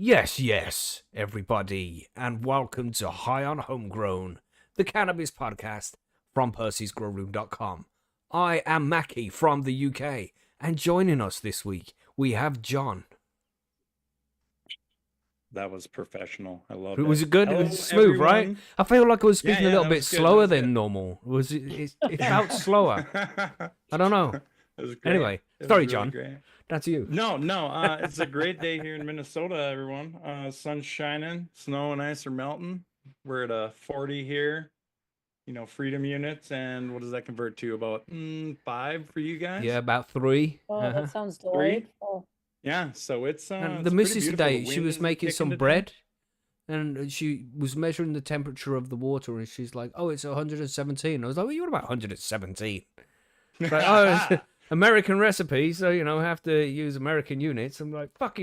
Yes, everybody, and welcome to High on Homegrown, the cannabis podcast from Percy'sGrowroom.com. I am Macky from the UK, and joining us this week, we have John. That was professional. I love it. it. Was it good? Hello, it was smooth, everyone. right? I feel like I was speaking a little bit slower than normal. It felt slower. I don't know. It was great. Anyway, sorry, John. Great. That's you. No, it's a great day here in Minnesota, everyone. Sun's shining, snow and ice are melting. We're at 40 here, freedom units. And what does that convert to? About 5 for you guys? Yeah, about 3. Oh, that sounds delightful. Yeah, so it's and the missus today, she was making some bread, and she was measuring the temperature of the water, and she's like, "Oh, it's 117." I was like, "Well, you're about 117." Like, oh, it's American recipe, so have to use American units. I'm like, fuck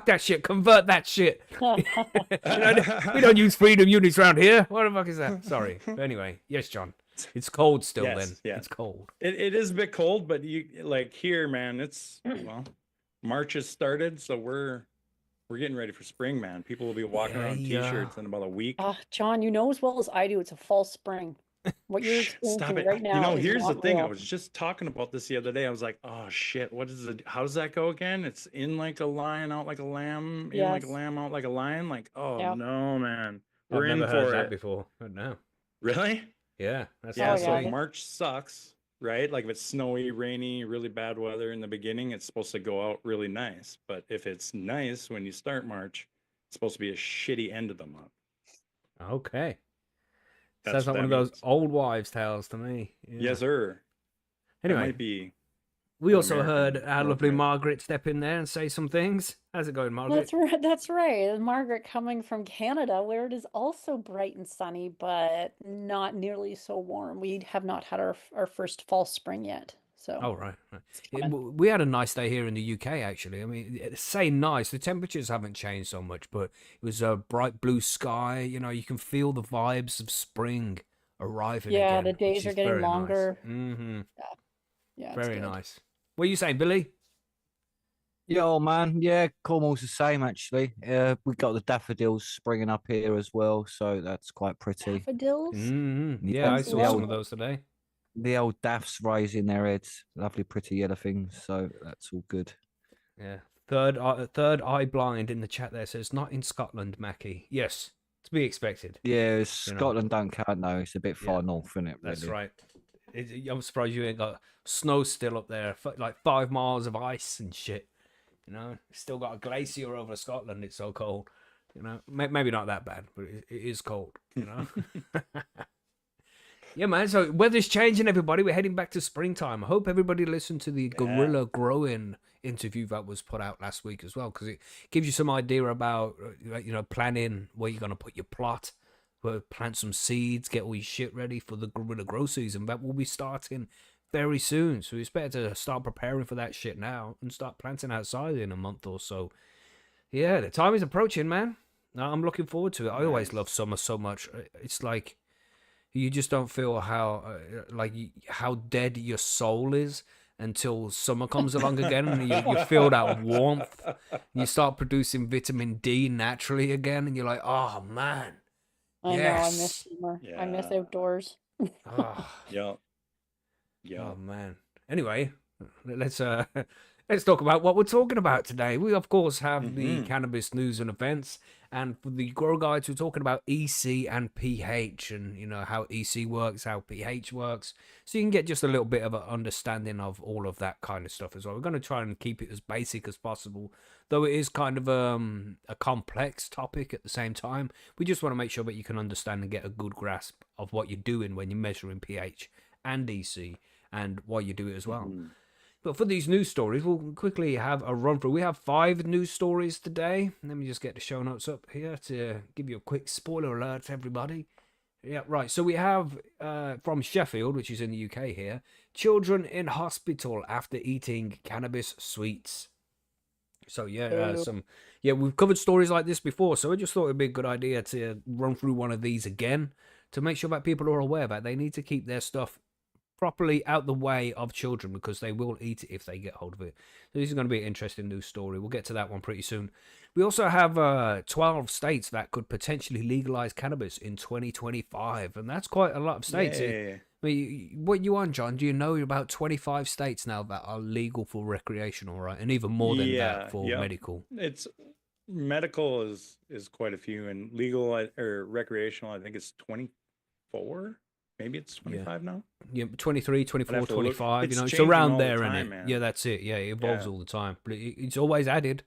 that shit, convert that shit. We don't use freedom units around here. What the fuck is that? Sorry. But anyway, yes, John. It's cold still. Yes, then it's cold. It is a bit cold, but you like here, man. It's March has started, so we're getting ready for spring, man. People will be walking around t-shirts in about a week. John, you know as well as I do, it's a false spring. What you're experiencing right now. Here's the thing. I was just talking about this the other day. I was like, oh shit, how does that go again? It's in like a lion, out like a lamb, in like a lamb, out like a lion. Like, oh no, man. We're in for heard that before. But no. Really? Yeah. That's so March sucks. Right? Like if it's snowy, rainy, really bad weather in the beginning, it's supposed to go out really nice. But if it's nice when you start March, it's supposed to be a shitty end of the month. Okay. Sounds like one of those old wives' tales to me. Yeah. Yes, sir. Anyway, might be we also heard our lovely Margaret step in there and say some things. How's it going, Margaret? That's right. Margaret coming from Canada, where it is also bright and sunny, but not nearly so warm. We have not had our first fall spring yet. So. Oh, right. We had a nice day here in the UK, actually. I mean, say nice. The temperatures haven't changed so much, but it was a bright blue sky. You can feel the vibes of spring arriving again. Yeah, the days are getting longer. Nice. Mm-hmm. Yeah, very nice. What are you saying, Billy? Yeah, man. Yeah, Cornwall's the same, actually. We've got the daffodils springing up here as well, so that's quite pretty. Daffodils? Mm-hmm. Yeah, I saw some of those today. The old daffs raising their heads, lovely, pretty yellow things. So that's all good. Yeah. Third eye blind in the chat there says not in Scotland, Macky. Yes, to be expected. Yeah, Scotland don't count though. It's a bit far north, isn't it? Really? That's right. I'm surprised you ain't got snow still up there, like 5 miles of ice and shit. Still got a glacier over Scotland. It's so cold. Maybe not that bad, but it is cold. Yeah, man. So weather's changing, everybody. We're heading back to springtime. I hope everybody listened to the guerrilla growing interview that was put out last week as well, because it gives you some idea about, planning where you're going to put your plot, plant some seeds, get all your shit ready for the guerrilla grow season. That will be starting very soon. So it's better to start preparing for that shit now and start planting outside in a month or so. Yeah, the time is approaching, man. I'm looking forward to it. I always love summer so much. It's like, you just don't feel how dead your soul is until summer comes along again, and you feel that warmth. You start producing vitamin D naturally again, and you're like, oh man, I know, I miss summer. Yeah. I miss outdoors. Yeah. Oh man. Anyway, let's talk about what we're talking about today. We of course have the cannabis news and events. And for the Grow Guides, we're talking about EC and pH and, how EC works, how pH works. So you can get just a little bit of an understanding of all of that kind of stuff as well. We're going to try and keep it as basic as possible, though it is kind of a complex topic at the same time. We just want to make sure that you can understand and get a good grasp of what you're doing when you're measuring pH and EC and why you do it as well. But for these news stories, we'll quickly have a run through. We have 5 news stories today. Let me just get the show notes up here to give you a quick spoiler alert, everybody. Yeah, right. So we have from Sheffield, which is in the UK here, children in hospital after eating cannabis sweets. So we've covered stories like this before. So I just thought it'd be a good idea to run through one of these again to make sure that people are aware that they need to keep their stuff properly out the way of children, because they will eat it if they get hold of it. So this is going to be an interesting news story. We'll get to that one pretty soon. We also have 12 states that could potentially legalize cannabis in 2025, and that's quite a lot of states. Yay. I mean, what you on, John? Do you know about 25 states now that are legal for recreational, right? And even more than that for yep. medical. It's medical is quite a few, and legal or recreational, I think it's 24. Maybe it's 25 now. Yeah, 23, 24, have to look. 25, It's you know, it's changing around all the there, time, isn't it? man. Yeah, that's it. Yeah, it evolves Yeah. all the time. But it's always added.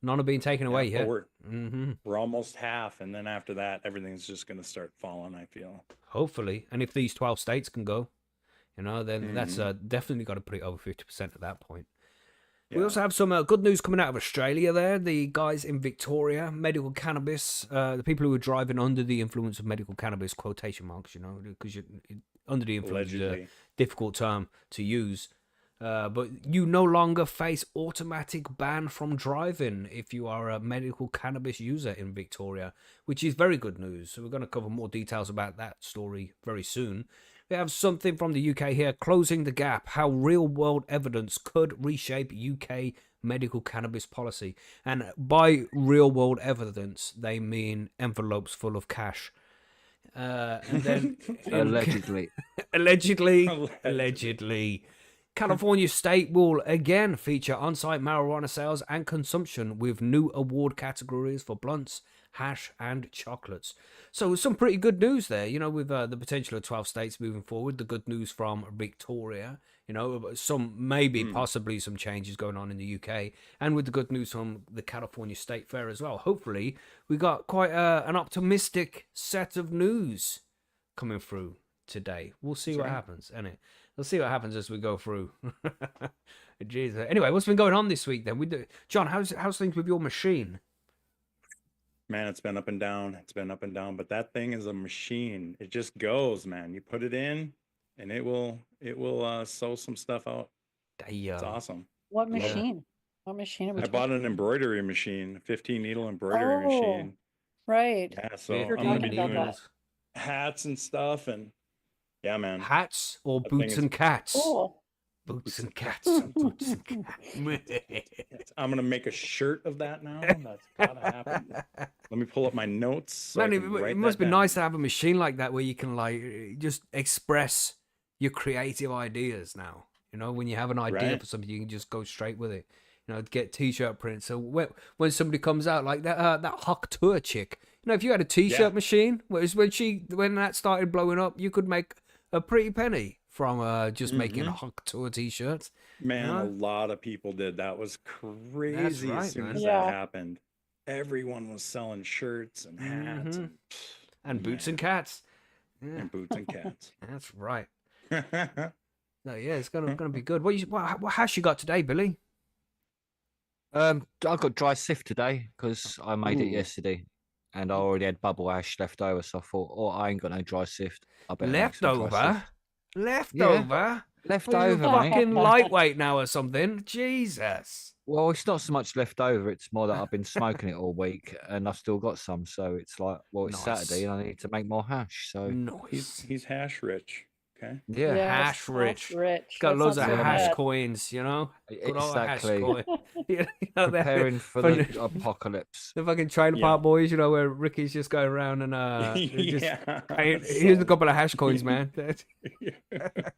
None have been taken away but yet. Mm-hmm. we're almost half, and then after that, everything's just going to start falling, I feel. Hopefully. And if these 12 states can go, you know, then that's Mm-hmm. definitely got to put it over 50% at that point. Yeah. We also have some good news coming out of Australia there. The guys in Victoria, medical cannabis, the people who are driving under the influence of medical cannabis, quotation marks, you know, because you're under the influence is a Allegedly. difficult term to use. But you no longer face automatic ban from driving if you are a medical cannabis user in Victoria, which is very good news. So we're going to cover more details about that story very soon. We have something from the UK here, closing the gap, how real-world evidence could reshape UK medical cannabis policy. And by real-world evidence, they mean envelopes full of cash. And then Allegedly. allegedly. California state will again feature on-site marijuana sales and consumption with new award categories for blunts, hash, and chocolates. So some pretty good news there, you know, with the potential of 12 states moving forward. The good news from Victoria, you know, some maybe possibly some changes going on in the UK, and with the good news from the California State Fair as well. Hopefully, we got quite an optimistic set of news coming through today. We'll see what happens, innit? We'll see what happens as we go through. Jesus. Anyway, what's been going on this week then? John, how's things with your machine? Man, it's been up and down. It's been up and down, but that thing is a machine. It just goes, man. You put it in, and it will sew some stuff out. It's awesome. What machine? What machine are we I talking bought an about? embroidery machine, 15 needle embroidery machine. Right. Yeah, so You're I'm gonna be talking about doing that. hats and stuff, and yeah, man. Hats or That thing boots is and cats? Cool. Boots and cats. Boots and cats. I'm gonna make a shirt of that now. That's gotta happen. Let me pull up my notes. So I Man, can it write must that be down. nice to have a machine like that where you can like just express your creative ideas now. You know, when you have an idea Right. for something, you can just go straight with it. You know, get t-shirt prints. So when somebody comes out like that Hawk Tour chick, you know, if you had a t-shirt Yeah. machine, when that started blowing up, you could make a pretty penny from just making Hawk Tour t-shirts. Man, Huh? a lot of people did. That was crazy right, as soon man. as Yeah. that happened. Everyone was selling shirts and hats And boots and man, cats. Yeah, and boots and cats. that's right. No, yeah, it's gonna be good. What hash you got today, Billy? I got dry sift today because I made it Ooh. yesterday, and I already had bubble ash left over. So I thought, oh, I ain't got no dry sift. I better make some dry Leftover? sift. Leftover? Left Well, you're over, mate. fucking lightweight now or something. Jesus. Well, it's not so much left over. It's more that I've been smoking it all week, and I've still got some. So it's like, well, it's Nice. Saturday, and I need to make more hash. So Nice. He's hash rich. Okay. yeah, Yes, hash rich. rich. It's got That's loads not of so hash bad. coins, you know? Good old exactly. hash coin. You know, they're- Preparing for from the apocalypse. the fucking trailer Yeah. park boys, you know, where Ricky's just going around and just Yeah. hey, here's a couple of hash coins, man.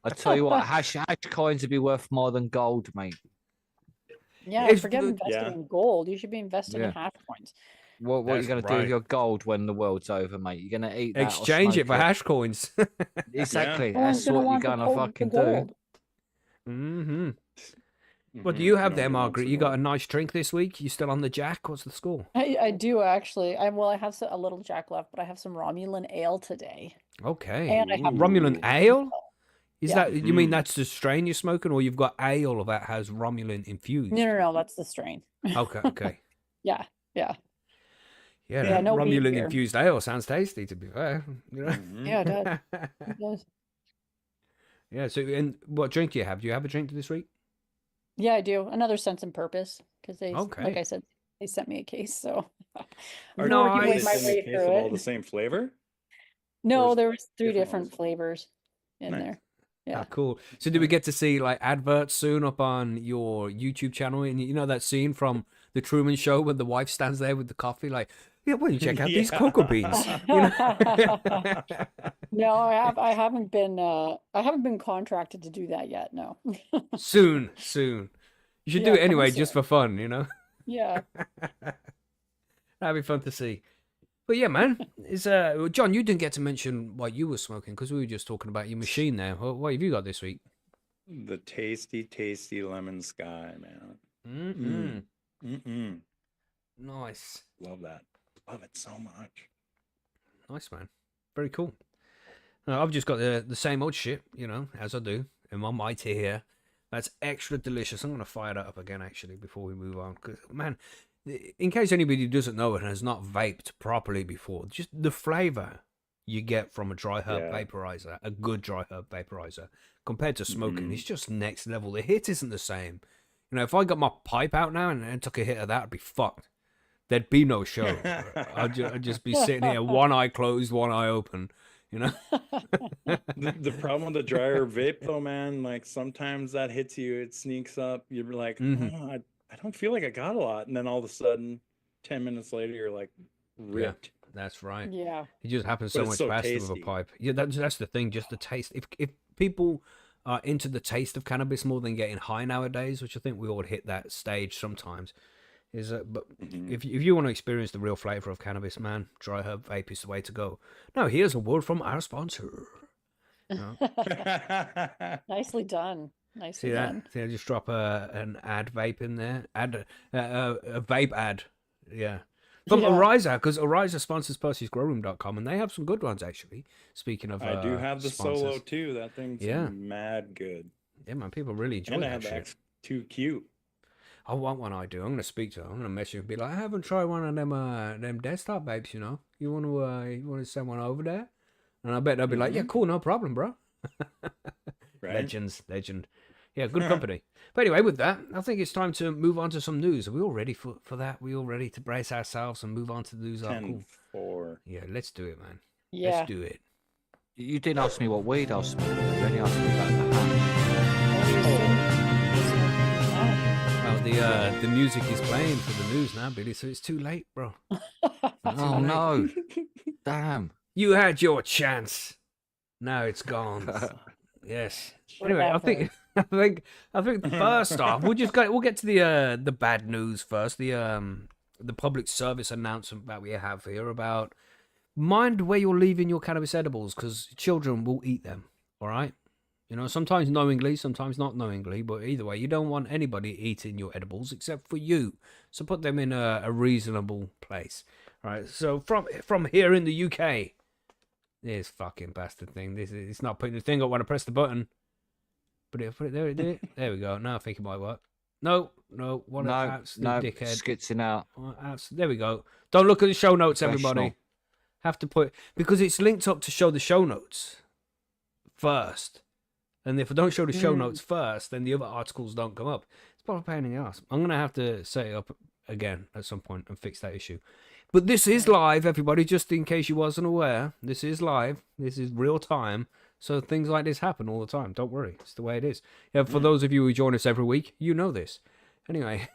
I tell you what, hash coins would be worth more than gold, mate. Yeah, It's forget the- investing Yeah. in gold. You should be investing in Yeah. hash coins. What are you That's going to do with right. your gold when the world's over, mate? You're going to eat that or Exchange it smoke for hash coins. Exactly. No one's That's gonna what you're want the going to gold- the fucking do. gold. Mm-hmm. What do you have there, Nobody wants Margaret? to You got know. a nice drink this week? You still on the jack? What's the score? I do actually. I have a little Jack left, but I have some Romulan ale today. Okay. And I have Romulan ale? Is Yeah. that you mean that's the strain you're smoking, or you've got ale that has Romulan infused? No, that's the strain. Okay, okay. Yeah. Yeah, Yeah, that no weed Romulan here. infused ale sounds tasty, to be fair. You know? Yeah, it does. It does. Yeah, so and what drink do you have? Do you have a drink this week? Yeah, I do. Another Sense and Purpose because like Okay. I said, they sent me a case, so Are No, I'm working I- my in way a case through of all it. the same flavor? No, is there was three different different flavors in Nice. there. Yeah. Ah, cool. So do we get to see like adverts soon up on your YouTube channel? And you know that scene from the Truman Show when the wife stands there with the coffee, like, yeah, why don't you check out these Yeah. cocoa beans? You know? No, I haven't been contracted to do that yet. No. Soon. You should do Yeah, it anyway, coming just soon. for fun, you know? Yeah. That'd be fun to see. But yeah, man, John, you didn't get to mention what you were smoking because we were just talking about your machine there. What have you got this week? The tasty lemon sky, man. Nice. Love that. Love it so much. Nice, man. Very cool. I've just got the same old shit, you know, as I do in my mighty here. That's extra delicious. I'm going to fire that up again, actually, before we move on. Because, man, in case anybody doesn't know it and has not vaped properly before, just the flavor you get from a dry herb vaporizer, a good dry herb vaporizer, compared to smoking, it's just next level. The hit isn't the same. You know, if I got my pipe out now and took a hit of that, I'd be fucked. There'd be no show. I'd just be sitting here, one eye closed, one eye open, you know? The problem with the dryer vape, though, man, like sometimes that hits you, it sneaks up. You're like, oh, I don't feel like I got a lot. And then all of a sudden, 10 minutes later, you're like ripped. Yeah, that's right. Yeah. It just happens But so it's much so faster with tasty. a pipe. Yeah, that's the thing, just the taste. If people are into the taste of cannabis more than getting high nowadays, which I think we all hit that stage sometimes, but if you want to experience the real flavor of cannabis, man, dry herb vape is the way to go. Now, here's a word from our sponsor. Nicely done. See Nicely that? done. See, I just drop an ad vape in there. A vape ad. Yeah. From Yeah. Ariza, because Ariza sponsors Percy'sGrowroom.com, and they have some good ones, actually. Speaking of I do have the sponsors. Solo, too. That thing's mad good. Yeah, man, people really enjoy And I that have the shit. X2 cute. I want one, I do. I'm going to speak to her. I'm going to message her and be like, I haven't tried one of them desktop vapes, you know. You want to send one over there? And I bet they'll be like, yeah, cool, no problem, bro. Right? Legend. Yeah, good company. But anyway, with that, I think it's time to move on to some news. Are we all ready for that? We all ready to brace ourselves and move on to the news? Oh, cool. 10-4. Yeah, let's do it, man. Yeah. Let's do it. You didn't ask me what weed I was smoking. You only asked me about the hash. Well, the music is playing for the news now, Billy, so it's too late, bro. Oh no! Damn. You had your chance. Now it's gone. Yes. Anyway, I think first off, we'll get to the bad news first. The public service announcement that we have here about mind where you're leaving your cannabis edibles because children will eat them. All right. You know, sometimes knowingly, sometimes not knowingly, but either way, you don't want anybody eating your edibles except for you. So put them in a reasonable place. All right. So from here in the UK, this fucking bastard thing. It's not putting the thing up when I press the button. Put it there. There we go. Now I think it might work. No. What an absolute dickhead. Skitzing out. There we go. Don't look at the show notes, everybody. Professional. Have to put because it's linked up to show the show notes first. And if I don't show the show notes first, then the other articles don't come up. It's probably a pain in the ass. I'm going to have to set it up again at some point and fix that issue. But this is live, everybody, just in case you wasn't aware. This is live. This is real time. So things like this happen all the time. Don't worry. It's the way it is. Yeah, for those of you who join us every week, you know this. Anyway.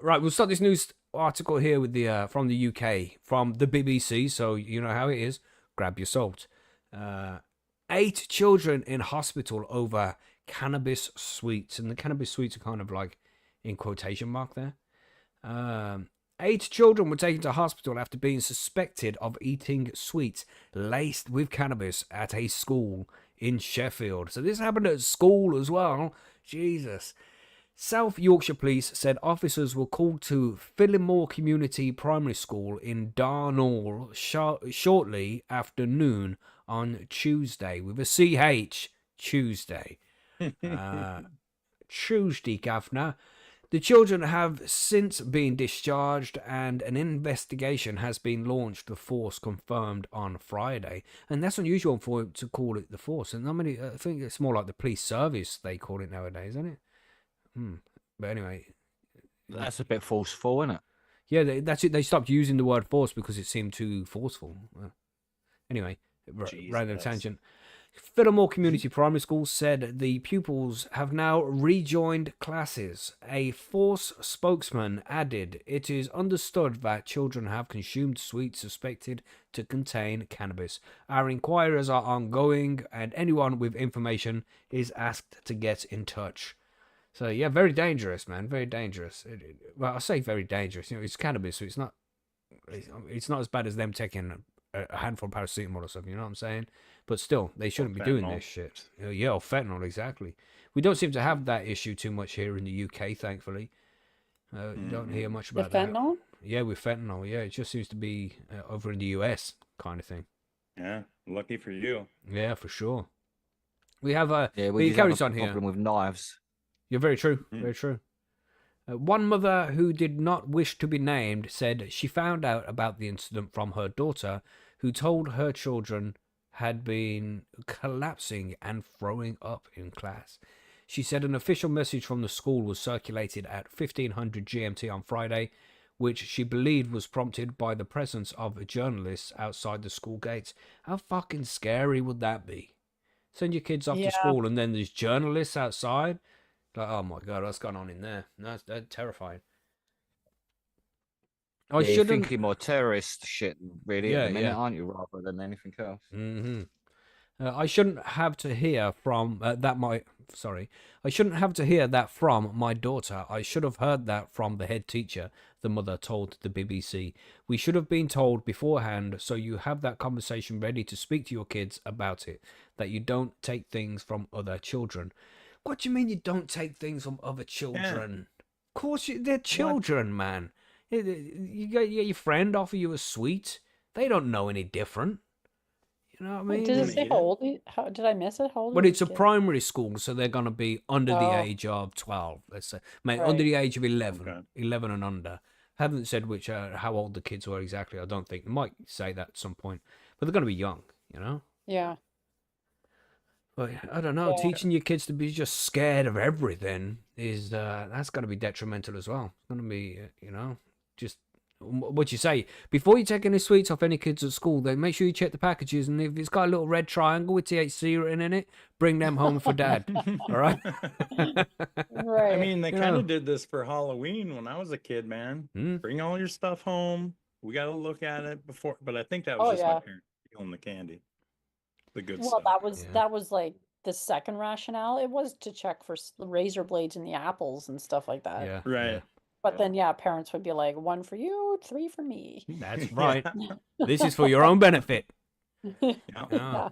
Right, we'll start this news article here with the from the UK, from the BBC, so you know how it is. Grab your salt. 8 children in hospital over cannabis sweets. And the cannabis sweets are kind of like in quotation mark there. 8 children were taken to hospital after being suspected of eating sweets laced with cannabis at a school in Sheffield. So this happened at school as well. Jesus. South Yorkshire Police said officers were called to Phillimore Community Primary School in Darnall shortly after noon on Tuesday, with a CH, Tuesday. Tuesday, Governor. The children have since been discharged and an investigation has been launched, the force confirmed on Friday. And that's unusual for it to call it the force. And I think it's more like the police service they call it nowadays, isn't it? But anyway. That's a bit forceful, isn't it? Yeah, that's it. They stopped using the word force because it seemed too forceful. Anyway, random tangent. Fillmore Community Primary School said the pupils have now rejoined classes. A Force spokesman added, "It is understood that children have consumed sweets suspected to contain cannabis. Our inquiries are ongoing and anyone with information is asked to get in touch." So yeah, very dangerous, man. Very dangerous. Well, I say very dangerous. You know, it's cannabis, so it's not as bad as them taking a handful of paracetamol or something. You know what I'm saying? But still, they shouldn't be doing this shit. Yeah, or fentanyl, exactly. We don't seem to have that issue too much here in the UK, thankfully. You don't hear much about The fentanyl? Yeah, with fentanyl. Yeah, it just seems to be over in the US kind of thing. Yeah, lucky for you. Yeah, for sure. We have we it carries have on a here. problem with knives. You're very true. Very true. One mother who did not wish to be named said she found out about the incident from her daughter, who told her children had been collapsing and throwing up in class. She said an official message from the school was circulated at 1500 GMT on Friday, which she believed was prompted by the presence of journalists outside the school gates. How fucking scary would that be? Send your kids off to school and then there's journalists outside? Like, oh my God, what's going on in there? That's terrifying. I You're shouldn't. thinking more terrorist shit, really, at the minute, Yeah. aren't you, rather than anything else? Mm-hmm. I shouldn't have to hear from I shouldn't have to hear that from my daughter. I should have heard that from the head teacher, the mother told the BBC. We should have been told beforehand so you have that conversation ready to speak to your kids about it, that you don't take things from other children. What do you mean you don't take things from other children? Of course, they're children, man. You get your friend offer you a sweet. They don't know any different. You know what I mean? Did it say how old? How did I miss it? How old? But is it's a the kid? primary school, so they're going to be under the age of 12, let's say. Mate, under the age of 11. Okay. 11 and under. Haven't said which how old the kids were exactly, I don't think. They might say that at some point. But they're going to be young, you know? Yeah. But I don't know, Yeah. teaching your kids to be just scared of everything is, that's going to be detrimental as well. It's going to be, you know, just what you say. Before you take any sweets off any kids at school, then make sure you check the packages, and if it's got a little red triangle with THC written in it, bring them home for dad. All right? Right. I mean, they You kind know. of did this for Halloween when I was a kid, man. Bring all your stuff home. We got to look at it before, but I think that was just my parents stealing the candy. The good Well, stuff. that was like the second rationale. It was to check for the razor blades in the apples and stuff like that. Yeah. Right. But then, parents would be like, 1 for you, 3 for me. That's right. This is for your own benefit. Yeah.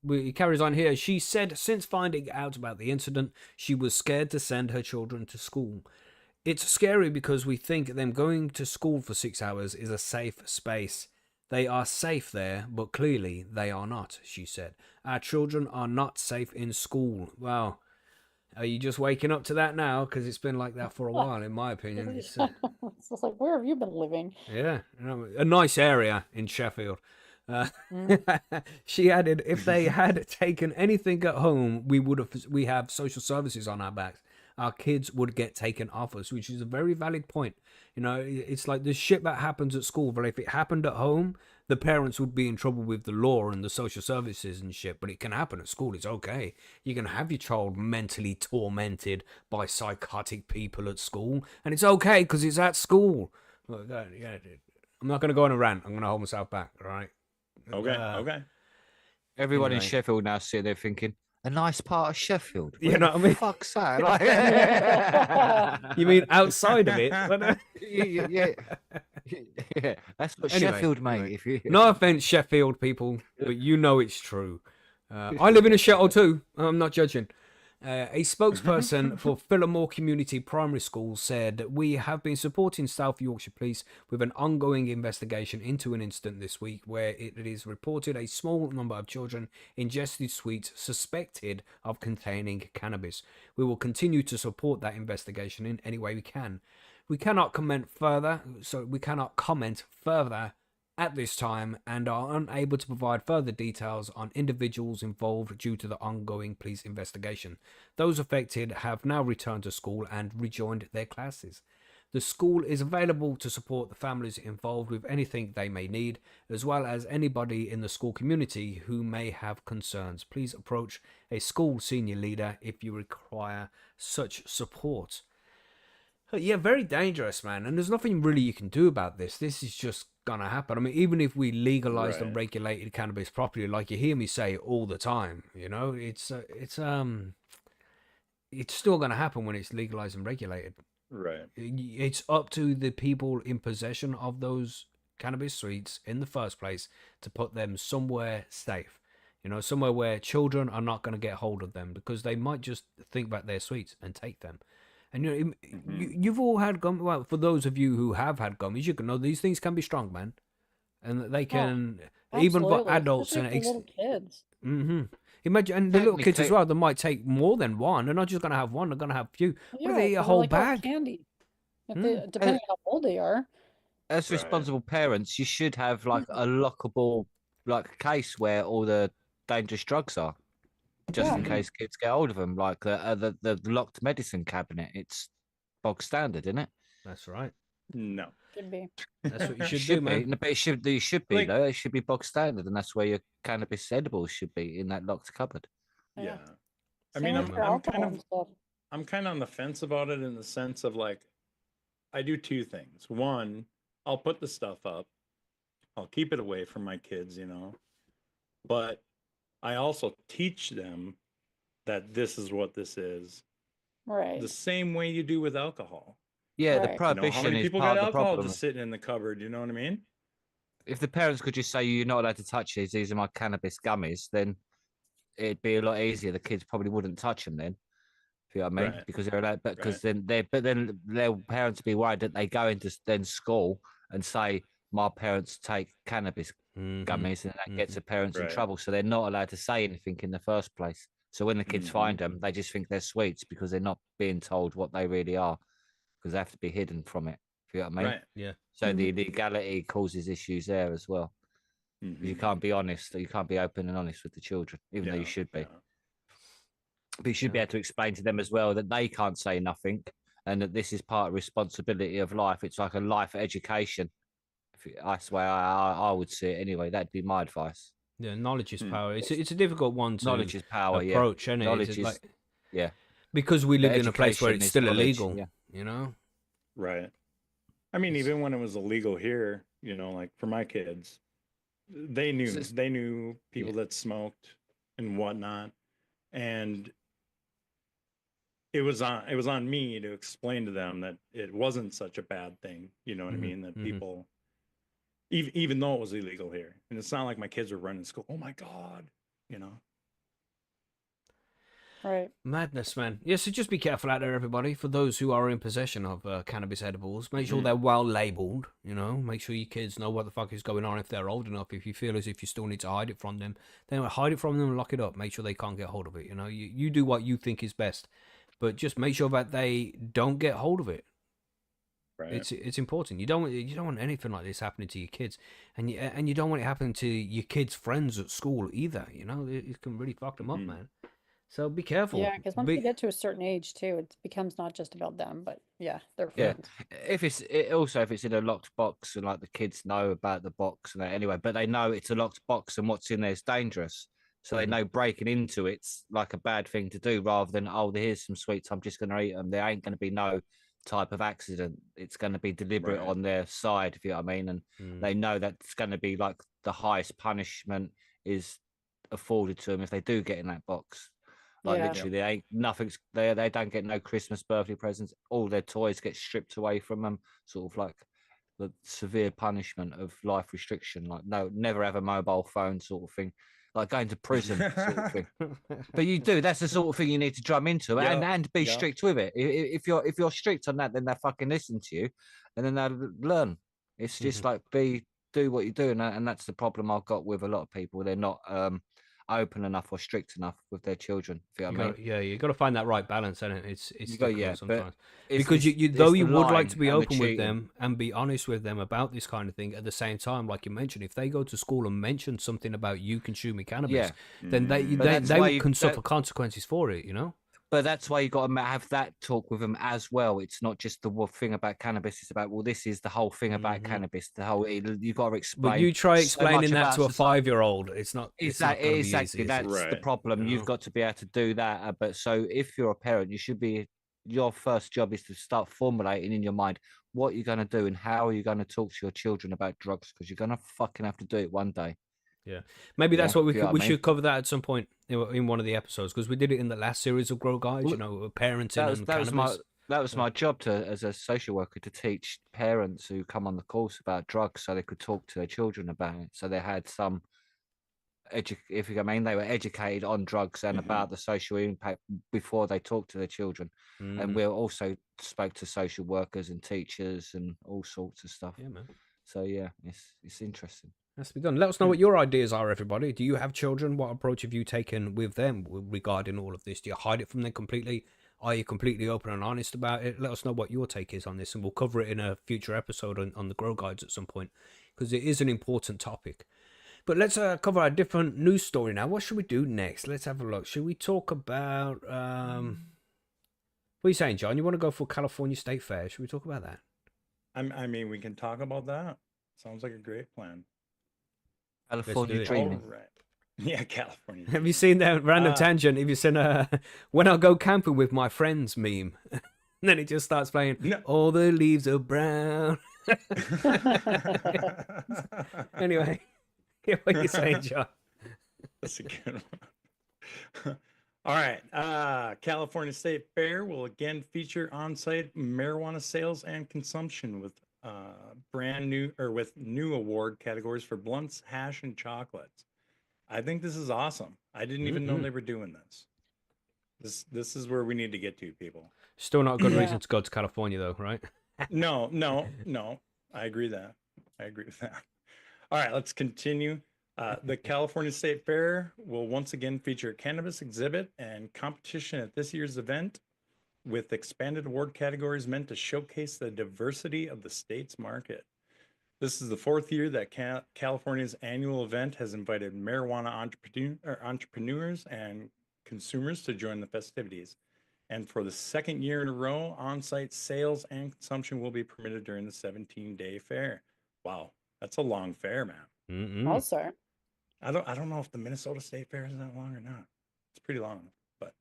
It carries on here. She said since finding out about the incident, she was scared to send her children to school. It's scary because we think them going to school for 6 hours is a safe space. They are safe there, but clearly they are not, she said. Our children are not safe in school. Wow. Are you just waking up to that now? Because it's been like that for a while, in my opinion. It's, It's just like, where have you been living? yeah, you know, a nice area in Sheffield. She added, if they had taken anything at home, we have social services on our backs. Our kids would get taken off us, which is a very valid point. You know, it's like the shit that happens at school, but if it happened at home, the parents would be in trouble with the law and the social services and shit. But it can happen at school. It's okay. You can have your child mentally tormented by psychotic people at school, and it's okay because it's at school. I'm not going to go on a rant. I'm going to hold myself back, all right? Okay. Everyone in Anyway. Sheffield now sitting there thinking, a nice part of Sheffield. You Where know the what I mean? Fuck's that? Like, You mean outside of it? yeah. That's what Anyway, Sheffield, mate. If you No offense, Sheffield people, but you know it's true. I live in a shithole too. I'm not judging. A spokesperson for Fillmore Community Primary School said, we have been supporting South Yorkshire Police with an ongoing investigation into an incident this week where it is reported a small number of children ingested sweets suspected of containing cannabis. We will continue to support that investigation in any way we can. We cannot comment further at this time and are unable to provide further details on individuals involved due to the ongoing police investigation. Those affected have now returned to school and rejoined their classes. The school is available to support the families involved with anything they may need, as well as anybody in the school community who may have concerns. Please approach a school senior leader if you require such support. Yeah, very dangerous, man. And there's nothing really you can do about this. This is just gonna happen. I mean, even if we legalized and regulated cannabis properly, like you hear me say all the time, you know, it's still gonna happen when it's legalized and regulated. Right. It's up to the people in possession of those cannabis sweets in the first place to put them somewhere safe. You know, somewhere where children are not going to get hold of them, because they might just think about their sweets and take them. And you know, you've all had gum. Well, for those of you who have had gummies, you can know these things can be strong, man, and they can even for Absolutely, adults especially and for little kids. Imagine, and the little kids as Technically- well. They might take more than one. They're not just going to have one. They're going to have a few. What Yeah, if they eat a 'cause they're whole like all bag? candy. If they, depending on how old they are. As Right. responsible parents, you should have like a lockable like case where all the dangerous drugs are, just in case kids get hold of them. Like the locked medicine cabinet. It's bog standard, isn't it? That's right. No. Should be. That's what you It should do, should be, man. no, but it should be Like- though. It should be bog standard, and that's where your cannabis edibles should be, in that locked cupboard. Yeah. I Same mean, with I'm your kind alcohol of and stuff. I'm kind of on the fence about it, in the sense of, like, I do two things. One, I'll put the stuff up. I'll keep it away from my kids, you know. But I also teach them that this is what this is. Right. The same way you do with alcohol. Yeah, the Right. You know, how prohibition many is people part got of the alcohol problem. just sitting in the cupboard, you know what I mean? If the parents could just say you're not allowed to touch these are my cannabis gummies, then it'd be a lot easier. The kids probably wouldn't touch them then. If you know what I mean? Right. Because they're allowed, but because Right. then their parents be worried that they go into then school and say my parents take cannabis gummies, and that gets the parents in Right. trouble. So they're not allowed to say anything in the first place. So when the kids find them, they just think they're sweets because they're not being told what they really are, because they have to be hidden from it. If you know what I mean? Right. Yeah. So the illegality causes issues there as well. You can't be honest. You can't be open and honest with the children, even though you should be. Yeah. But you should be able to explain to them as well that they can't say nothing, and that this is part of responsibility of life. It's like a life education. That's the way I would see it anyway. That'd be my advice. Yeah, knowledge is power. It's a difficult one to Knowledge is power. approach, Yeah. isn't it? Knowledge It's is like, yeah. because we The live in a place where education it's is still knowledge, illegal. yeah. You know. Right. I mean, even when it was illegal here, you know, like for my kids, they knew people that smoked and whatnot, and it was on me to explain to them that it wasn't such a bad thing. You know what I mean? That people, even though it was illegal here, and it's not like my kids were running to school. Oh my God, you know. Right. Madness, man. Yeah, so just be careful out there, everybody. For those who are in possession of cannabis edibles, make sure they're well labeled. You know, make sure your kids know what the fuck is going on if they're old enough. If you feel as if you still need to hide it from them, then hide it from them and lock it up. Make sure they can't get hold of it. You know, you do what you think is best, but just make sure that they don't get hold of it. Right. It's important. You don't want anything like this happening to your kids, and you don't want it happening to your kids' friends at school either. You know, it can really fuck them up, man. So be careful. Yeah, because once they get to a certain age too, it becomes not just about them, but their Yeah. friends. If it's in a locked box, and like the kids know about the box and that anyway, but they know it's a locked box and what's in there is dangerous. So they know breaking into it's like a bad thing to do, rather than, oh, here's some sweets, I'm just going to eat them. There ain't going to be no type of accident. It's going to be deliberate on their side, if you know what I mean. And they know that it's going to be like the highest punishment is afforded to them if they do get in that box. Like literally, they ain't nothing's there. They don't get no Christmas, birthday presents. All their toys get stripped away from them. Sort of like the severe punishment of life restriction. Like no, never have a mobile phone, sort of thing. Like going to prison, sort of thing. But you do. That's the sort of thing you need to drum into, and be strict with it. If you're strict on that, then they fucking listen to you, and then they'll learn. It's just like do what you do, and that's the problem I've got with a lot of people. They're not open enough or strict enough with their children. If you know what I mean? Yeah, you got to find that right balance, and it's difficult sometimes. Because though you would like to be open with them and be honest with them about this kind of thing, at the same time, like you mentioned, if they go to school and mention something about you consuming cannabis, then they can suffer consequences for it. You know. But that's why you got to have that talk with them as well. It's not just the thing about cannabis. It's about, well, this is the whole thing about cannabis. The whole you got to But explain you try so much explaining that about to a society. 5-year-old. It's not Exactly, going to be exactly. easy. Is it? That's the Right. problem. No. You've got to be able to do that. But so if you're a parent, you should be. Your first job is to start formulating in your mind what you're going to do and how are you going to talk to your children about drugs, because you're going to fucking have to do it one day. Yeah, maybe that's Yeah, what we do you know could. what We I mean? should cover that at some point in one of the episodes, because we did it in the last series of Grow Guides. You Well, know, parenting That was and that was my cannabis. that was Yeah. my job to as a social worker to teach parents who come on the course about drugs so they could talk to their children about it. So they had some if you I mean they were educated on drugs and about the social impact before they talked to their children. And we also spoke to social workers and teachers and all sorts of stuff. Yeah, man. So yeah, it's interesting. Has to be done. Let us know what your ideas are, everybody. Do you have children? What approach have you taken with them regarding all of this? Do you hide it from them completely? Are you completely open and honest about it? Let us know what your take is on this, and we'll cover it in a future episode on the Grow Guides at some point, because it is an important topic. But let's cover a different news story now. What should we do next? Let's have a look. Should we talk about... What are you saying, John? You want to go for California State Fair? Should we talk about that? I mean, we can talk about that. Sounds like a great plan. California do it. dreaming. All right. Yeah, California. Have you seen that random tangent? Have you seen when I go camping with my friends meme? And then it just starts playing, No. all the leaves are brown. Anyway, what are you saying, John? That's a good one. All right. California State Fair will again feature on-site marijuana sales and consumption with with new award categories for blunts, hash, and chocolates. I think this is awesome. I didn't even know they were doing this. This is where we need to get to, people. Still not a good Yeah. reason to go to California, though, right? No. I agree with that. All right, let's continue. The California State Fair will once again feature a cannabis exhibit and competition at this year's event, with expanded award categories meant to showcase the diversity of the state's market. This is the fourth year that California's annual event has invited marijuana entrepreneurs and consumers to join the festivities. And for the second year in a row, on-site sales and consumption will be permitted during the 17-day fair. Wow, that's a long fair, man. Also, I don't know if the Minnesota State Fair is that long or not. It's pretty long, but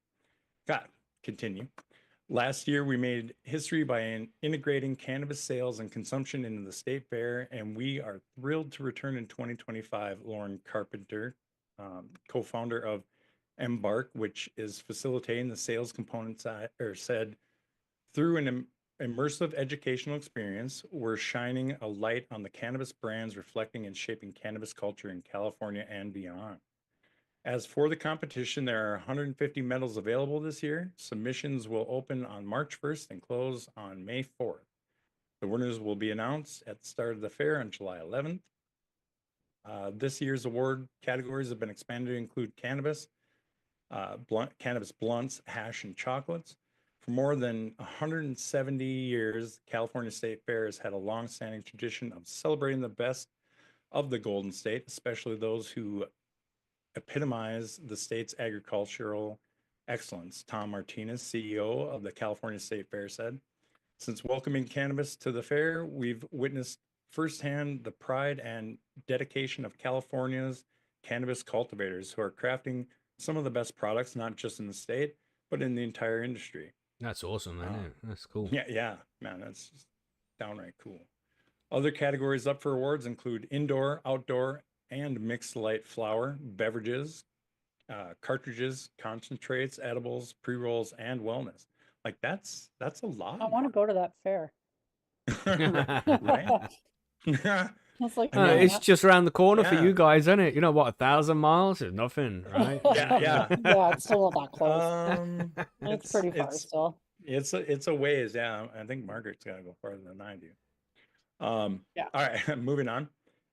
continue. Last year, we made history by integrating cannabis sales and consumption into the state fair, and we are thrilled to return in 2025. Lauren Carpenter, co-founder of Embark, which is facilitating the sales component said, through an immersive educational experience, we're shining a light on the cannabis brands, reflecting and shaping cannabis culture in California and beyond. As for the competition, there are 150 medals available this year. Submissions will open on March 1st and close on May 4th. The winners will be announced at the start of the fair on July 11th. This year's award categories have been expanded to include cannabis, cannabis blunts, hash, and chocolates. For more than 170 years, California State Fair has had a long-standing tradition of celebrating the best of the Golden State, especially those who epitomize the state's agricultural excellence. Tom Martinez, CEO of the California State Fair, said, "Since welcoming cannabis to the fair, we've witnessed firsthand the pride and dedication of California's cannabis cultivators, who are crafting some of the best products, not just in the state, but in the entire industry." That's awesome, man. That's cool. Yeah, man, that's just downright cool. Other categories up for awards include indoor, outdoor, and mixed light flower, beverages, cartridges, concentrates, edibles, pre-rolls, and wellness. Like that's a lot. I want to go to that fair. Right? It's like, It's just around the corner for Yeah. you guys, isn't it? You know what? 1,000 miles is nothing, right? Yeah. yeah, it's still not that close. It's pretty far still. It's a ways. Yeah, I think Margaret's got to go farther than I do. Yeah. All right, moving on.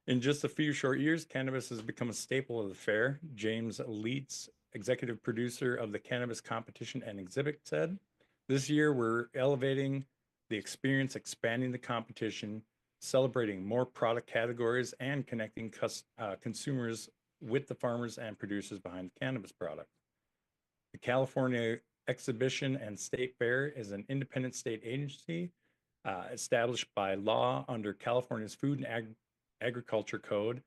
In just a few short years, cannabis has become a staple of the fair. James Leitz, executive producer of the cannabis competition and exhibit, said, "This year we're elevating the experience, expanding the competition, celebrating more product categories, and connecting consumers with the farmers and producers behind the cannabis product. The California Exhibition and State Fair is an independent state agency established by law under California's Food and Agriculture Code.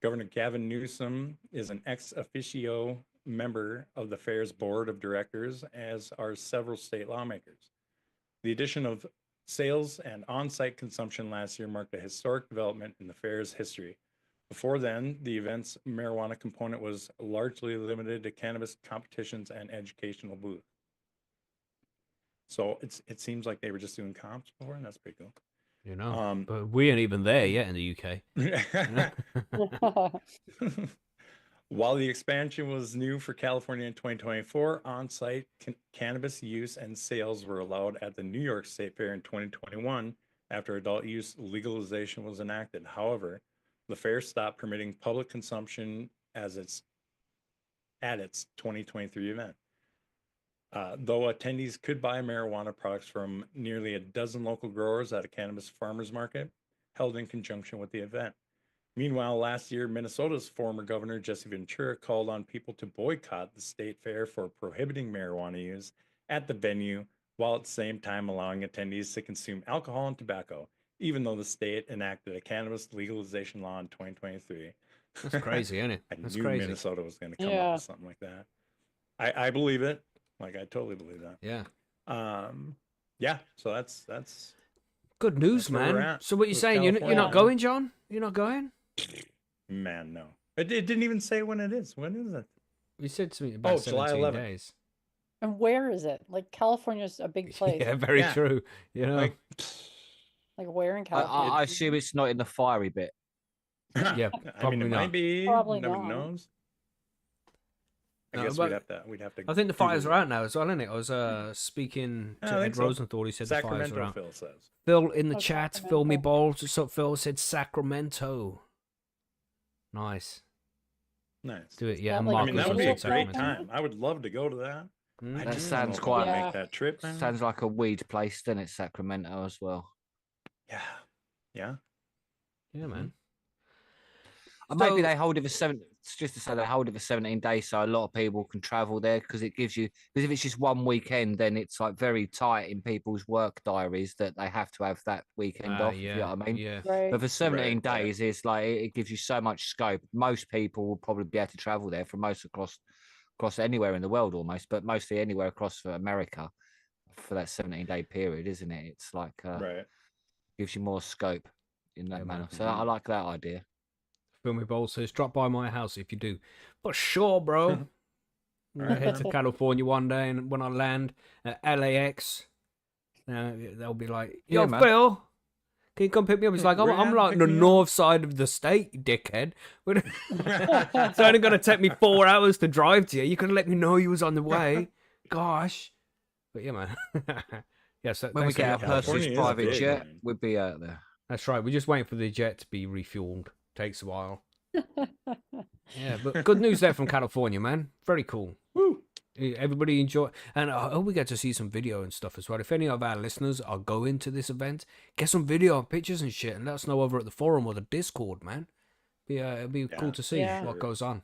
Governor Gavin Newsom is an ex officio member of the fair's board of directors, as are several state lawmakers. The addition of sales and on-site consumption last year marked a historic development in the fair's history. Before then, the event's marijuana component was largely limited to cannabis competitions and educational booths. So it seems like they were just doing comps before, and that's pretty cool. You know, but we ain't even there yet in the UK. While the expansion was new for California in 2024, on-site cannabis use and sales were allowed at the New York State Fair in 2021 after adult use legalization was enacted. However, the fair stopped permitting public consumption at its 2023 event. Though attendees could buy marijuana products from nearly a dozen local growers at a cannabis farmers market held in conjunction with the event. Meanwhile, last year, Minnesota's former governor, Jesse Ventura, called on people to boycott the state fair for prohibiting marijuana use at the venue, while at the same time allowing attendees to consume alcohol and tobacco, even though the state enacted a cannabis legalization law in 2023. That's crazy, isn't it? I That's knew crazy. Minnesota was going to come up with something like that. I believe it. Like, I totally believe that. Yeah. Yeah. So that's good news, that's where we're man. at So what you with saying? You're not California. going, John? You're not going? Man, no. It didn't even say when it is. When is it? You said to me about July 17 11th. days. And where is it? Like California's a big place. Yeah, very Yeah. true. You know, Like, Like where in California? I assume it's not in the fiery bit. Yeah, I mean, probably it not. might be. Probably Nobody not. knows. I No, guess but we'd have to. I think the fires Google are it. out now as well, isn't it? I was speaking Yeah, to I Ed think so. Rosenthal. He said the fires are Sacramento, out. Phil says. Phil in the Oh, chat, Phil Sacramento. me balls. What's up, Phil? Said Sacramento. Nice. Nice. Do it, yeah. that And like I mean, that Marcus would be a also said great Sacramento. time. I would love to go to that. Mm. I That just sounds don't know if I quite- can make that trip. Man. Sounds like a weed place, doesn't it? Sacramento as well. Yeah. Yeah. Yeah, man. And maybe So- they hold it for just to say they hold it for 17 days, so a lot of people can travel there because it gives you. Because if it's just one weekend, then it's like very tight in people's work diaries that they have to have that weekend off. If you know what I mean. Yeah. Right. But for 17 Right. days, it's like it gives you so much scope. Most people will probably be able to travel there from across anywhere in the world almost, but mostly anywhere across America for that 17-day period, isn't it? It's like Right. gives you more scope in that Yeah, man. manner. So I like that idea. Phil me balls says, drop by my house if you do. But sure, bro. I'll head to California one day, and when I land at LAX, they'll be like, "Yo, Yeah, man. Phil, can you come pick me up?" He's like, "I'm Ran, like pick the me up." north side of the state, you dickhead. It's only gonna take me 4 hours to drive to you. You could have let me know you was on the way. Gosh." But yeah, man. Yes, When we thanks for get our the update. California personal is private big, jet, man. we'll be out there. That's right. We're just waiting for the jet to be refueled. Takes a while. Yeah, but good news there from California, man. Very cool. Woo. Everybody enjoy, and I hope we get to see some video and stuff as well. If any of our listeners are going to this event, get some video, pictures and shit, and let us know over at the forum or the Discord, man. It'd be cool to see Yeah. what goes on.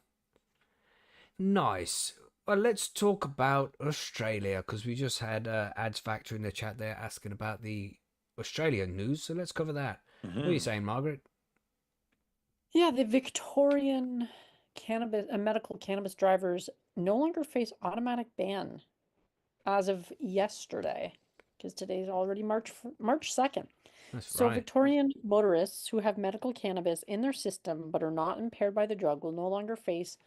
Nice. Well, let's talk about Australia, because we just had Ads Factor in the chat there asking about the Australian news, so let's cover that. What are you saying, Margaret? Yeah, the Victorian medical cannabis drivers no longer face automatic ban as of yesterday, because today's already March 2nd. That's So right. Victorian motorists who have medical cannabis in their system but are not impaired by the drug will no longer face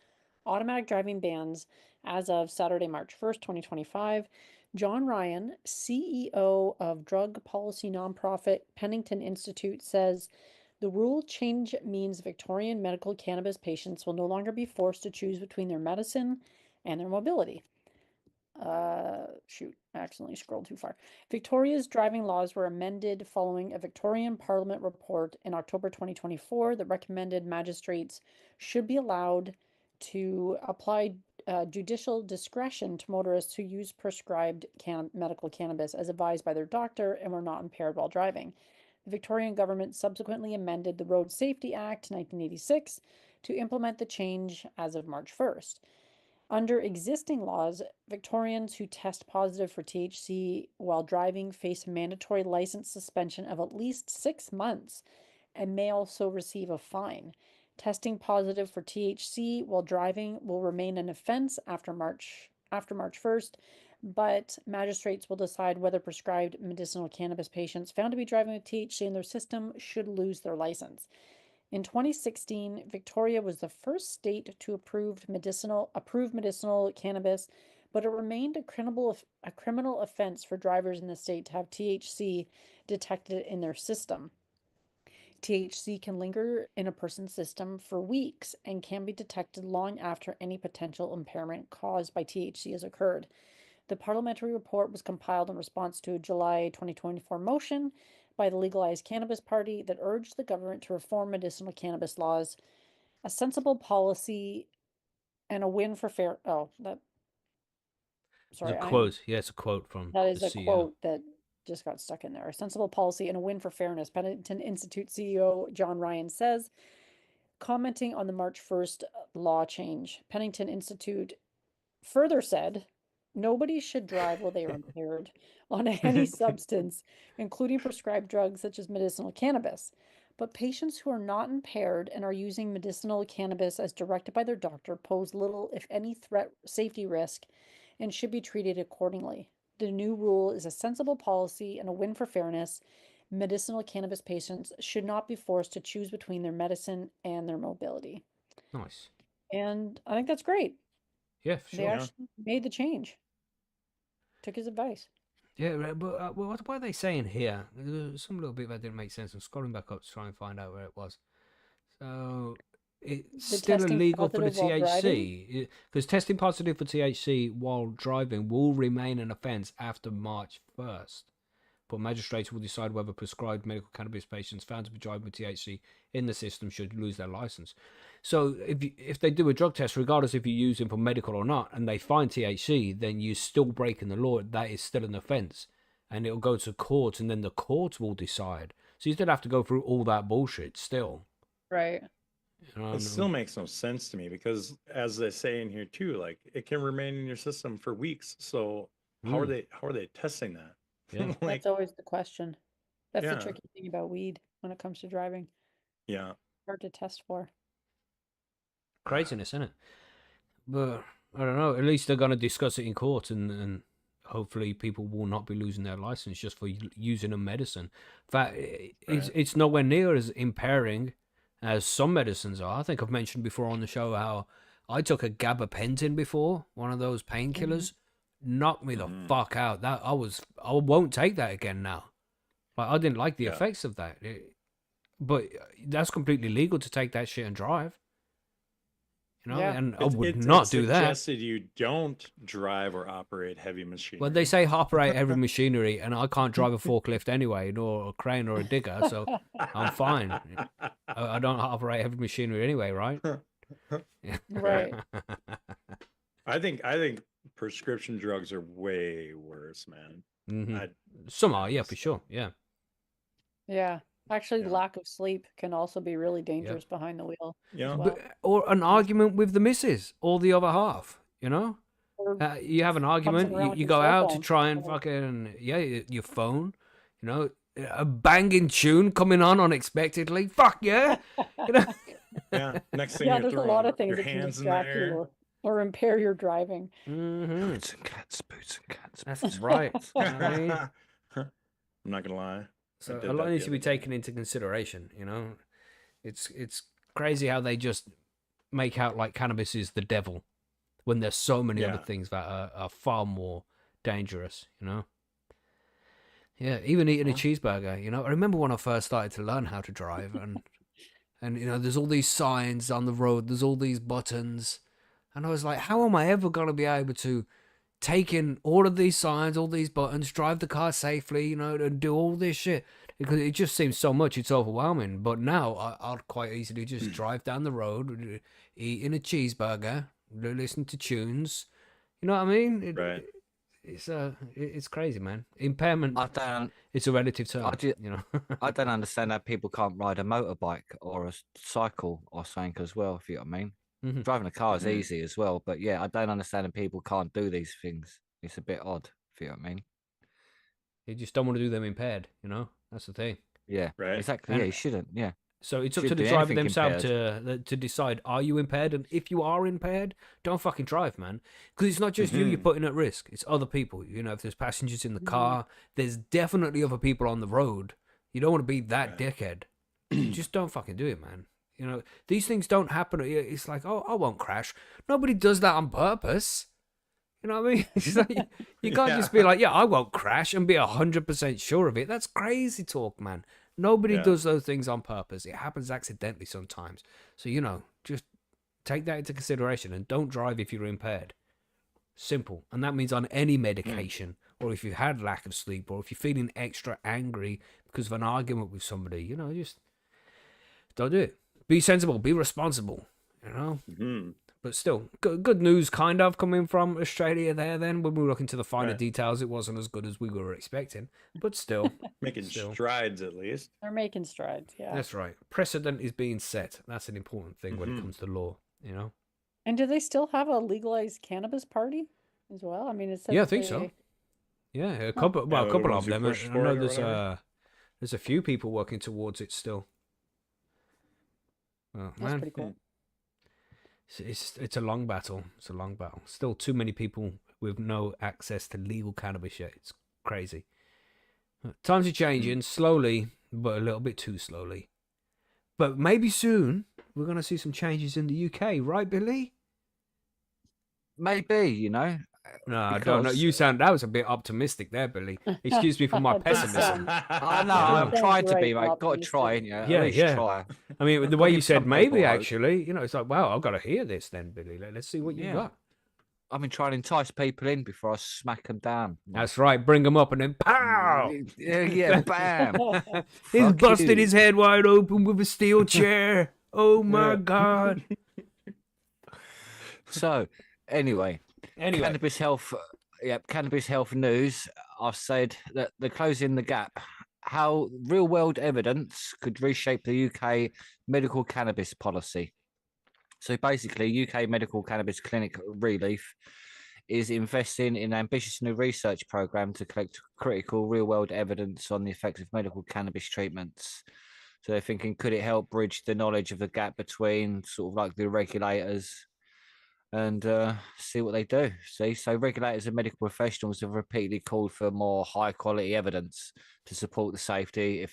automatic driving bans as of Saturday, March 1st, 2025. John Ryan, CEO of drug policy nonprofit Pennington Institute, says the rule change means Victorian medical cannabis patients will no longer be forced to choose between their medicine and their mobility. Shoot, I accidentally scrolled too far. Victoria's driving laws were amended following a Victorian Parliament report in October 2024 that recommended magistrates should be allowed to apply judicial discretion to motorists who use prescribed medical cannabis as advised by their doctor and were not impaired while driving. The Victorian government subsequently amended the Road Safety Act 1986 to implement the change as of March 1st. Under existing laws, Victorians who test positive for THC while driving face a mandatory license suspension of at least 6 months and may also receive a fine. Testing positive for THC while driving will remain an offense after March 1st, but magistrates will decide whether prescribed medicinal cannabis patients found to be driving with THC in their system should lose their license. In 2016, Victoria was the first state to approve medicinal cannabis, but it remained a criminal offense for drivers in the state to have THC detected in their system. THC can linger in a person's system for weeks and can be detected long after any potential impairment caused by THC has occurred. The parliamentary report was compiled in response to a July 2024 motion by the Legalise Cannabis Party that urged the government to reform medicinal cannabis laws. A sensible policy and a win for fair. Oh, that. Sorry, It's a quote. Yeah, it's a quote from that is the a CEO. quote that just got stuck in there. A sensible policy and a win for fairness. Pennington Institute CEO John Ryan says, commenting on the March 1st law change. Pennington Institute further said, nobody should drive while they are impaired on any substance, including prescribed drugs such as medicinal cannabis. But patients who are not impaired and are using medicinal cannabis as directed by their doctor pose little, if any, safety risk and should be treated accordingly. The new rule is a sensible policy and a win for fairness. Medicinal cannabis patients should not be forced to choose between their medicine and their mobility. Nice. And I think that's great. Yeah, for They sure. actually made the change. Took his advice. Yeah, but what are they saying here? There's some little bit that didn't make sense. I'm scrolling back up to try and find out where it was. So it's The still testing illegal for the positive while driving? THC because testing positive for THC while driving will remain an offence after March 1st. But magistrates will decide whether prescribed medical cannabis patients found to be driving with THC in the system should lose their license. So if they do a drug test, regardless if you're using for medical or not, and they find THC, then you're still breaking the law. That is still an offence, and it'll go to court, and then the court will decide. So you still have to go through all that bullshit still. Right. You know, It still makes no sense to me because, as they say in here too, like it can remain in your system for weeks. So how are they testing that? Yeah. Like, That's always the question. That's the Yeah. tricky thing about weed when it comes to driving. yeah, Hard to test for. craziness, isn't it? But I don't know. At least they're going to discuss it in court, and hopefully people will not be losing their license just for using a medicine. In fact, it's nowhere near as impairing as some medicines are. I think I've mentioned before on the show how I took a gabapentin before, one of those painkillers, knocked me the fuck out. That I won't take that again now. Like I didn't like the effects of that. But that's completely legal to take that shit and drive. You know, Yeah. and I would not do that. Suggested you don't drive or operate heavy machinery. Well, they say operate heavy machinery, and I can't drive a forklift anyway, nor a crane or a digger, so I'm fine. I don't operate heavy machinery anyway, right? Right. I think prescription drugs are way worse, man. Mhm. Some are, yeah, for sure, yeah. Yeah. Actually, Yeah. lack of sleep can also be really dangerous behind the wheel. Yeah. as well. Or an argument with the missus or the other half, you know? Or You have an argument, around with you your go cell out to phone. try and fucking, your phone, you know, a banging tune coming on unexpectedly. Fuck yeah. You know? Yeah. Next thing yeah, you're there's a throwing lot of things your that can hands in the distract you air. or impair your driving. Mhm. Boots and cats, boots and cats. That's right. You know what I mean? I'm not gonna lie. So did a lot that needs the to be other day. taken into consideration, you know? It's crazy how they just make out like cannabis is the devil when there's so many other Yeah. things that are far more dangerous, you know? Yeah, even eating a cheeseburger, you know? I remember when I first started to learn how to drive and you know, there's all these signs on the road, there's all these buttons, and I was like, how am I ever going to be able to take in all of these signs, all these buttons, drive the car safely, you know, and do all this shit? Because it just seems so much, it's overwhelming. But now I'll quite easily just drive down the road, eating a cheeseburger, listen to tunes. You know what I mean? Right. It's crazy, man. Impairment. I don't. It's a relative term, ju- you know. I don't understand how people can't ride a motorbike or a cycle or something as well. If you know what I mean. Mhm. Driving a car is Mhm. easy as well, but yeah, I don't understand that people can't do these things. It's a bit odd, if you know what I mean. You just don't want to do them impaired, That's the thing. Yeah, Right. exactly. Yeah, And you shouldn't. Yeah, so it's up to shouldn't the do driver anything themselves impaired. to decide, are you impaired? And if you are impaired, don't fucking drive, man. Because it's not just you you're Mhm. putting at risk. It's other people. If there's passengers in the Mhm. car, there's definitely other people on the road. You don't want to be that Right. dickhead. Just don't fucking do it, man. These things don't happen. It's like, oh, I won't crash. Nobody does that on purpose. You know what I mean? It's like, you can't just be Yeah. like, yeah, I won't crash and be 100% sure of it. That's crazy talk, man. Nobody Yeah. does those things on purpose. It happens accidentally sometimes. So, just take that into consideration and don't drive if you're impaired. Simple. And that means on any medication, or if you've had lack of sleep, or if you're feeling extra angry because of an argument with somebody, just don't do it. Be sensible, be responsible, Mhm. But still, good news kind of coming from Australia there then. When we were looking to the finer Right. details, it wasn't as good as we were expecting. But still, Making Still. strides at least. They're making strides, yeah. that's right. Precedent is being set. That's an important thing when it Mhm. comes to law, And do they still have a legalized cannabis party as well? I mean, it said Yeah, I that think so. they- Yeah, a Huh. couple. Well, Yeah, a the couple ones of who them. push I for know it or whatever. there's a few people working towards it still. Oh, That's man, pretty cool. it's a long battle. It's a long battle. Still, too many people with no access to legal cannabis yet. It's crazy. Times are changing slowly, but a little bit too slowly. But maybe soon we're going to see some changes in the UK, right, Billy? Maybe, No, I don't know. because That was a bit optimistic there, Billy. Excuse me for my It does pessimism. sound- I know Yeah. I'm trying to be, Great mate. Got to try, optimistic. ain't you? At Yeah, least yeah. try. I mean, the Gotta way you give said some maybe, people hope. actually, it's like, wow, I've got to hear this then, Billy. Let's see what you Yeah. got. I've been trying to entice people in before I smack them down. That's right. Bring them up and then pow! Yeah, bam. He's Fuck busted you. his head wide open with a steel chair. Oh my Yeah. God. So, anyway, Anyway, cannabis health. Cannabis health news. I've said that they're closing the gap. How real-world evidence could reshape the UK medical cannabis policy. So basically, UK Medical Cannabis Clinic Relief is investing in an ambitious new research program to collect critical real-world evidence on the effects of medical cannabis treatments. So they're thinking, could it help bridge the knowledge of the gap between sort of like the regulators and see what they do? See, so regulators and medical professionals have repeatedly called for more high-quality evidence to support the safety,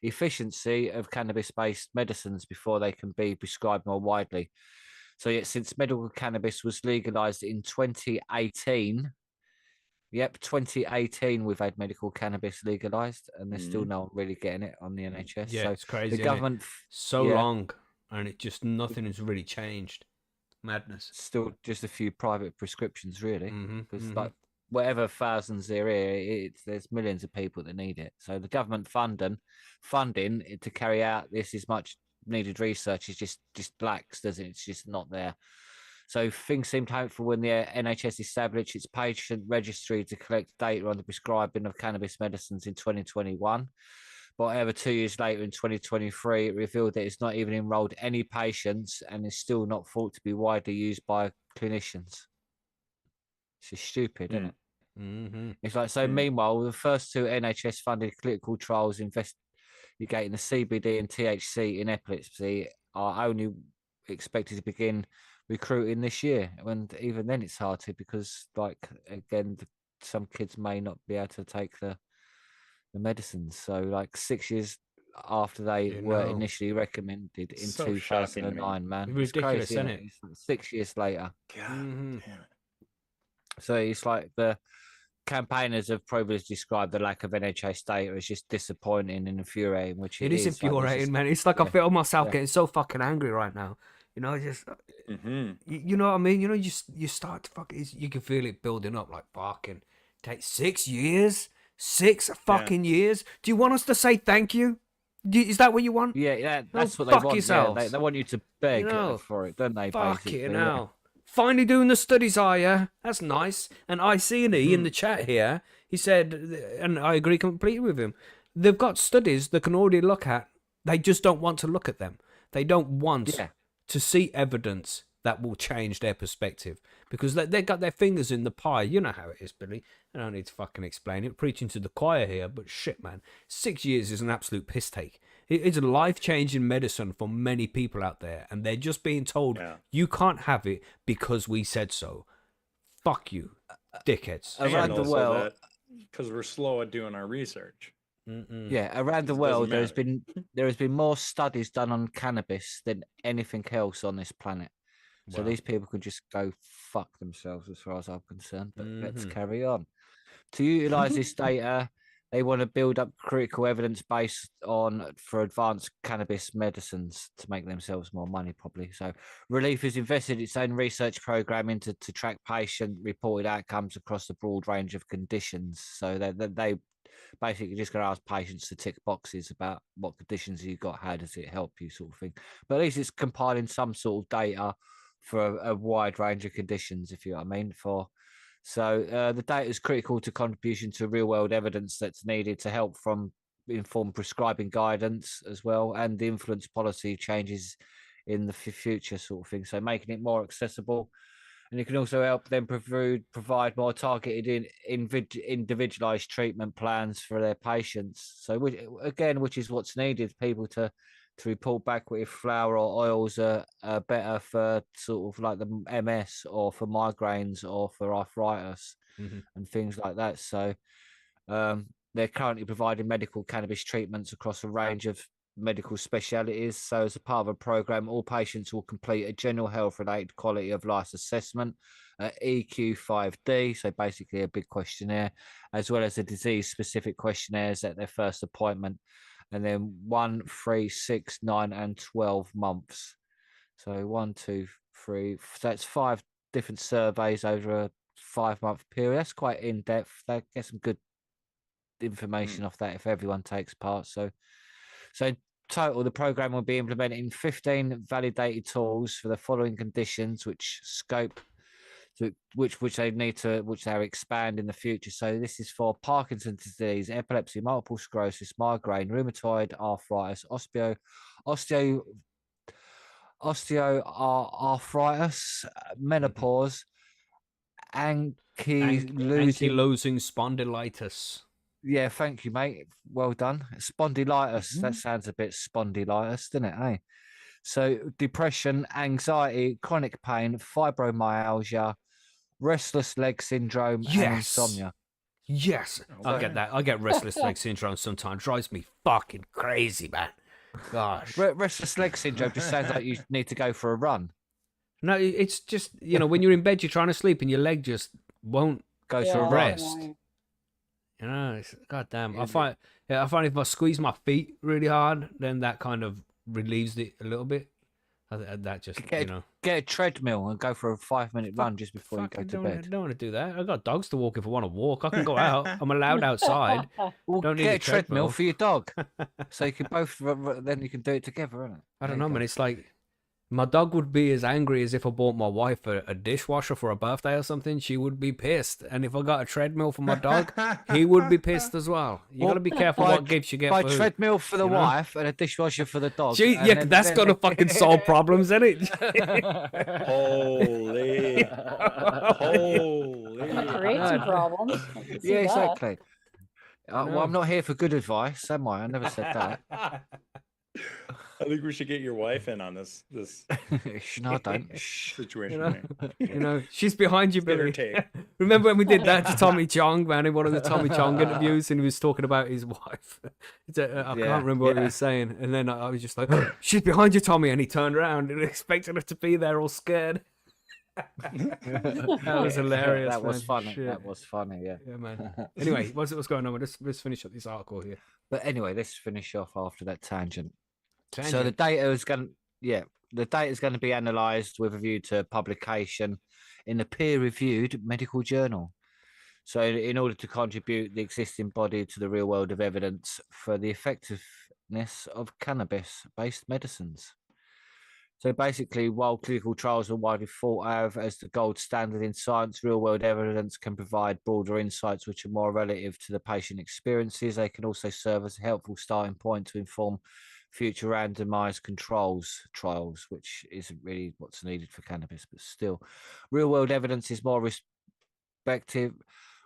efficiency of cannabis-based medicines before they can be prescribed more widely. So, yet since medical cannabis was legalized in 2018, 2018, we've had medical cannabis legalized, and there's still no one really getting it on the NHS. yeah, So it's crazy. the Isn't government, so yeah, long, and nothing has really changed. Madness. still just a few private prescriptions, really, because Mhm. like whatever thousands there are, there's millions of people that need it. So the government funding to carry out this is much needed research is just lacks, doesn't it? It's just not there. So things seemed hopeful when the NHS established its patient registry to collect data on the prescribing of cannabis medicines in 2021. But however, 2 years later in 2023, it revealed that it's not even enrolled any patients and is still not thought to be widely used by clinicians. It's just stupid, isn't it? Mhm. It's like, so meanwhile, the first two NHS funded clinical trials investigating the CBD and THC in epilepsy are only expected to begin recruiting this year. And even then it's hard to, because like, again, some kids may not be able to take the medicines. So like 6 years after they You were know. initially recommended in So shocking to me. 2009, man. It's Ridiculous, crazy, isn't isn't it? it? It's like 6 years later. God Mhm. damn it. So it's like the campaigners have probably described the lack of NHS data as just disappointing and infuriating, which It is is. Like, infuriating, man. It's like I yeah, feel myself yeah. getting so fucking angry right now. Just you know what I mean. You start to you can feel it building up. Like fucking take 6 years, 6 fucking years. Do you want us to say thank you? Is that what you want? Yeah, No, that's what they fuck want. yourselves. Yeah, they want you to beg for it, don't they? Fucking Basically, hell. Finally doing the studies, are you? That's nice. And I see in the chat here, he said, and I agree completely with him, they've got studies they can already look at. They just don't want to look at them. They don't want Yeah. to see evidence that will change their perspective, because they got their fingers in the pie. You know how it is, Billy. I don't need to fucking explain it. Preaching to the choir here, but shit, man. 6 years is an absolute piss take. It's a life-changing medicine for many people out there, and they're just being told, you can't have it because we said so. Fuck you, dickheads. Around the world, because we're slow at doing our research. Yeah, around the world, there has been more studies done on cannabis than anything else on this planet. So these people could just go fuck themselves as far as I'm concerned. But let's carry on. To utilise this data, they want to build up critical evidence base for advanced cannabis medicines to make themselves more money, probably. So Relief has invested its own research program into to track patient-reported outcomes across a broad range of conditions. So they basically just going to ask patients to tick boxes about what conditions you've got, how does it help you, sort of thing. But at least it's compiling some sort of data for a wide range of conditions, if you know what I mean. So the data is critical to contribution to real-world evidence that's needed to help inform prescribing guidance as well, and the influence policy changes in the future, sort of thing. So making it more accessible. And it can also help them provide more targeted, individualized treatment plans for their patients. So, which is what's needed, people to report back if flower or oils are better for sort of like the MS or for migraines or for arthritis and things like that. So they're currently providing medical cannabis treatments across a range of medical specialities. So as a part of a program, all patients will complete a general health related quality of life assessment, EQ5D, so basically a big questionnaire, as well as a disease specific questionnaires at their first appointment, and then 1, 3, 6, 9 and 12 months. So 1, 2, 3, so that's 5 different surveys over a 5-month period. That's quite in depth. They get some good information off that if everyone takes part. So in total, the program will be implementing 15 validated tools for the following conditions, which they'll expand in the future. So this is for Parkinson's disease, epilepsy, multiple sclerosis, migraine, rheumatoid arthritis, osteoarthritis, menopause, ankylosing spondylitis. Yeah, thank you, mate. Well done. Spondylitis. That sounds a bit spondylitis, doesn't it? Eh? So depression, anxiety, chronic pain, fibromyalgia, restless leg syndrome, and insomnia. Yes, I get that. I get restless leg syndrome sometimes. Drives me fucking crazy, man. Gosh. Restless leg syndrome just sounds like you need to go for a run. No, it's just, when you're in bed, you're trying to sleep and your leg just won't go to a rest. It's goddamn. I find if I squeeze my feet really hard, then that kind of relieves it a little bit. That just get a treadmill and go for a 5-minute run just before you go to bed. I don't want to do that. I've got dogs to walk if I want to walk. I can go out. I'm allowed outside. Well, don't get a treadmill for your dog, so you can both. Then you can do it together, isn't it? I don't know, man. It's like my dog would be as angry as if I bought my wife a dishwasher for a birthday or something. She would be pissed. And if I got a treadmill for my dog, he would be pissed as well. You got to be careful what gifts you get. Buy a treadmill for the wife and a dishwasher for the dog. That's going to fucking solve problems, isn't it? Holy. Create some problems. Yeah, exactly. Well, I'm not here for good advice, am I? I never said that. I think we should get your wife in on this no, don't. situation. She's behind you, Billy. Remember when we did that to Tommy Chong, man, in one of the Tommy Chong interviews, and he was talking about his wife. I can't remember what he was saying, and then I was just like, "She's behind you, Tommy," and he turned around and expected her to be there, all scared. That was hilarious. That was funny. Shit. That was funny. Yeah, man. Anyway, what's going on? Let's finish up this article here. But anyway, let's finish off after that tangent. So the data is going to be analysed with a view to publication in a peer-reviewed medical journal. So in order to contribute the existing body to the real world of evidence for the effectiveness of cannabis-based medicines. So basically, while clinical trials are widely thought of as the gold standard in science, real-world evidence can provide broader insights which are more relative to the patient experiences. They can also serve as a helpful starting point to inform future randomized controls trials, which isn't really what's needed for cannabis, but still, real world evidence is more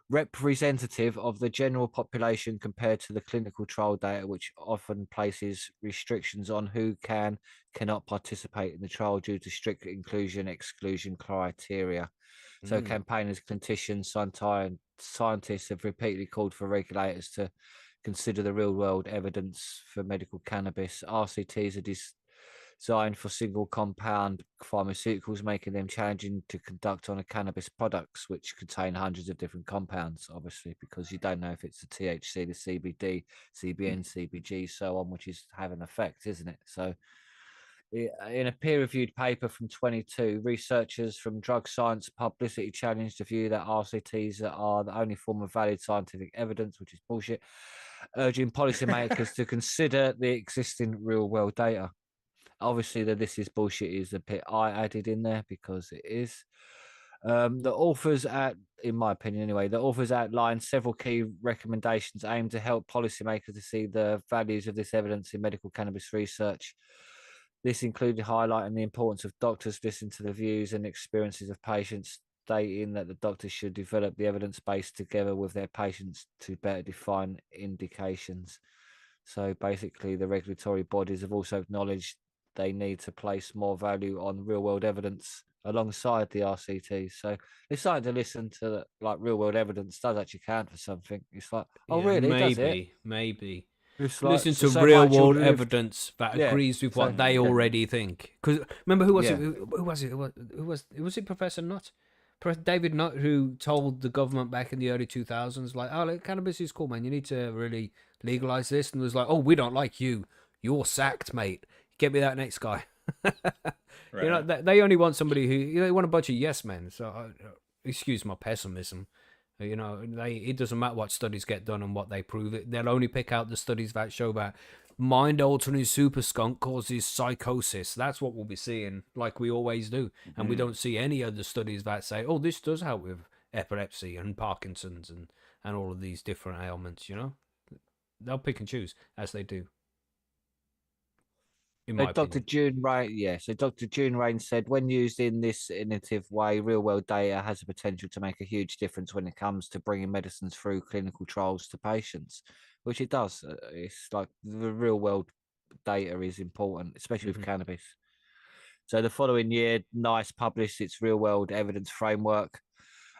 representative of the general population compared to the clinical trial data, which often places restrictions on who cannot participate in the trial due to strict inclusion exclusion criteria. So campaigners, clinicians, scientists have repeatedly called for regulators to consider the real world evidence for medical cannabis. RCTs are designed for single compound pharmaceuticals, making them challenging to conduct on a cannabis products which contain hundreds of different compounds, obviously, because you don't know if it's the THC, the CBD, CBN, CBG, so on, which is having an effect, isn't it? So in a peer-reviewed paper from 22, researchers from Drug Science Publicity challenged the view that RCTs are the only form of valid scientific evidence, which is bullshit, urging policymakers to consider the existing real-world data. Obviously, that this is bullshit is a bit I added in there because it is. The authors, in my opinion anyway, the authors outlined several key recommendations aimed to help policymakers to see the values of this evidence in medical cannabis research. This included highlighting the importance of doctors listening to the views and experiences of patients, stating that the doctors should develop the evidence base together with their patients to better define indications. So basically, the regulatory bodies have also acknowledged they need to place more value on real world evidence alongside the RCTs. So they're starting to listen to like real world evidence does actually count for something. It's like, oh, really? Does it? Maybe. It's like, Listen so to so real much you'll world live- evidence that Yeah, agrees with so- what they yeah. already think. Because remember, who was Yeah. it? Who was it? Was it Professor Nutt? David Nutt, who told the government back in the early 2000s, like, oh, like, cannabis is cool, man. You need to really legalize this. And was like, oh, we don't like you. You're sacked, mate. Get me that next guy. You know, they only want somebody who, they want a bunch of yes men. So, excuse my pessimism. You know, it doesn't matter what studies get done and what they prove. They'll only pick out the studies that show that mind-altering super skunk causes psychosis. That's what we'll be seeing, like we always do. And we don't see any other studies that say, oh, this does help with epilepsy and Parkinson's and all of these different ailments, you know? They'll pick and choose, as they do. In my Dr. opinion. So Dr. June Rain said, when used in this innovative way, real-world data has the potential to make a huge difference when it comes to bringing medicines through clinical trials to patients, which it does. It's like the real-world data is important, especially with cannabis. So the following year, NICE published its real-world evidence framework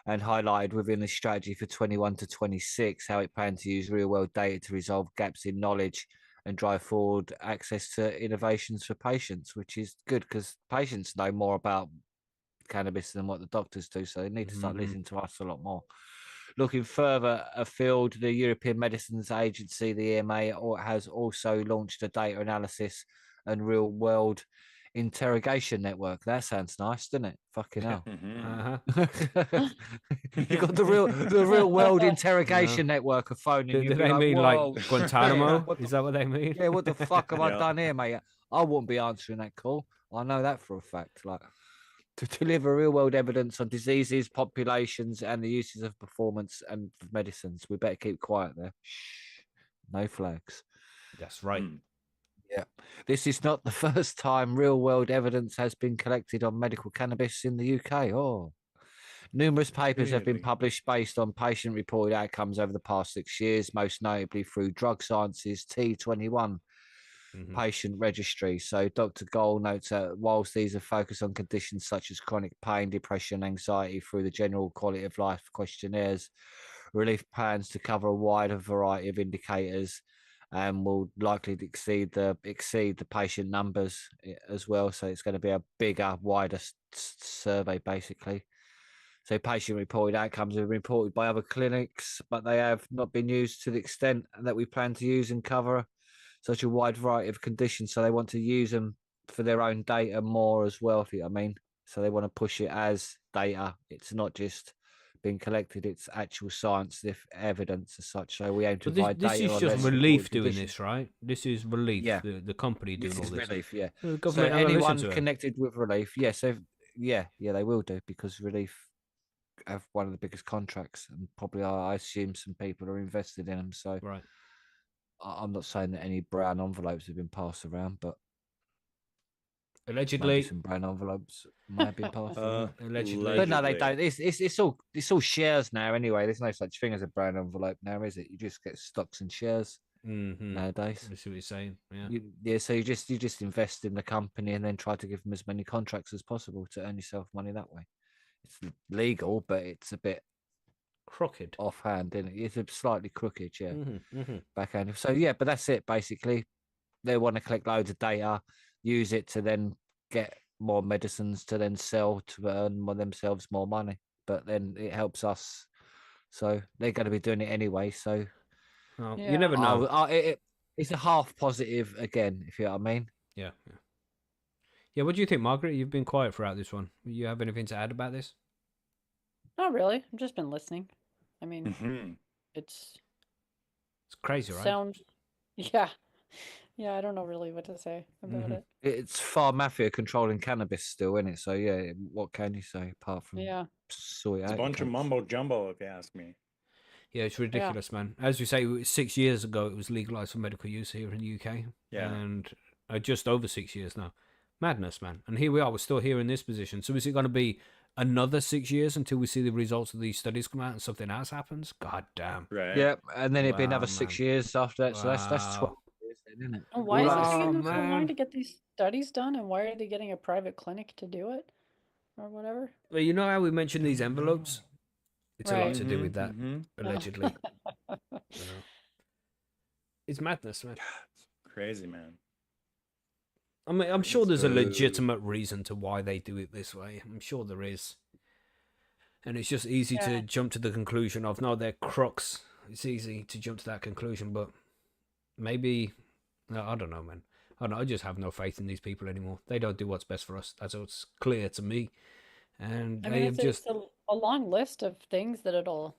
and highlighted within the strategy for 21 to 26 how it planned to use real-world data to resolve gaps in knowledge and drive forward access to innovations for patients, which is good because patients know more about cannabis than what the doctors do, so they need to start listening to us a lot more. Looking further afield, the European Medicines Agency, the EMA, has also launched a data analysis and real-world interrogation network. That sounds nice, doesn't it? Fucking hell. You got the real world interrogation network of phoning. Do You'd be they mean "Whoa, like Guantanamo? what the Is that what they mean? Yeah, what the fuck have I Yeah. done here, mate? I wouldn't be answering that call. I know that for a fact. Like, to deliver real world evidence on diseases, populations, and the uses of performance and medicines. We better keep quiet there. Shh. No flags. That's right. Yeah. This is not the first time real world evidence has been collected on medical cannabis in the UK. Oh. Numerous papers have been Really? published based on patient reported outcomes over the past 6 years, most notably through Drug Science's T21 patient registry. So Dr. Gold notes that whilst these are focused on conditions such as chronic pain, depression, anxiety through the general quality of life questionnaires, relief plans to cover a wider variety of indicators and will likely exceed the patient numbers as well. So it's going to be a bigger, wider survey basically. So patient reported outcomes have been reported by other clinics, but they have not been used to the extent that we plan to use and cover such a wide variety of conditions. So they want to use them for their own data more as well, if you know what I mean. So they want to push it as data. It's not just being collected, it's actual science, evidence as such. So we aim to But provide this data is on just less Relief reported doing conditions. this, right? This is Relief, Yeah. the company doing This all is this. Relief, yeah. The So government ain't gonna listen anyone to it. connected with Relief, yeah, so yeah, they will do because Relief have one of the biggest contracts and probably I assume some people are invested in them. So Right. I'm not saying that any brown envelopes have been passed around, but maybe Allegedly. some brown envelopes might have been passed around. Allegedly. But no, they allegedly. don't. It's all shares now anyway. There's no such thing as a brown envelope now, is it? You just get stocks and shares Mm-hmm. nowadays. I see what you're saying. Yeah. Yeah, so you just invest in the company and then try to give them as many contracts as possible to earn yourself money that way. It's legal, but it's a bit Crooked. offhand, isn't it? It's a slightly crooked, yeah, Mm-hmm. backhand. So yeah, but that's it basically. They want to collect loads of data, use it to then get more medicines to then sell to earn themselves more money. But then it helps us, so they're going to be doing it anyway. So Well, Yeah. you never know. it's a half positive again, if you know what I mean. Yeah. Yeah, what do you think, Margaret? You've been quiet throughout this one. You have anything to add about this? Not really. I've just been listening. I mean, Mhm. it's It's crazy, right? sounds. Yeah. Yeah, I don't know really what to say about Mhm. it. It's far mafia controlling cannabis still, isn't it? So yeah, what can you say apart from Yeah. sort it It's a out, bunch of cunts? mumbo jumbo, if you ask me. Yeah, it's ridiculous, man. As we say, 6 years ago, it was legalized for medical use here in the UK. Yeah. And just over 6 years now. Madness, man. And here we are. We're still here in this position. So is it going to be another 6 years until we see the results of these studies come out and something else happens? God damn. Right. Yeah, and then it'd be another Wow, 6 years after that. So that's Wow. 12 years then, isn't it? And why is it Wow, taking them so long man. to get these studies done? And why are they getting a private clinic to do it? Or whatever? Well, you know how we mentioned these envelopes? It's a lot Right. to do with that, Mm-hmm. allegedly. You know. It's madness, man. Crazy, man. I mean, I'm sure It's there's a crazy. legitimate reason to why they do it this way. I'm sure there is. And it's just easy Yeah. to jump to the conclusion of, no, they're crooks. It's easy to jump to that conclusion, but maybe, no, I don't know, man. I don't know, I just have no faith in these people anymore. They don't do what's best for us. That's what's clear to me. And I they mean, have it's, just... it's a long list of things that it'll,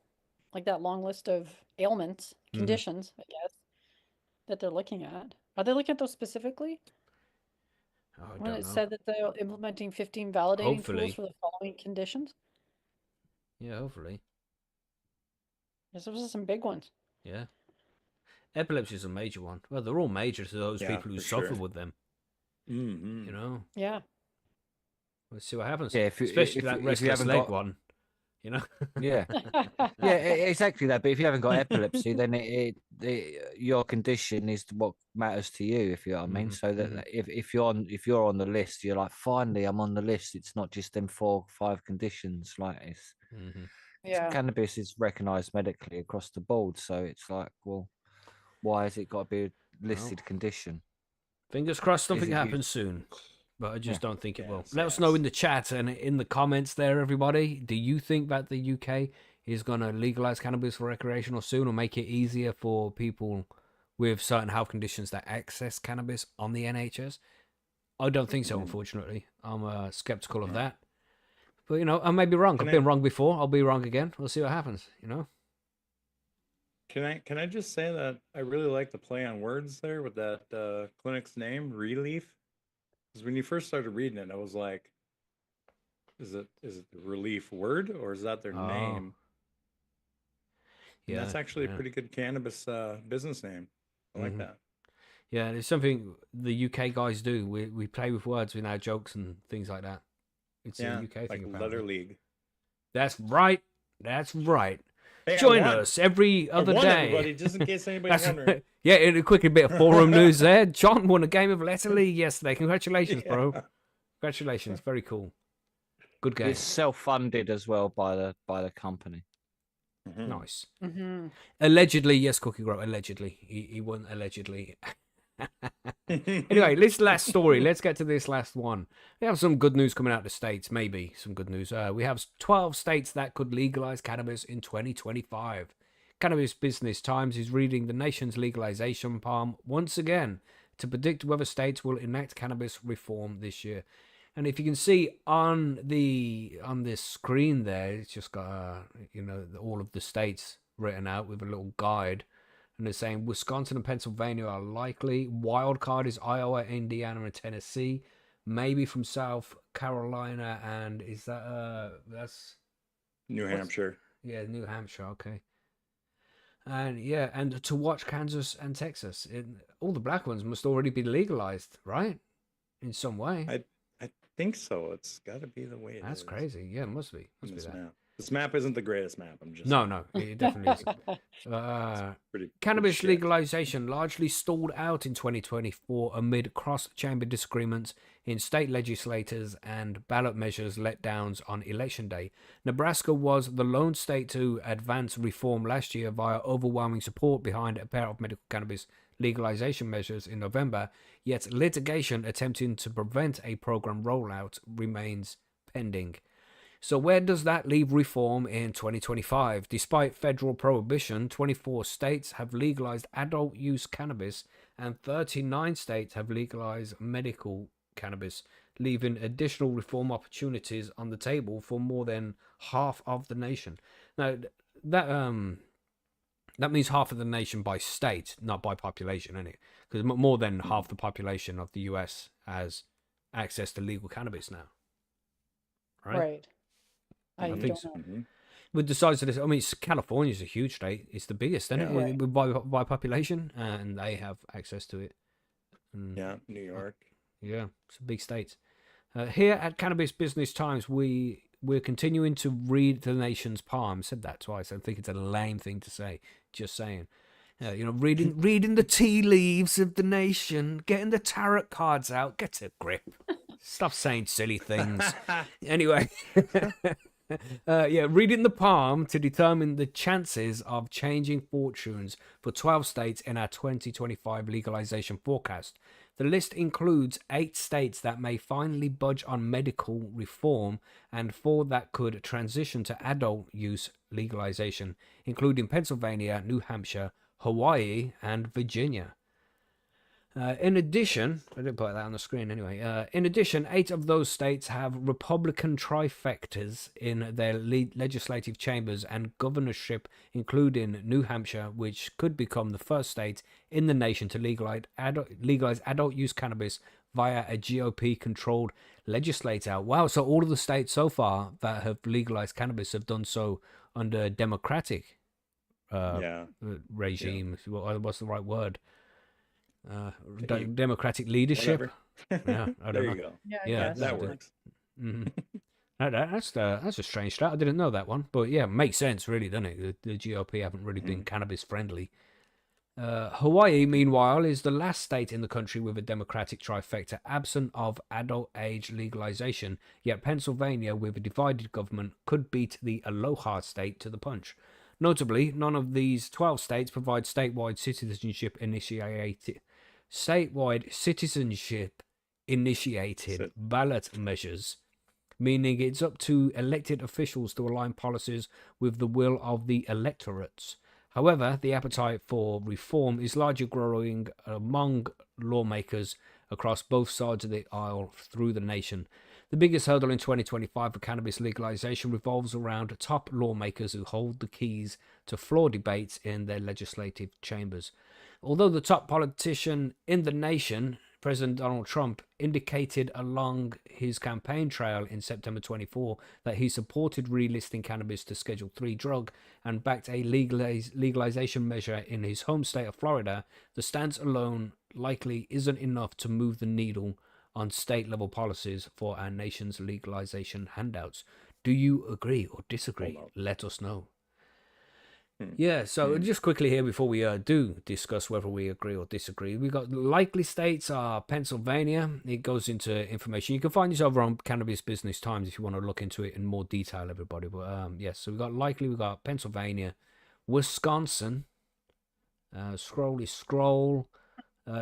like that long list of ailments, Mhm. conditions, I guess, that they're looking at. Are they looking at those specifically? Oh, I When don't it know. said that they're implementing 15 validating Hopefully. tools for the following conditions? Yeah, hopefully. Yes, those are some big ones. Yeah. Epilepsy is a major one. Well, they're all major to those Yeah, people who for suffer sure. with them. Mm-hmm. You know? Yeah. Let's see what happens. Yeah, Especially if that you restless haven't leg got, one. You know? yeah, yeah, exactly that. But if you haven't got epilepsy, then your condition is what matters to you, if you know what I mean. Mhm, So that if you're on the list, you're like, finally, I'm on the list. It's not just them 4 or 5 conditions. Like Mhm. Yeah. cannabis is recognised medically across the board. So it's like, well, why has it got to be a listed condition? Fingers crossed Is something it happens soon. But I just don't think it will. Yes, Let us know yes. in the chat and in the comments there, everybody. Do you think that the UK is going to legalize cannabis for recreational soon or make it easier for people with certain health conditions that access cannabis on the NHS? I don't think so, unfortunately. I'm skeptical of that. But, you know, I may be wrong. I've been wrong before. I'll be wrong again. We'll see what happens, you know? Can I just say that I really like the play on words there with that clinic's name, Relief? Because when you first started reading it, I was like, is it the relief word or is that their Oh. name? And Yeah. that's actually a yeah. pretty good cannabis business name. I like that. Yeah, it's something the UK guys do. We play with words with our jokes and things like that. It's Yeah, a UK like thing, Letter apparently. League. That's right. That's right. Hey, Join I won. us every I other won, day. everybody, just in case anybody's That's wondering. yeah, and a quick bit of forum news there. John won a game of Letter League yesterday. Congratulations, bro. Yeah. Congratulations. Very cool. Good game. It's self-funded as well by the company. Mhm. Nice. Mm-hmm. Allegedly, yes, Cookie Grow. Allegedly. He won allegedly. Anyway, this last story. Let's get to this last one. We have some good news coming out of the States. Maybe some good news. We have 12 states that could legalize cannabis in 2025. Cannabis Business Times is reading the nation's legalization palm once again to predict whether states will enact cannabis reform this year. And if you can see on this screen there, it's just got all of the states written out with a little guide. And they're saying Wisconsin and Pennsylvania are likely. Wild card is Iowa, Indiana, and Tennessee. Maybe from South Carolina, and is that that's New Hampshire. Yeah, New Hampshire. Okay. And yeah, and to watch Kansas and Texas, all the black ones must already be legalized, right? In some way. I think so. It's got to be the way it That's is crazy. Yeah, it must be. in Must be this that. map. This map isn't the greatest map. I'm just No, saying. no, it definitely isn't. Pretty Cannabis shit. legalization largely stalled out in 2024 amid cross-chamber disagreements in state legislators and ballot measures letdowns on election day. Nebraska was the lone state to advance reform last year via overwhelming support behind a pair of medical cannabis legalization measures in November, yet litigation attempting to prevent a program rollout remains pending. So where does that leave reform in 2025? Despite federal prohibition, 24 states have legalized adult use cannabis and 39 states have legalized medical cannabis, leaving additional reform opportunities on the table for more than half of the nation. Now, that means half of the nation by state, not by population, isn't it? Because more than half the population of the US has access to legal cannabis now. Right. I think don't so. know. With the size of this, I mean, California's a huge state. It's the biggest, isn't Yeah. it? By population, and they have access to it. Yeah, New York. Yeah, it's a big state. Here at Cannabis Business Times, we're continuing to read the nation's palm. I said that twice. I think it's a lame thing to say. Just saying. Reading the tea leaves of the nation, getting the tarot cards out. Get a grip. Stop saying silly things. Anyway. Reading the palm to determine the chances of changing fortunes for 12 states in our 2025 legalization forecast. The list includes 8 states that may finally budge on medical reform and 4 that could transition to adult use legalization, including Pennsylvania, New Hampshire, Hawaii, and Virginia. In addition, I didn't put that on the screen anyway. In addition, 8 of those states have Republican trifectas in their legislative chambers and governorship, including New Hampshire, which could become the first state in the nation to legalize adult use cannabis via a GOP-controlled legislature. Wow! So all of the states so far that have legalized cannabis have done so under Democratic regime. Yeah. What's the right word? Democratic leadership. Yeah, I don't there know. you go. Yeah, that works. Mm-hmm. That's a strange strat. I didn't know that one, but yeah, makes sense, really, doesn't it? The GOP haven't really been cannabis friendly. Hawaii, meanwhile, is the last state in the country with a Democratic trifecta absent of adult age legalization. Yet Pennsylvania, with a divided government, could beat the Aloha state to the punch. Notably, none of these 12 states provide statewide citizenship initiated ballot measures, meaning it's up to elected officials to align policies with the will of the electorates. However, the appetite for reform is largely growing among lawmakers across both sides of the aisle through the nation. The biggest hurdle in 2025 for cannabis legalization revolves around top lawmakers who hold the keys to floor debates in their legislative chambers. Although the top politician in the nation, President Donald Trump, indicated along his campaign trail in September 24 that he supported relisting cannabis to Schedule 3 drug and backed a legalization measure in his home state of Florida, the stance alone likely isn't enough to move the needle on state-level policies for our nation's legalization handouts. Do you agree or disagree? Let us know. Yeah, so just quickly here before we do discuss whether we agree or disagree, we got likely states are Pennsylvania. It goes into information. You can find this over on Cannabis Business Times if you want to look into it in more detail, everybody. But yes, so we got likely, we got Pennsylvania, Wisconsin, scroll,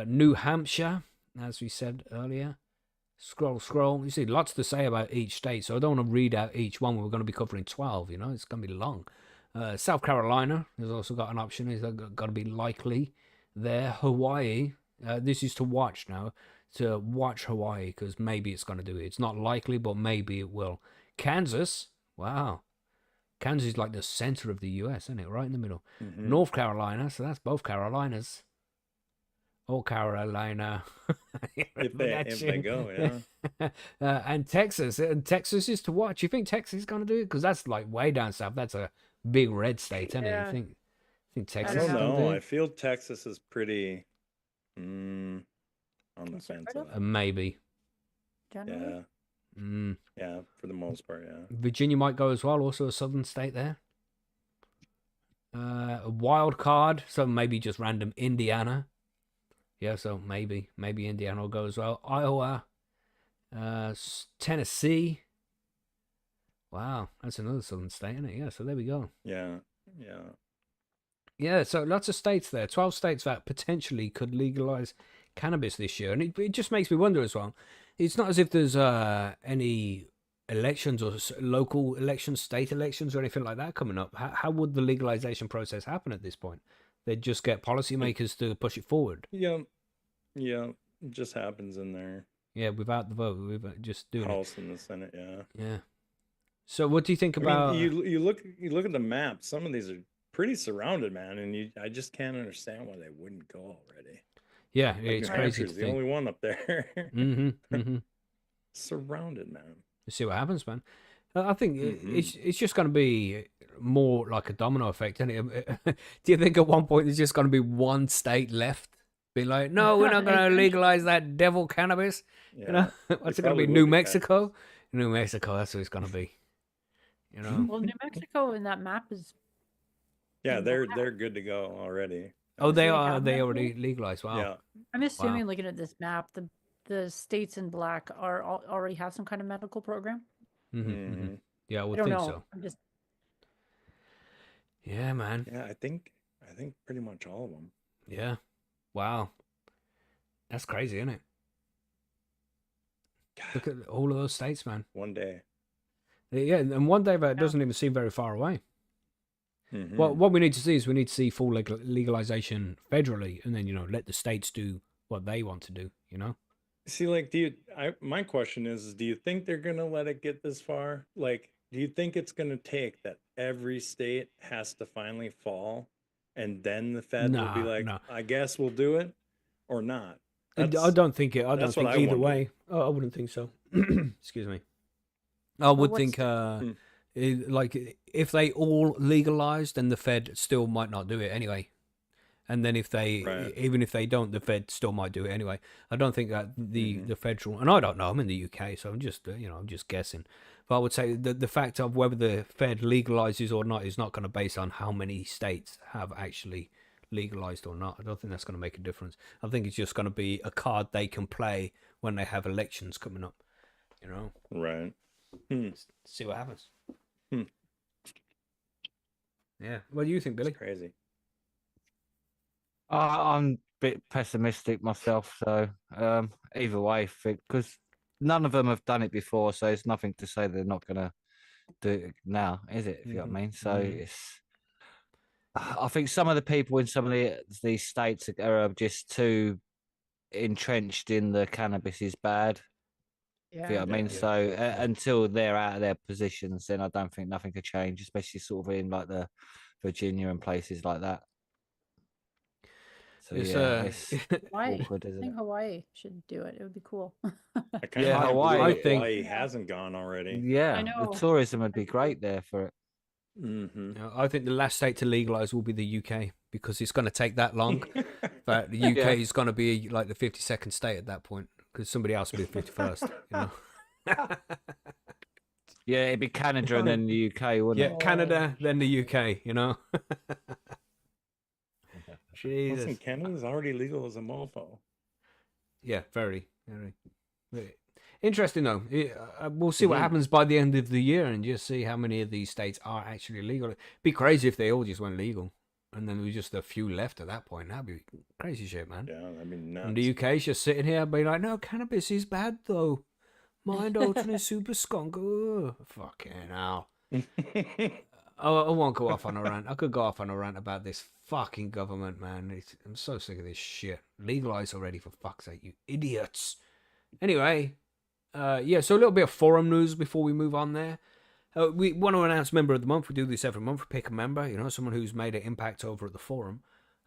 New Hampshire, as we said earlier. Scroll. You see, lots to say about each state, so I don't want to read out each one. We're going to be covering 12, it's going to be long. South Carolina has also got an option. It's got to be likely there. Hawaii, this is to watch now. To watch Hawaii, because maybe it's going to do it. It's not likely, but maybe it will. Kansas, wow. Kansas is like the center of the U.S., isn't it? Right in the middle. Mm-hmm. North Carolina, so that's both Carolinas. Or Carolina. if they go, yeah. And Texas. Texas is to watch. You think Texas is going to do it? Because that's like way down south. That's a big red state, isn't it? You think I Texas don't don't is going know. to I feel Texas is pretty on the fence on Conservative? that. maybe. Generally? Yeah, Mm. yeah, for the most part, yeah. Virginia might go as well, also a southern state there. A wild card, so maybe just random Indiana. Yeah, so maybe Indiana will go as well. Iowa, Tennessee. Wow, that's another southern state, isn't it? Yeah, so there we go. Yeah. Yeah, so lots of states there. 12 states that potentially could legalize cannabis this year. And it just makes me wonder as well. It's not as if there's any elections or local elections, state elections or anything like that coming up. How would the legalization process happen at this point? They'd just get policymakers to push it forward. Yeah. It just happens in their Yeah, without the vote, without just doing House and the Senate, yeah. it. Yeah. So what do you think I about... mean, you look at the map. Some of these are pretty surrounded, man, and I just can't understand why they wouldn't go already. Yeah, Like it's New crazy to Hampshire's the think. only one up there. Surrounded, man. Let's see what happens, man. I think Mhm. it's just going to be more like a domino effect, isn't it? Do you think at one point there's just going to be one state left? Be like, no, we're not going to legalize that devil cannabis. Yeah. You know, what's it going to probably be? would New be Mexico? New Mexico, that's what it's going to be. You know? Well, New Mexico in that map is. Yeah, in they're black. good to go already. Oh, they they are. have They that already legalized. Wow. Yeah. I'm assuming looking at this map, the states in black already have some kind of medical program. Mhm. Yeah, I I would don't think know. so. I'm just. Yeah, man. Yeah, I think pretty much all of them. Yeah. Wow. That's crazy, isn't it? Look at all of those states, man. One day. Yeah, and one day that doesn't even seem very far away. Mhm. Well, what we need to see is we need to see full legalization federally, and then let the states do what they want to do. See, like, my question is, do you think they're gonna let it get this far? Like, do you think it's gonna take that every state has to finally fall, and then the Fed will be like, No. I guess we'll do it, or not? I don't think it. I don't that's what think I either wonder. way. Oh, I wouldn't think so. Excuse me. I would think like if they all legalized, then the Fed still might not do it anyway. And then if they, Right. even if they don't, the Fed still might do it anyway. I don't think that the federal, and I don't know, I'm in the UK, so I'm just, I'm just guessing. But I would say that the fact of whether the Fed legalizes or not is not going to base on how many states have actually legalized or not. I don't think that's going to make a difference. I think it's just going to be a card they can play when they have elections coming up, Right. See what happens. Hmm. Yeah. What do you think, Billy? It's crazy. I'm a bit pessimistic myself, so either way, because none of them have done it before, so it's nothing to say they're not gonna do it now, is it? If you know what I mean. So I think some of the people in some of these states are just too entrenched in the cannabis is bad. Yeah. If you know what I mean. So until they're out of their positions, then I don't think nothing could change, especially sort of in like the Virginia and places like that. So it's Hawaii. awkward, I isn't think it? Hawaii should do it. It would be cool. I kind Yeah, of Hawaii. I think- Hawaii hasn't gone already. Yeah, I know. the tourism would be great there for it. I think the last state to legalize will be the UK because it's going to take that long. But the UK is going to be like the 52nd state at that point because somebody else will be the 51st. Yeah, it'd be Canada and then the UK, wouldn't Yeah, it? Canada, then the UK. Jesus. Listen, Canada's already legal as a mofo. Yeah, very. Interesting though. We'll see what happens by the end of the year and just see how many of these states are actually legal. It'd be crazy if they all just went legal and then there was just a few left at that point. That'd be crazy shit, man. Yeah, I mean, nuts. And the UK's just sitting here being like, no, cannabis is bad though. Mind altering super skunk. Ugh, fucking hell. I won't go off on a rant. I could go off on a rant about this fucking government, man. I'm so sick of this shit. Legalize already, for fuck's sake, you idiots. Anyway, so a little bit of forum news before we move on there. We want to announce Member of the Month. We do this every month. We pick a member, someone who's made an impact over at the forum.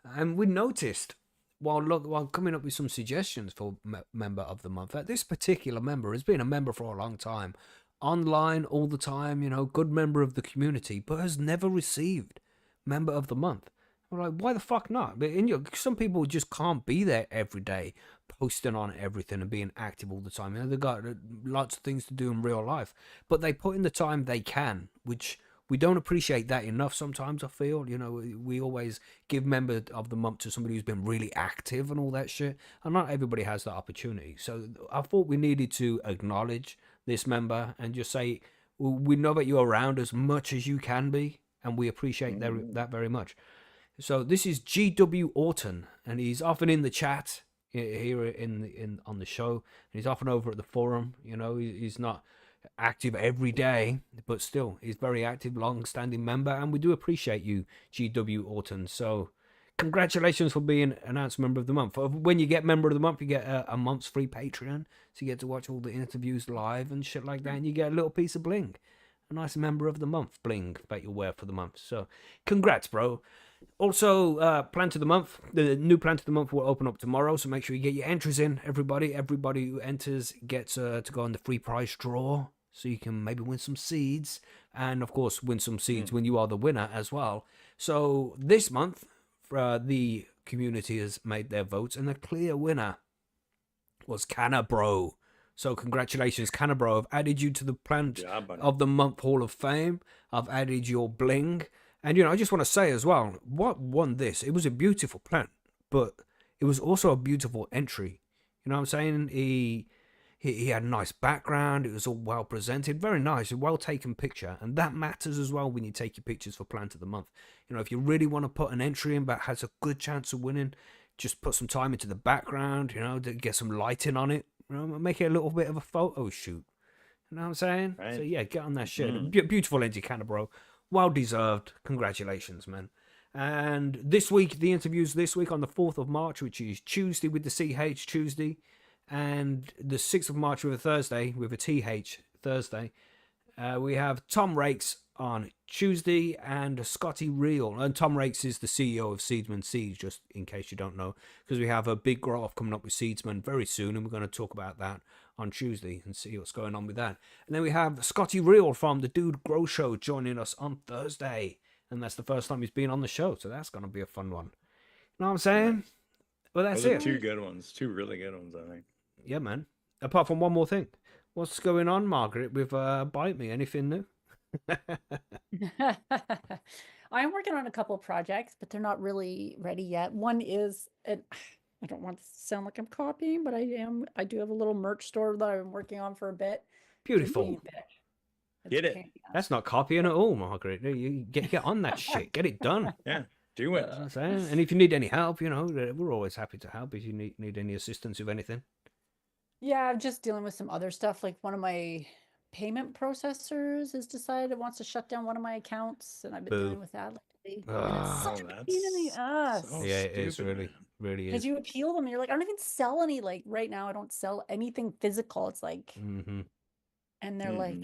And we noticed, while coming up with some suggestions for Member of the Month, that this particular member has been a member for a long time. Online all the time, good member of the community, but has never received Member of the Month. I'm like, why the fuck not? But some people just can't be there every day, posting on everything and being active all the time. They've got lots of things to do in real life, but they put in the time they can, which we don't appreciate that enough sometimes, I feel. We always give member of the month to somebody who's been really active and all that shit, and not everybody has that opportunity. So I thought we needed to acknowledge this member and just say, we know that you're around as much as you can be, and we appreciate that very much. So this is GW Orton, and he's often in the chat here on the show, and he's often over at the forum. He's not active every day, but still, he's very active, long-standing member, and we do appreciate you, GW Orton. So congratulations for being announced member of the month. When you get member of the month, you get a month's free Patreon, so you get to watch all the interviews live and shit like that, and you get a little piece of bling, a nice member of the month bling that you'll wear for the month. So congrats, bro. Also, plant of the month, the new plant of the month will open up tomorrow, so make sure you get your entries in. Everybody who enters gets to go on the free prize draw, so you can maybe win some seeds, and of course win some seeds when you are the winner as well. So this month, the community has made their votes, and the clear winner was Cannabro. So congratulations, Cannabro. I've added you to the plant of the month Hall of Fame. I've added your bling. And, I just want to say as well, what won this? It was a beautiful plant, but it was also a beautiful entry. You know what I'm saying? He had a nice background. It was all well presented. Very nice. A well-taken picture. And that matters as well when you take your pictures for Plant of the Month. If you really want to put an entry in that has a good chance of winning, just put some time into the background, to get some lighting on it. Make it a little bit of a photo shoot. You know what I'm saying? Right. So, yeah, get on that shit. Beautiful entry, Cannabro. Well deserved. Congratulations, man. And this week, the interviews this week on the 4th of March, which is Tuesday with the CH Tuesday, and the 6th of March with a Thursday, with a TH Thursday. We have Tom Rakes on Tuesday and Scotty Reel. And Tom Rakes is the CEO of Seedsman Seeds, just in case you don't know, because we have a big grow off coming up with Seedsman very soon, and we're going to talk about that on Tuesday and see what's going on with that. And then we have Scotty Reel from the Dude Grow Show joining us on Thursday, and that's the first time he's been on the show, so that's going to be a fun one. You know what I'm saying? Well, that's Those it. Are two good ones, two really good ones, I think. Yeah, man. Apart from one more thing. What's going on, Margaret, with Bite Me? Anything new? I'm working on a couple projects, but they're not really ready yet. One is, I don't want to sound like I'm copying, but I am. I do have a little merch store that I've been working on for a bit. Beautiful. Get it. That's not copying at all, Margaret. You get on that shit. Get it done. Yeah, do it. And if you need any help, we're always happy to help if you need any assistance with anything. Yeah, I'm just dealing with some other stuff. Like one of my payment processors has decided it wants to shut down one of my accounts, and I've been dealing with that lately. And it's such a pain in the ass. So yeah, it is really is. Because you appeal them, and you're like, I don't even sell any. Like right now, I don't sell anything physical. It's like, and they're like,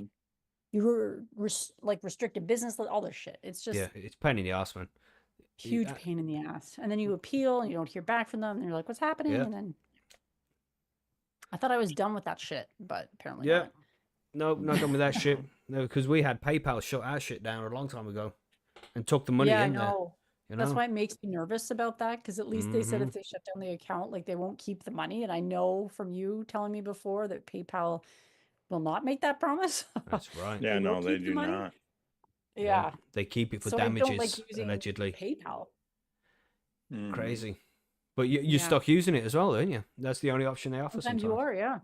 you're restricted business, all this shit. It's just it's pain in the ass, man. Huge pain in the ass. And then you appeal, and you don't hear back from them. And you're like, what's happening? And then I thought I was done with that shit, but apparently not. No, not done with that shit. No, because we had PayPal shut our shit down a long time ago and took the money in I know. there. That's why it makes me nervous about that, because at least they said if they shut down the account, like they won't keep the money. And I know from you telling me before that PayPal will not make that promise. That's right. Yeah, no, they do not. Yeah. They keep it for So damages, I don't like using allegedly. PayPal. Crazy. But you're stuck using it as well, aren't you? That's the only option they offer sometimes. You are, Yeah.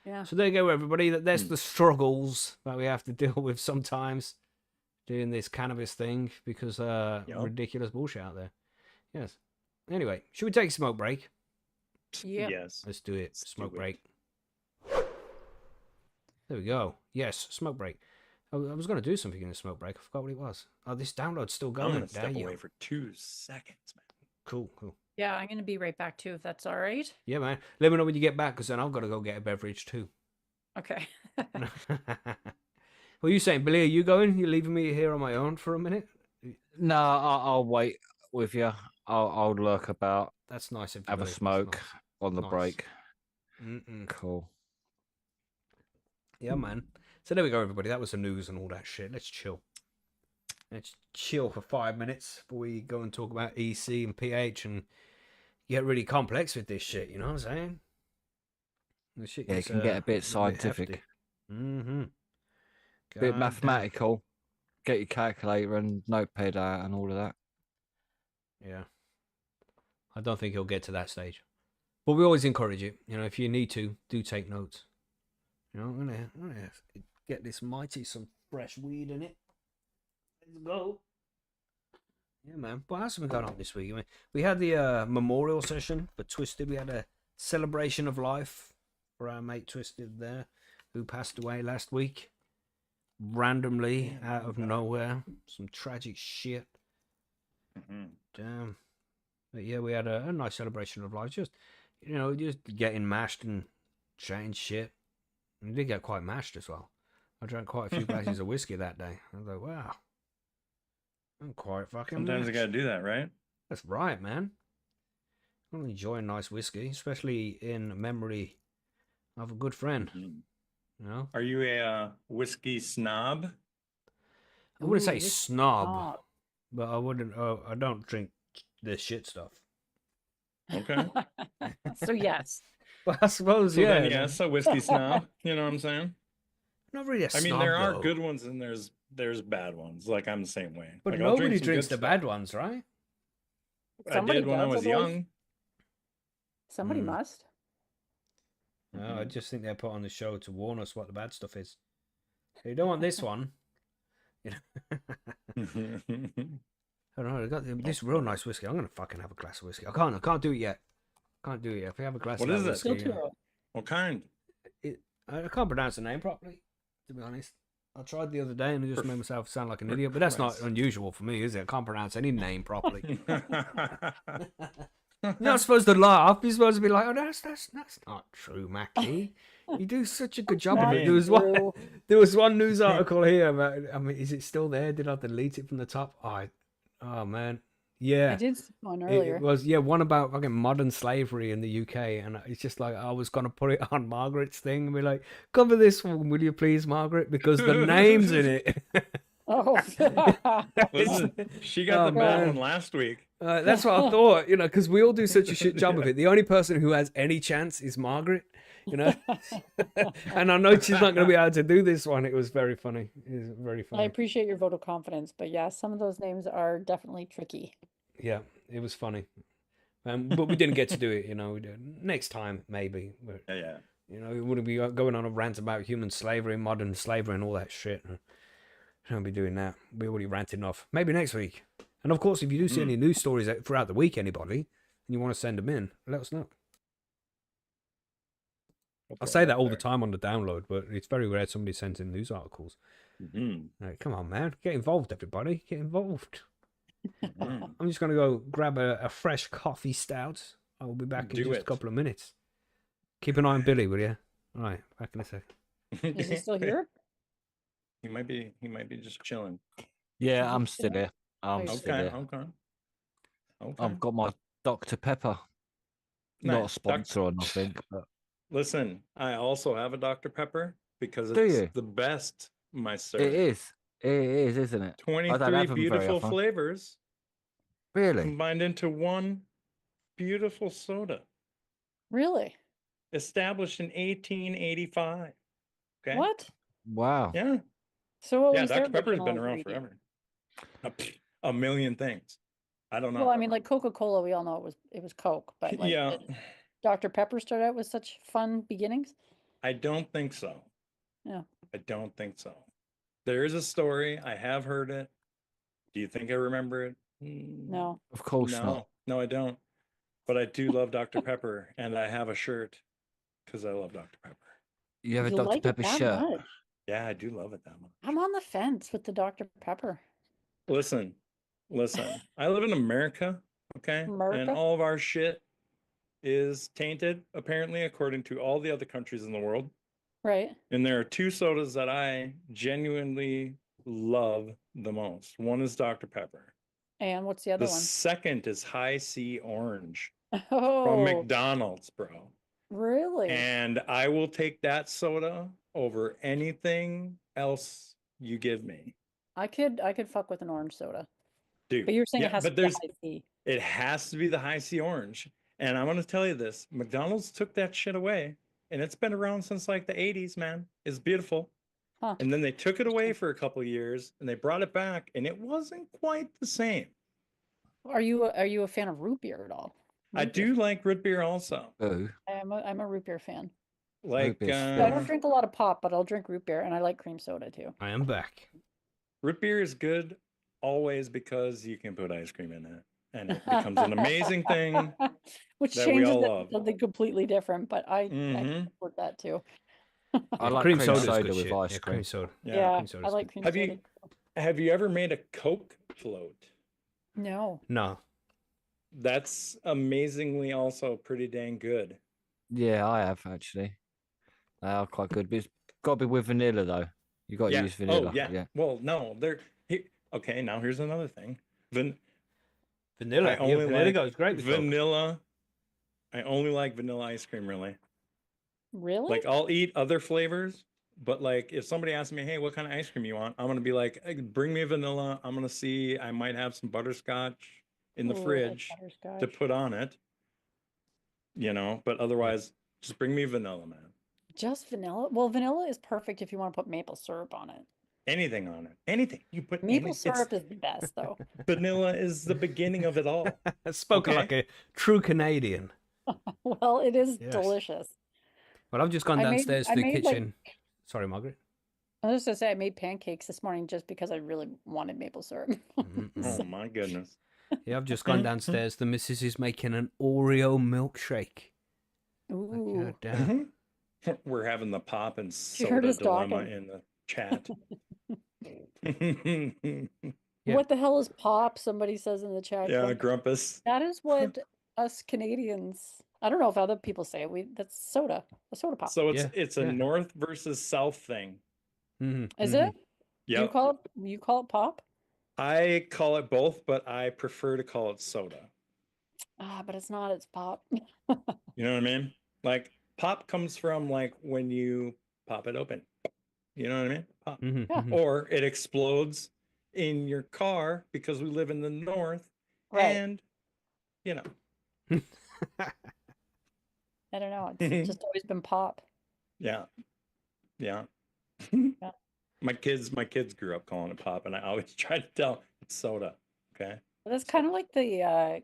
Yeah. So there you go, everybody. That's the struggles that we have to deal with sometimes doing this cannabis thing, because ridiculous bullshit out there. Yes. Anyway, should we take a smoke break? Yeah. Yes. Let's do it. Smoke break. There we go. Yes, smoke break. I was going to do something in the smoke break. I forgot what it was. Oh, this download's still going. I'm going to step away for 2 seconds, man. Cool. Yeah, I'm going to be right back too, if that's all right. Yeah, man. Let me know when you get back, because then I've got to go get a beverage too. Okay. What are you saying, Billy? Are you going? You leaving me here on my own for a minute? No, I'll wait with you. I'll lurk about. That's nice. Have a smoke on the break. Cool. Yeah, man. So there we go, everybody. That was the news and all that shit. Let's chill. Let's chill for 5 minutes before we go and talk about EC and pH and get really complex with this shit. You know what I'm saying? The shit Yeah, it gets, can get a bit hefty. scientific, Mm-hmm. bit mathematical. Get your calculator and notepad out and all of that. Yeah. I don't think he'll get to that stage. But we always encourage it. You know, if you need to, do take notes. You know, I'm gonna get this mighty some fresh weed in it. Let's go. Yeah, man. What else have we got on this week? I mean, we had the memorial session for Twisted. We had a celebration of life for our mate Twisted there, who passed away last week. Randomly, out of nowhere. Some tragic shit. Damn. But yeah, we had a nice celebration of life. Just, you know, just getting mashed and chatting shit. We did get quite mashed as well. I drank quite a few glasses of whiskey that day. I was like, wow. I'm quite fucking Sometimes you mashed. gotta do that, right? That's right, man. I enjoy a nice whiskey, especially in memory of a good friend. You know? Are you a whiskey snob? I wouldn't say whiskey snob, but I wouldn't. I don't drink the shit stuff. Okay. So yes. But I suppose, So yeah. then, yes, a whiskey snob. You know what I'm saying? Not really a I snob. mean, there are though. good ones and there's bad ones. Like I'm the same way. But Like, I'll drink nobody some drinks good the stuff. bad ones, right? I Somebody did when I does, was I believe. young. Somebody Mm. must. No, I just think they're put on the show to warn us what the bad stuff is. You don't want this one. You know? I don't know. I got this real nice whiskey. I'm gonna fucking have a glass of whiskey. I can't do it yet. Can't do it yet. If we have a glass What of is that it? whiskey, Still too early. What kind? I can't pronounce the name properly, to be honest. I tried the other day and I just made myself sound like an idiot, but that's not Christ. unusual for me, is it? I can't pronounce any name properly. You're not supposed to laugh. You're supposed to be like, oh, that's not true, Macky. You do such a good job of it. Not There was one news article here about. I mean, is it still there? Did I delete it from the top? Oh man, yeah. I did see one It earlier. was one about fucking modern slavery in the UK, and it's just like I was gonna put it on Margaret's thing and be like, cover this one, will you please, Margaret? Because the name's in it. Oh. Listen, she got the bad one last week. That's what I thought, you know, because we all do such a shit job of it. The only person who has any chance is Margaret, you know. And I know she's not going to be able to do this one. It was very funny. It was very I funny. appreciate your vote of confidence, but yeah, some of those names are definitely tricky. Yeah, it was funny. But we didn't get to do it, you know. Next time, maybe. But, Yeah. you know, we wouldn't be going on a rant about human slavery, modern slavery, and all that shit. We won't be doing that. We already ranted enough. Maybe next week. And of course, if you do see any news stories throughout the week, anybody, and you want to send them in, let us know. I say that all the time on the download, but it's very rare somebody sends in news articles. Like, come on, man. Get involved, everybody. Get involved. I'm just going to go grab a fresh coffee stout. I will be back in just a couple of minutes. Keep an eye on Billy, will you? All right, back in a sec. Is he still here? He might be just chilling. Yeah, I'm still here. I'm still Okay, here. okay. I've got my Dr. Pepper. Not a Nice. sponsor or nothing, but Listen, I also have a Dr. Pepper because Do it's you? the best, my sir. it is. It is, isn't it? I don't 23 have them very beautiful often. flavors Really? combined into one beautiful soda. Really? Established in 1885. Okay. What? Wow. Yeah. So what Yeah, was Dr. their Pepper's original been around ingredient? forever. A million things. I don't know. Well, I mean, like Coca-Cola, we all know it was Coke, but like Yeah. did Dr. Pepper start out with such fun beginnings? I don't think so. Yeah. I don't think so. There is a story. I have heard it. Do you think I remember it? No. Of course No. not. No, I don't. But I do love Dr. Pepper, and I have a shirt because I love Dr. Pepper. You have a You Dr. like it Pepper that shirt. much? Yeah, I do love it that much. I'm on the fence with the Dr. Pepper. Listen. I live in America, okay? And America? all of our shit is tainted, apparently, according to all the other countries in the world. Right. And there are two sodas that I genuinely love the most. One is Dr. Pepper. And what's the other The one? second is High C Orange from Oh, McDonald's, bro. really? And I will take that soda over anything else you give me. I could fuck with an orange soda. Dude. But you're saying yeah, it has but to be there's high C. it has to be the high C orange. And I'm gonna tell you this: McDonald's took that shit away, and it's been around since like the '80s. Man, it's beautiful. Huh. And then they took it away for a couple of years, and they brought it back, and it wasn't quite the same. Are you a fan of root beer at all? I Root beer. do like root beer also. Ooh. I'm a root beer fan. Like beer's I don't filth. drink a lot of pop, but I'll drink root beer, and I like cream soda too. I am back. root beer is good always because you can put ice cream in it, and it becomes an amazing thing. Which that we changes all it love. to something completely different, but I Mhm. support that too. I like cream cream soda's soda good with shit. ice Yeah, cream. cream soda. Yeah, cream soda's I like good. cream Have soda. you have you ever made a Coke float? No. No. That's amazingly also pretty dang good. Yeah, I have actually. They are quite good, but it's got to be with vanilla though. You got to Yeah. use vanilla. Oh yeah. Well, no, okay, now here's another thing. Vanilla. I only vanilla like goes great with Coke. vanilla. I only like vanilla ice cream, really. Really? Like I'll eat other flavors, but like if somebody asks me, "Hey, what kind of ice cream you want?" I'm gonna be like, "Hey, bring me a vanilla." I'm gonna see. I might have some butterscotch in the Ooh, I like fridge to butterscotch. put on it. But otherwise, just bring me vanilla, man. Just vanilla? Well, vanilla is perfect if you want to put maple syrup on it. Anything on it. Anything you put. Maple syrup is the best, though. Vanilla is the beginning of it all. Spoken Okay. like a true Canadian. Well, it is Yes. delicious. Well, I've just gone I made- downstairs I to the made, like- kitchen. Sorry, Margaret. I was just gonna say I made pancakes this morning just because I really wanted maple syrup. Oh my goodness. Yeah, I've just gone downstairs. The missus is making an Oreo milkshake. Ooh. God damn. We're having the pop and She heard soda us dilemma talking. in the chat. Yeah. What the hell is pop? Somebody says in the chat. Yeah, Grumpy. Grumpus. That is what us Canadians. I don't know if other people say it. That's soda. A soda pop. So it's Yeah, it's a yeah. north versus south thing. Is it? Yeah, You call it pop? I call it both, but I prefer to call it soda. Ah, but it's not. It's pop. You know what I mean? Like pop comes from like when you pop it open. You know what I mean? Pop. Yeah. Or it explodes in your car because we live in the north, Right. and you know. I don't know. It's just always been pop. Yeah. Yeah. My kids grew up calling it pop, and I always try to tell it's soda. Okay. But that's kind of like the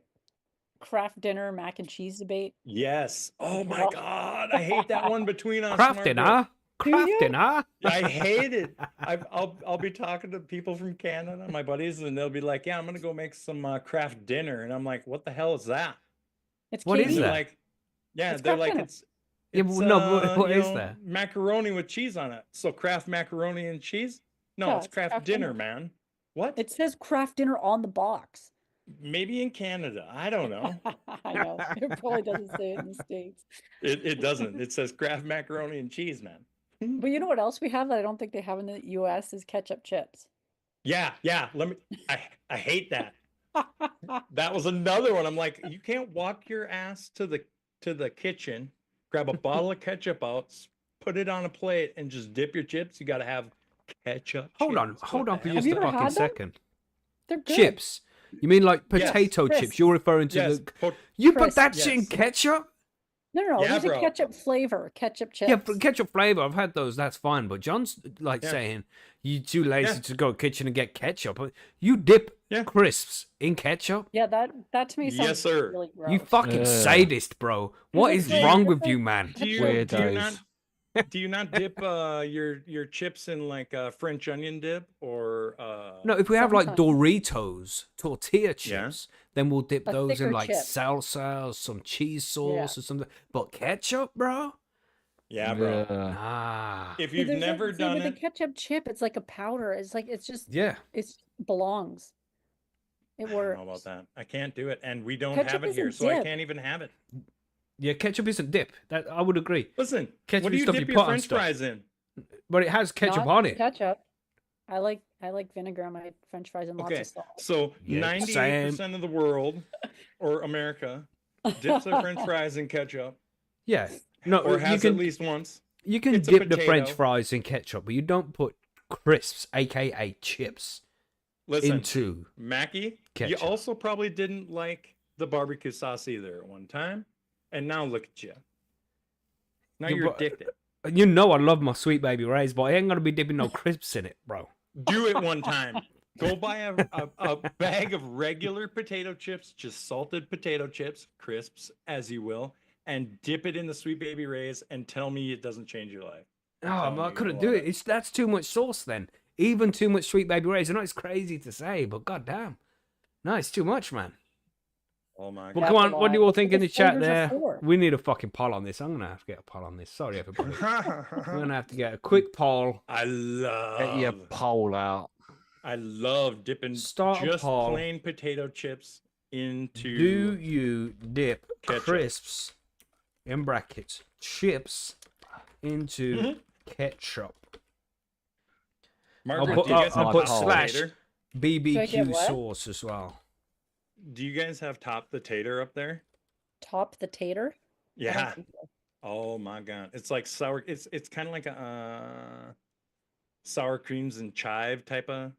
craft dinner mac and cheese debate. Yes. Oh my Well- God. I hate that one between us. Crafting, Margaret. huh? Do you? Crafting, huh? I hate it. I'll be talking to people from Canada, my buddies, and they'll be like, "Yeah, I'm gonna go make some craft dinner," and I'm like, "What the hell is that?" It's What is Canadian. They're that? like, "Yeah, It's they're craft like dinner. it's." Yeah, it's, but no, but what you is know, that? Macaroni with cheese on it. So craft macaroni and cheese? No, Yeah, it's it's craft craft dinner, dinner. man. What? It says craft dinner on the box. Maybe in Canada. I don't know. I know. It probably doesn't say it in the States. It doesn't. It says craft macaroni and cheese, man. But you know what else we have that I don't think they have in the US is ketchup chips. Yeah. I hate that. That was another one. I'm like, you can't walk your ass to the kitchen, grab a bottle of ketchup out, put it on a plate, and just dip your chips. You got to have ketchup. Hold on chips. for What the just you a ever fucking had them? second. They're good. Chips. You mean like Yes, potato chips? crisps. You're referring to Yes. the. You put Crisps, that shit in yes. ketchup? No. Yeah, There's bro. a ketchup flavor. Ketchup chips. Yeah, for ketchup flavor, I've had those. That's fine. But John's like Yeah. saying you too lazy Yeah. to go to the kitchen and get ketchup. You dip Yeah. crisps in ketchup. Yeah, that to me sounds Yes, sir. really gross. You fucking Ugh. sadist, bro. What it's is like- wrong it's with like- you, man? Do you Weirdos. do you not dip your chips in like French onion dip or No, if we have like Sometimes. Doritos tortilla Yeah. chips, then we'll dip A those in thicker like chip. salsa or some cheese sauce or something. But ketchup, bro? Yeah, bro. Ah. If See, you've there's never see, done with it, the ketchup chip, it's like a powder. It's just Yeah. it belongs. It I don't works. know about that. I can't do it, and we don't Ketchup have it here, isn't so I dip. can't even have it. Yeah, ketchup isn't dip. That I would agree. Listen, Ketchup what do is you stuff dip you your put on French stuff. fries in? But it has ketchup Not on it. Ketchup. I like vinegar on my French fries and lots Okay, of salt. so Yeah, 98% of the world or America dips their French fries in ketchup, Yeah. No, or you has can at least once. you can it's a dip the French potato. fries in ketchup, but you don't put crisps, aka chips, Listen, into Macky, ketchup. you also probably didn't like the barbecue sauce either at one time, and now look at you. Now Yeah, you're but- addicted. You know I love my Sweet Baby Ray's, but I ain't gonna be dipping no crisps in it, bro. Do it one time. Go buy a bag of regular potato chips, just salted potato chips, crisps as you will, and dip it in the Sweet Baby Ray's and tell me it doesn't change your life. Oh, telling man, I you, couldn't you'll do love it. That's too much sauce then. Even too much Sweet Baby Ray's. I know it's crazy to say, but goddamn. No, it's too much, man. Oh my Well, god. come That's on. a What do you lot. all That's think what in the the chat flavors are there? for. We need a fucking poll on this. I'm going to have to get a poll on this. Sorry, everybody. We're going to have to get a quick poll. I Get your love pole out. dipping Start a just poll. plain potato chips into Do you dip ketchup. crisps, in brackets, chips, into ketchup? Margaret, put- do you guys I'll have put top slash. tater? Do I get BBQ what? sauce as well. Do you guys have top the tater up there? Top the tater? I don't Yeah. think so. Oh my god. It's like sour it's kind of like a sour creams and chive type of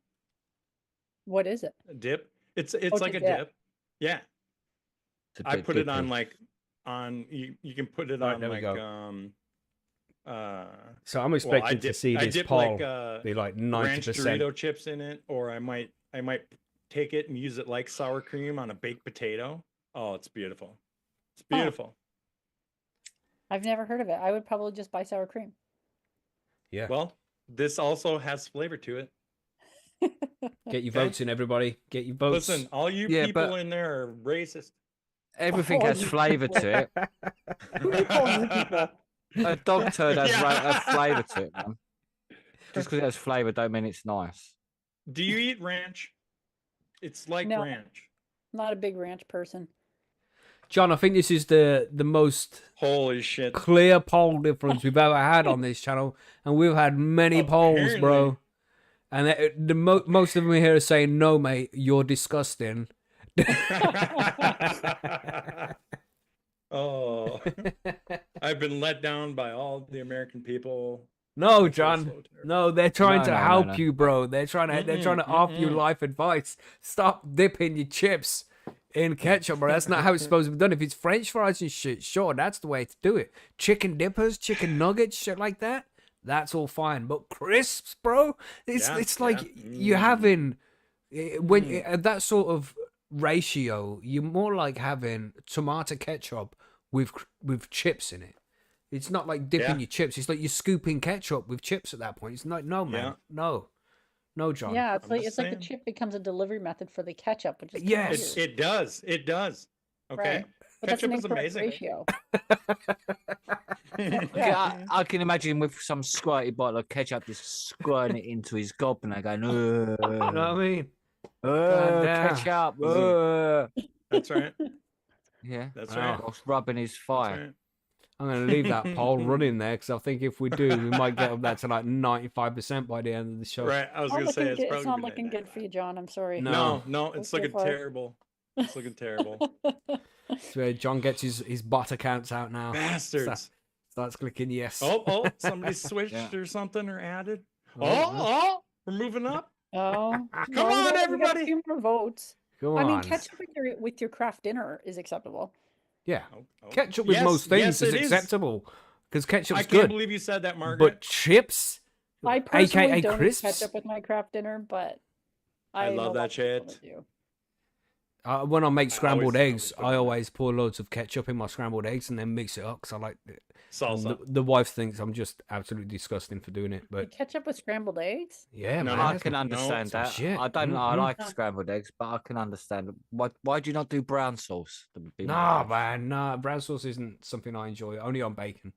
What is it? dip. It's it's like a a dip. dip. Yeah. It's a I bit put it on dippy. like on you can put it Alright, on there we like go. uh So I'm well, expecting to see I this dip poll like be like ranch 90%. Dorito chips in it, or I might take it and use it like sour cream on a baked potato. Oh, it's beautiful. It's Oh. beautiful. I've never heard of it. I would probably just buy sour cream. Yeah. Well, this also has flavor to it. Get your Okay. votes in, everybody. Get your votes. Listen, all you Yeah, people but- in there are racist. Everything Oh, has you flavour people. to it. Who are you calling you people? A dog turd has, Yeah. has flavour to it, man. Just because it has flavour don't mean it's nice. Do you eat ranch? It's like No. ranch. Not a big ranch person. John, I think this is the most Holy shit. clear poll difference we've ever had on this channel, and we've had many polls, bro. And most of them here are saying, "No, mate, you're disgusting." Oh, I've been let down by all the American people. No, I feel John. so terrible. No, they're trying No, to no, no, help no. you, bro. They're trying to offer you life advice. Stop dipping your chips in ketchup, bro. That's not how it's supposed to be done. If it's French fries and shit, sure, that's the way to do it. Chicken dippers, chicken nuggets, shit like that. That's all fine. But crisps, bro, it's Yeah, like yeah. you're having when at that sort of ratio, you're more like having tomato ketchup with chips in it. It's not like dipping Yeah. your chips. It's like you're scooping ketchup with chips at that point. It's not, no, man. Yeah. No, John. Yeah, it's I'm like just it's like the saying. chip becomes a delivery method for the ketchup, which is kinda Yes. weird, It does. It does. Okay. Right. But that's an Ketchup is incorrect amazing. ratio. Okay, I can imagine with some squirty bottle of ketchup just squirting it into his gob and going, You know what I mean? damn. ketchup. That's right. Yeah, That's Wow. right. whilst rubbing his That's thigh. right. I'm going to leave that poll running there because I think if we do, we might get up that to like 95% by the end of the show. Right. I was gonna say it's probably It's not gonna be looking good for you, John. I'm sorry. No. No, it's Go looking for it. terrible. It's looking terrible. It's where John gets his bot accounts out now. Bastards. Starts clicking yes. Oh, somebody switched Yeah. or something or added. Oh, Oh, we're moving up. Oh, Come on, we got everybody. a few more votes. Come I mean, on. ketchup with your craft dinner is acceptable. Yeah. Oh. Ketchup with Yes, most things yes, is it acceptable because ketchup's I can't good. believe you said that, Margaret. But chips, I personally aka don't eat crisps, ketchup with my craft dinner, but I know love that lots of people shit. that do. when I make scrambled always eggs, put I it in always pour loads of ketchup in my scrambled eggs and then mix it up because I like it. And Salsa. The wife thinks I'm just absolutely disgusting for doing it, You but ketchup with scrambled eggs? yeah, No, man. no, I that's can not- understand some that. shit. I don't. I Mhm. like No. scrambled eggs, but I can understand. Why do you not do brown sauce? That would be my Nah, question. man, nah. Brown sauce isn't something I enjoy. Only on bacon.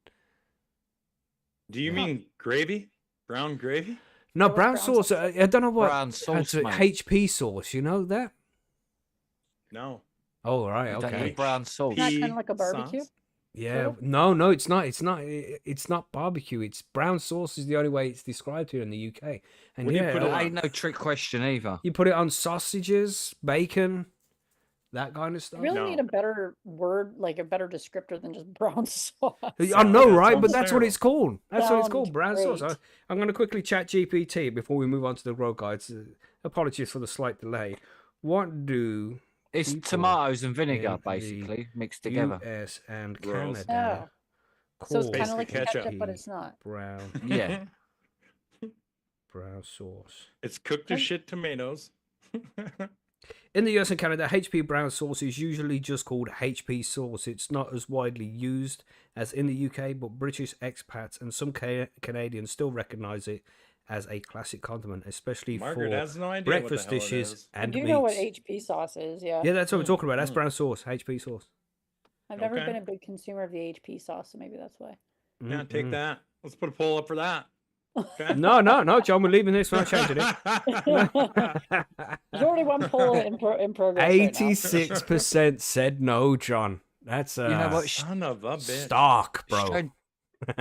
Do you Yeah. mean gravy? Brown gravy? No, what's brown brown sauce. sauce? I don't know what. Brown sauce, It's mate. HP sauce. You know that? No. Oh, right. You don't Okay. eat brown sauce. Isn't that kind Pea of like a barbecue? sauce? Yeah. Sort of? No, it's not. It's not barbecue. It's brown sauce is the only way it's described here in the UK. And What do you yeah, put it That on? ain't no trick question either. you put it on sausages, bacon, that kind of I stuff. really No. need a better word, like a better descriptor than just brown sauce. I know, That right? sounds But that's what terrible. it's called. That's what it's Sounds called, brown sauce. great. I'm going to quickly chat GPT before we move on to the grow guides. Apologies for the slight delay. What do It's people tomatoes and vinegar, in the basically, mixed together. US and Gross. Canada So it's call kind of Basically like ketchup. ketchup, but it's not. brown Yeah. sauce? It's cooked to shit tomatoes. In the US and Canada, HP brown sauce is usually just called HP sauce. It's not as widely used as in the UK, but British expats and some Canadians still recognise it as a classic condiment, especially Margaret for has no idea breakfast what the hell it dishes is. I and do meats. know what HP sauce is, yeah. Yeah, that's what we're talking about. That's brown sauce, HP sauce. I've never Okay. been a big consumer of the HP sauce, so maybe that's why. Yeah, take that. Let's put a poll up for that. Okay? No, John, we're leaving this. We're not changing it. There's already one poll in progress right now. 86% said no, John. That's You know what? Son of a bitch. stark, bro.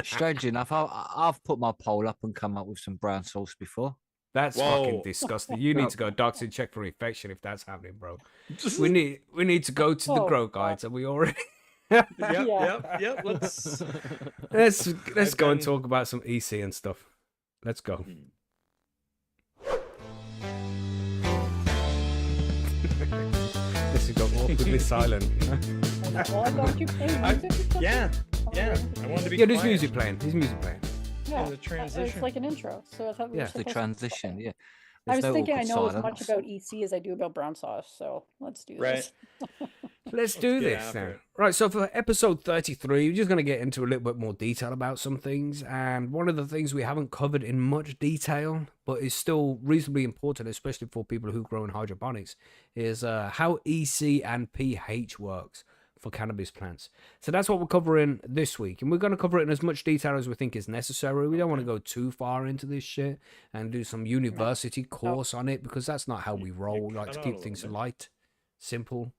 Strange enough, I've put my poll up and come up with some brown sauce before. That's Whoa. fucking disgusting. You need to go doctor and check for infection if that's happening, bro. We need to go to the Oh, grow God. guides, and we already Yep. Yeah. let's go and been- talk about some EC and stuff. Let's go. This has got awkwardly silent. Well, I thought you played music or something? Yeah. Oh, Yeah. really? I wanted to be Yeah, there's quiet. music playing. There's music playing. Yeah, the It's transition. like an intro, so I thought we Yeah. were The The supposed to transition, play. yeah. I was There's no thinking I awkward know as much silence. about EC as I do about brown sauce, so let's do Right. this. Let's do get this after now. it. Right, so for episode 33, we're just going to get into a little bit more detail about some things. And one of the things we haven't covered in much detail, but is still reasonably important, especially for people who grow in hydroponics, is how EC and pH works for cannabis plants. So that's what we're covering this week. And we're going to cover it in as much detail as we think is necessary. We don't want to go too far into this shit and do some university course on it, because that's not how we roll. We like cut to out a keep little things bit. light, simple.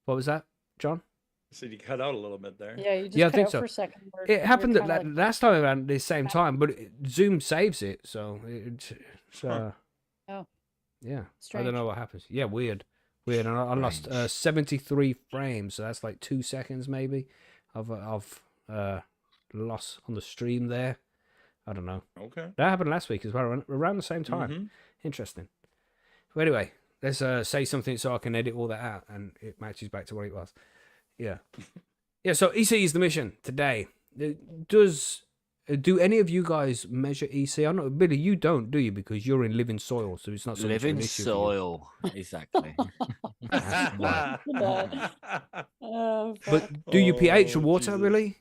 What was that, John? So you cut out a little bit there. Yeah, you just Yeah, I cut think out so. for a second. It happened kinda that last time around the same time, but Zoom saves it, so it's Huh. Oh. yeah. I Strange. don't know what happens. Yeah, weird. And I lost Strange. 73 frames, so that's like 2 seconds maybe of loss on the stream there. I don't know. Okay. That happened last week as well, around the same time. Mhm. Interesting. But anyway, let's say something so I can edit all that out and it matches back to what it was. Yeah. Yeah, so EC is the mission today. Do any of you guys measure EC? I know, Billy, you don't, do you? Because you're in living soil, so it's not so much of an Living issue for you. soil. Exactly. But do you pH Oh, or water, Jesus. really?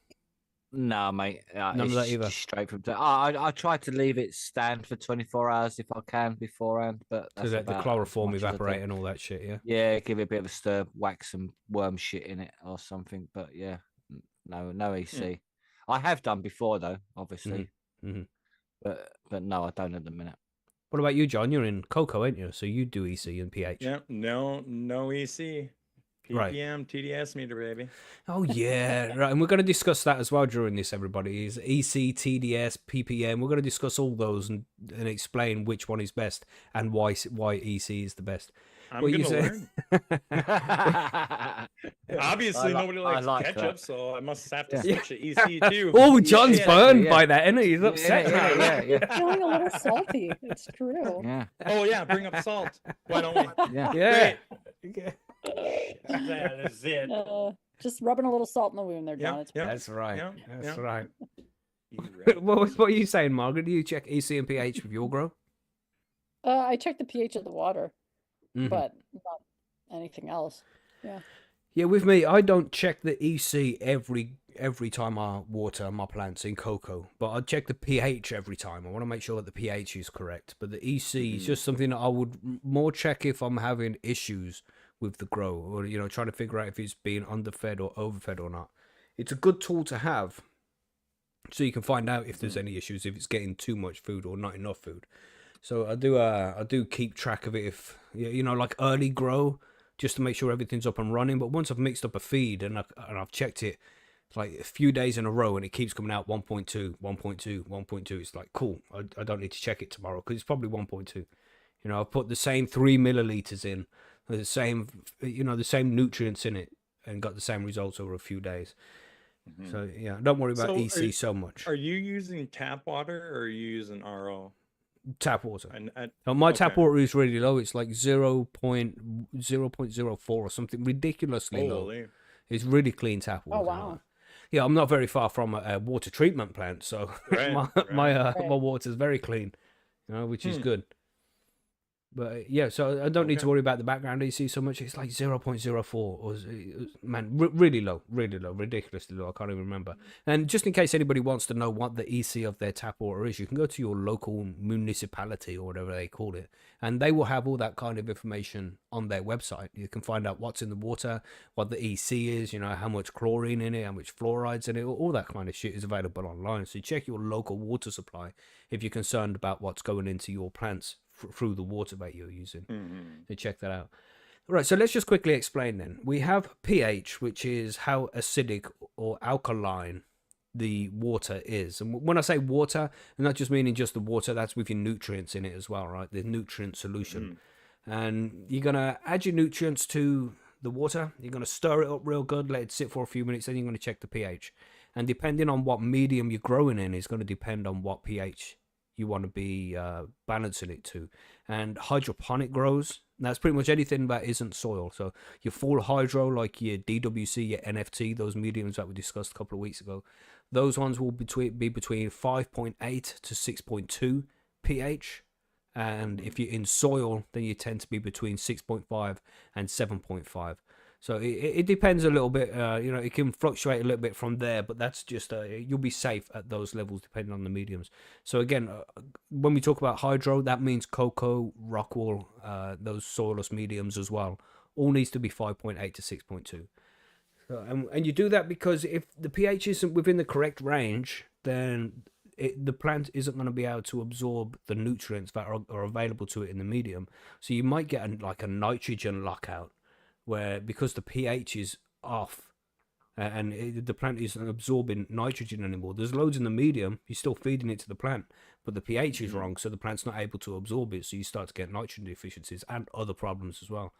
No, mate. None of it's that either. just straight from. I try to leave it stand for 24 hours if I can beforehand, but So that's that the about as chloroform much as I do. evaporate and all that shit, yeah? Yeah, give it a bit of a stir, whack some worm shit in it or something. But yeah, no EC. I have done before though, obviously, Mhm. but no, I don't at the minute. What about you, John? You're in cocoa, ain't you? So you do EC and pH. Yep. No EC. Right. PPM, TDS meter, baby. Oh yeah, right. And we're going to discuss that as well during this. Everybody is EC, TDS, PPM. We're going to discuss all those and explain which one is best and why EC is the best. I'm What you gonna say? learn. Obviously, nobody likes like ketchup, that. so I must have to Yeah. switch to EC too. Oh, John's Yeah, burned yeah. by that, isn't he? He's upset. Yeah. Feeling a little salty. It's true. Yeah, Oh yeah, bring up salt. Why don't we? yeah. Yeah. That is it. Just rubbing a little salt in the wound there, John. Yeah, It's yeah. That's right. Yeah, That's yeah. right. You right. What are you saying, Margaret? Do you check EC and pH with your grow? I checked the pH of the water, Mhm. but not anything else. Yeah, with me, I don't check the EC every time I water my plants in cocoa, but I check the pH every time. I want to make sure that the pH is correct. But the EC is just something that I would more check if I'm having issues with the grow, or trying to figure out if it's being underfed or overfed or not. It's a good tool to have, so you can find out if there's any issues, if it's getting too much food or not enough food. So I do keep track of it if like early grow, just to make sure everything's up and running. But once I've mixed up a feed and I've checked it like a few days in a row and it keeps coming out 1.2, 1.2, 1.2, it's like, cool, I don't need to check it tomorrow because it's probably 1.2. I've put the same 3 milliliters in the same, the same nutrients in it, and got the same results over a few days. So yeah, don't worry about EC so much. Are you using tap water or are you using RO? Tap water. And my tap water is really low. It's like 0.04 or something ridiculously low. It's really clean tap water. Oh wow. Yeah, I'm not very far from a water treatment plant, so my water is very clean, which is good. But yeah, so I don't need to worry about the background EC so much. It's like 0.04 or really low, ridiculously low. I can't even remember. And just in case anybody wants to know what the EC of their tap water is, you can go to your local municipality or whatever they call it, and they will have all that kind of information on their website. You can find out what's in the water, what the EC is, how much chlorine in it, how much fluoride's in it, all that kind of shit is available online. So check your local water supply if you're concerned about what's going into your plants through the water that you're using. So check that out. All right, so let's just quickly explain then. We have pH, which is how acidic or alkaline the water is. And when I say water, I'm not just meaning just the water, that's with your nutrients in it as well, right? The nutrient solution. And you're going to add your nutrients to the water. You're going to stir it up real good, let it sit for a few minutes, then you're going to check the pH. And depending on what medium you're growing in is going to depend on what pH you want to be balancing it to. And hydroponic grows, that's pretty much anything that isn't soil. So your full hydro, like your DWC, your NFT, those mediums that we discussed a couple of weeks ago, those ones will be between 5.8 to 6.2 pH. And if you're in soil, then you tend to be between 6.5 and 7.5. So it depends a little bit, it can fluctuate a little bit from there, but that's just, you'll be safe at those levels depending on the mediums. So again, when we talk about hydro, that means cocoa, rockwool, those soilless mediums as well. All needs to be 5.8 to 6.2. So, and you do that because if the pH isn't within the correct range, then the plant isn't going to be able to absorb the nutrients that are available to it in the medium. So you might get a nitrogen lockout, where because the pH is off and the plant isn't absorbing nitrogen anymore, there's loads in the medium, you're still feeding it to the plant, but the pH is wrong, so the plant's not able to absorb it, so you start to get nitrogen deficiencies and other problems as well.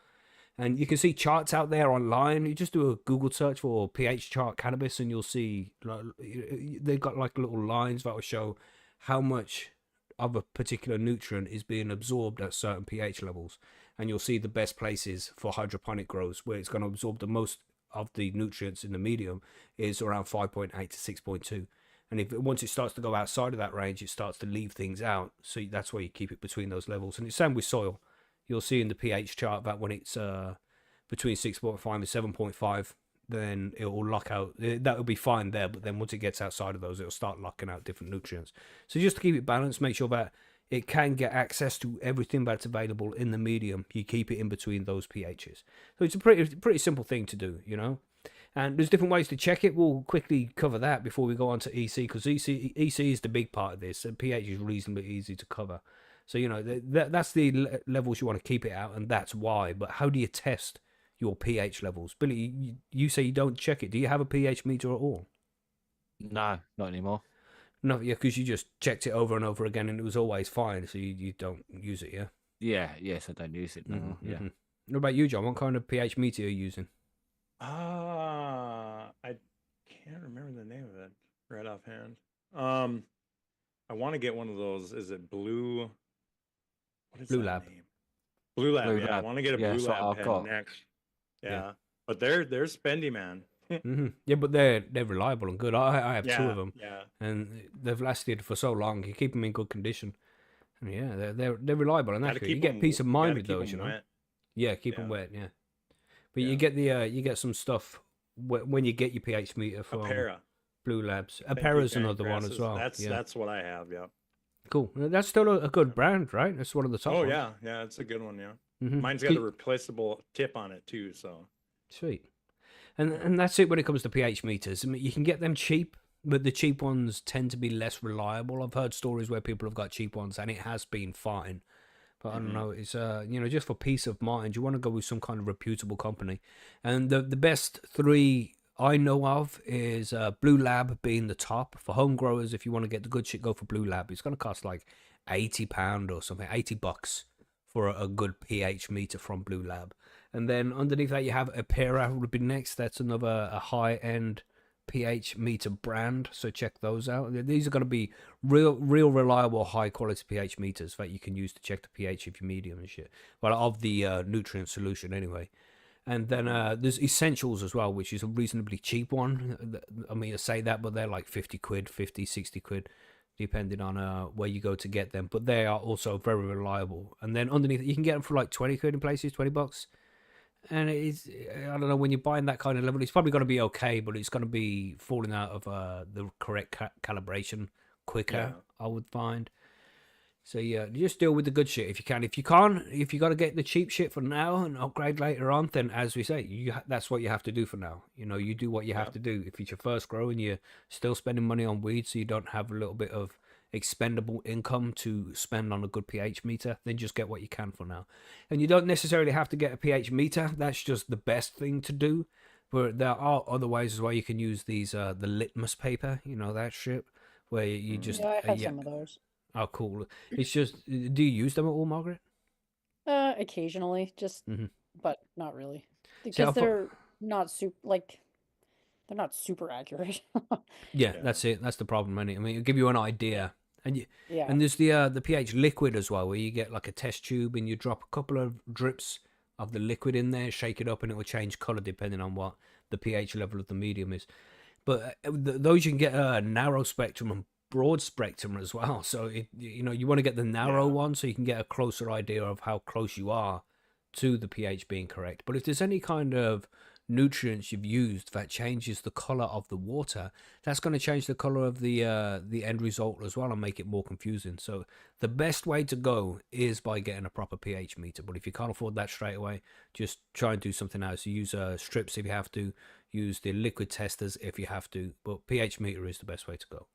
And you can see charts out there online. You just do a Google search for pH chart cannabis and you'll see they've got like little lines that will show how much of a particular nutrient is being absorbed at certain pH levels. And you'll see the best places for hydroponic grows where it's going to absorb the most of the nutrients in the medium is around 5.8 to 6.2. And once it starts to go outside of that range, it starts to leave things out. So that's why you keep it between those levels. And it's same with soil. You'll see in the pH chart that when it's between 6.5 and 7.5, then it will lock out. That will be fine there. But then once it gets outside of those, it'll start locking out different nutrients. So just to keep it balanced, make sure that it can get access to everything that's available in the medium. You keep it in between those pHs. So it's a pretty simple thing to do, And there's different ways to check it. We'll quickly cover that before we go on to EC, because EC is the big part of this. And pH is reasonably easy to cover. So, that's the levels you want to keep it out, and that's why. But how do you test your pH levels? Billy, you say you don't check it. Do you have a pH meter at all? No, not anymore. No, yeah, because you just checked it over and over again and it was always fine, so you don't use it, yeah? Yes, I don't use it no more, yeah. What about you, John? What kind of pH meter are you using? I can't remember the name of it right offhand. I want to get one of those. Is it Blue? What is Blue that Lab. name? Blue Lab, Blue yeah. I Lab. want to get a Yeah, Blue that's what Lab I've pen got. next. Yeah. Yeah. But they're spendy, man. Yeah, but they're reliable and good. I have two of them, Yeah. and they've lasted for so long. You keep them in good condition, and yeah, they're reliable and accurate. You get peace of mind with those, Wet. Yeah, keep them wet. Yeah, but you get some stuff when you get your pH meter from Apera. Blue Labs. Thank you, Apera's Karen another one Grasses. as well. That's what I have. Yeah. Cool. That's still a good brand, right? That's one of the top ones. Yeah, it's a good one. Yeah. Mhm. Mine's got a replaceable tip on it too. So Sweet. And that's it when it comes to pH meters. I mean, you can get them cheap, but the cheap ones tend to be less reliable. I've heard stories where people have got cheap ones and it has been fine. But I don't know, it's just for peace of mind, you want to go with some kind of reputable company. And the best three I know of is Blue Lab being the top. For home growers, if you want to get the good shit, go for Blue Lab. It's going to cost like £80 or something, $80 for a good pH meter from Blue Lab. And then underneath that, you have Apera would be next. That's another a high-end pH meter brand. So check those out. These are going to be real reliable, high-quality pH meters that you can use to check the pH of your medium and shit. Well, of the nutrient solution anyway. And then there's Essentials as well, which is a reasonably cheap one. I mean, I say that, but they're like 50 quid, 50, 60 quid, depending on where you go to get them. But they are also very reliable. And then underneath, you can get them for like 20 quid in places, $20. And it's, I don't know, when you're buying that kind of level, it's probably going to be okay, but it's going to be falling out of the correct calibration quicker, I would find. So yeah, just deal with the good shit if you can. If you can't, if you got to get the cheap shit for now and upgrade later on, then as we say, that's what you have to do for now. You know, you do what you have to do. If it's your first grow and you're still spending money on weed, so you don't have a little bit of expendable income to spend on a good pH meter, then just get what you can for now. And you don't necessarily have to get a pH meter. That's just the best thing to do. But there are other ways as well. You can use these the litmus paper, you know, that shit, where you just I have some of those. Oh, cool. It's just, do you use them at all, Margaret? Occasionally, just, but not really, because they're not super accurate. Yeah, that's it. That's the problem, isn't it? I mean, it'll give you an idea. And and there's the pH liquid as well, where you get like a test tube and you drop a couple of drips of the liquid in there, shake it up, and it will change color depending on what the pH level of the medium is. But those you can get a narrow spectrum and broad spectrum as well. So you want to get the narrow one so you can get a closer idea of how close you are to the pH being correct. But if there's any kind of nutrients you've used that changes the color of the water, that's going to change the color of the end result as well and make it more confusing. So the best way to go is by getting a proper pH meter. But if you can't afford that straight away, just try and do something else. Use strips if you have to, use the liquid testers if you have to, but pH meter is the best way to go.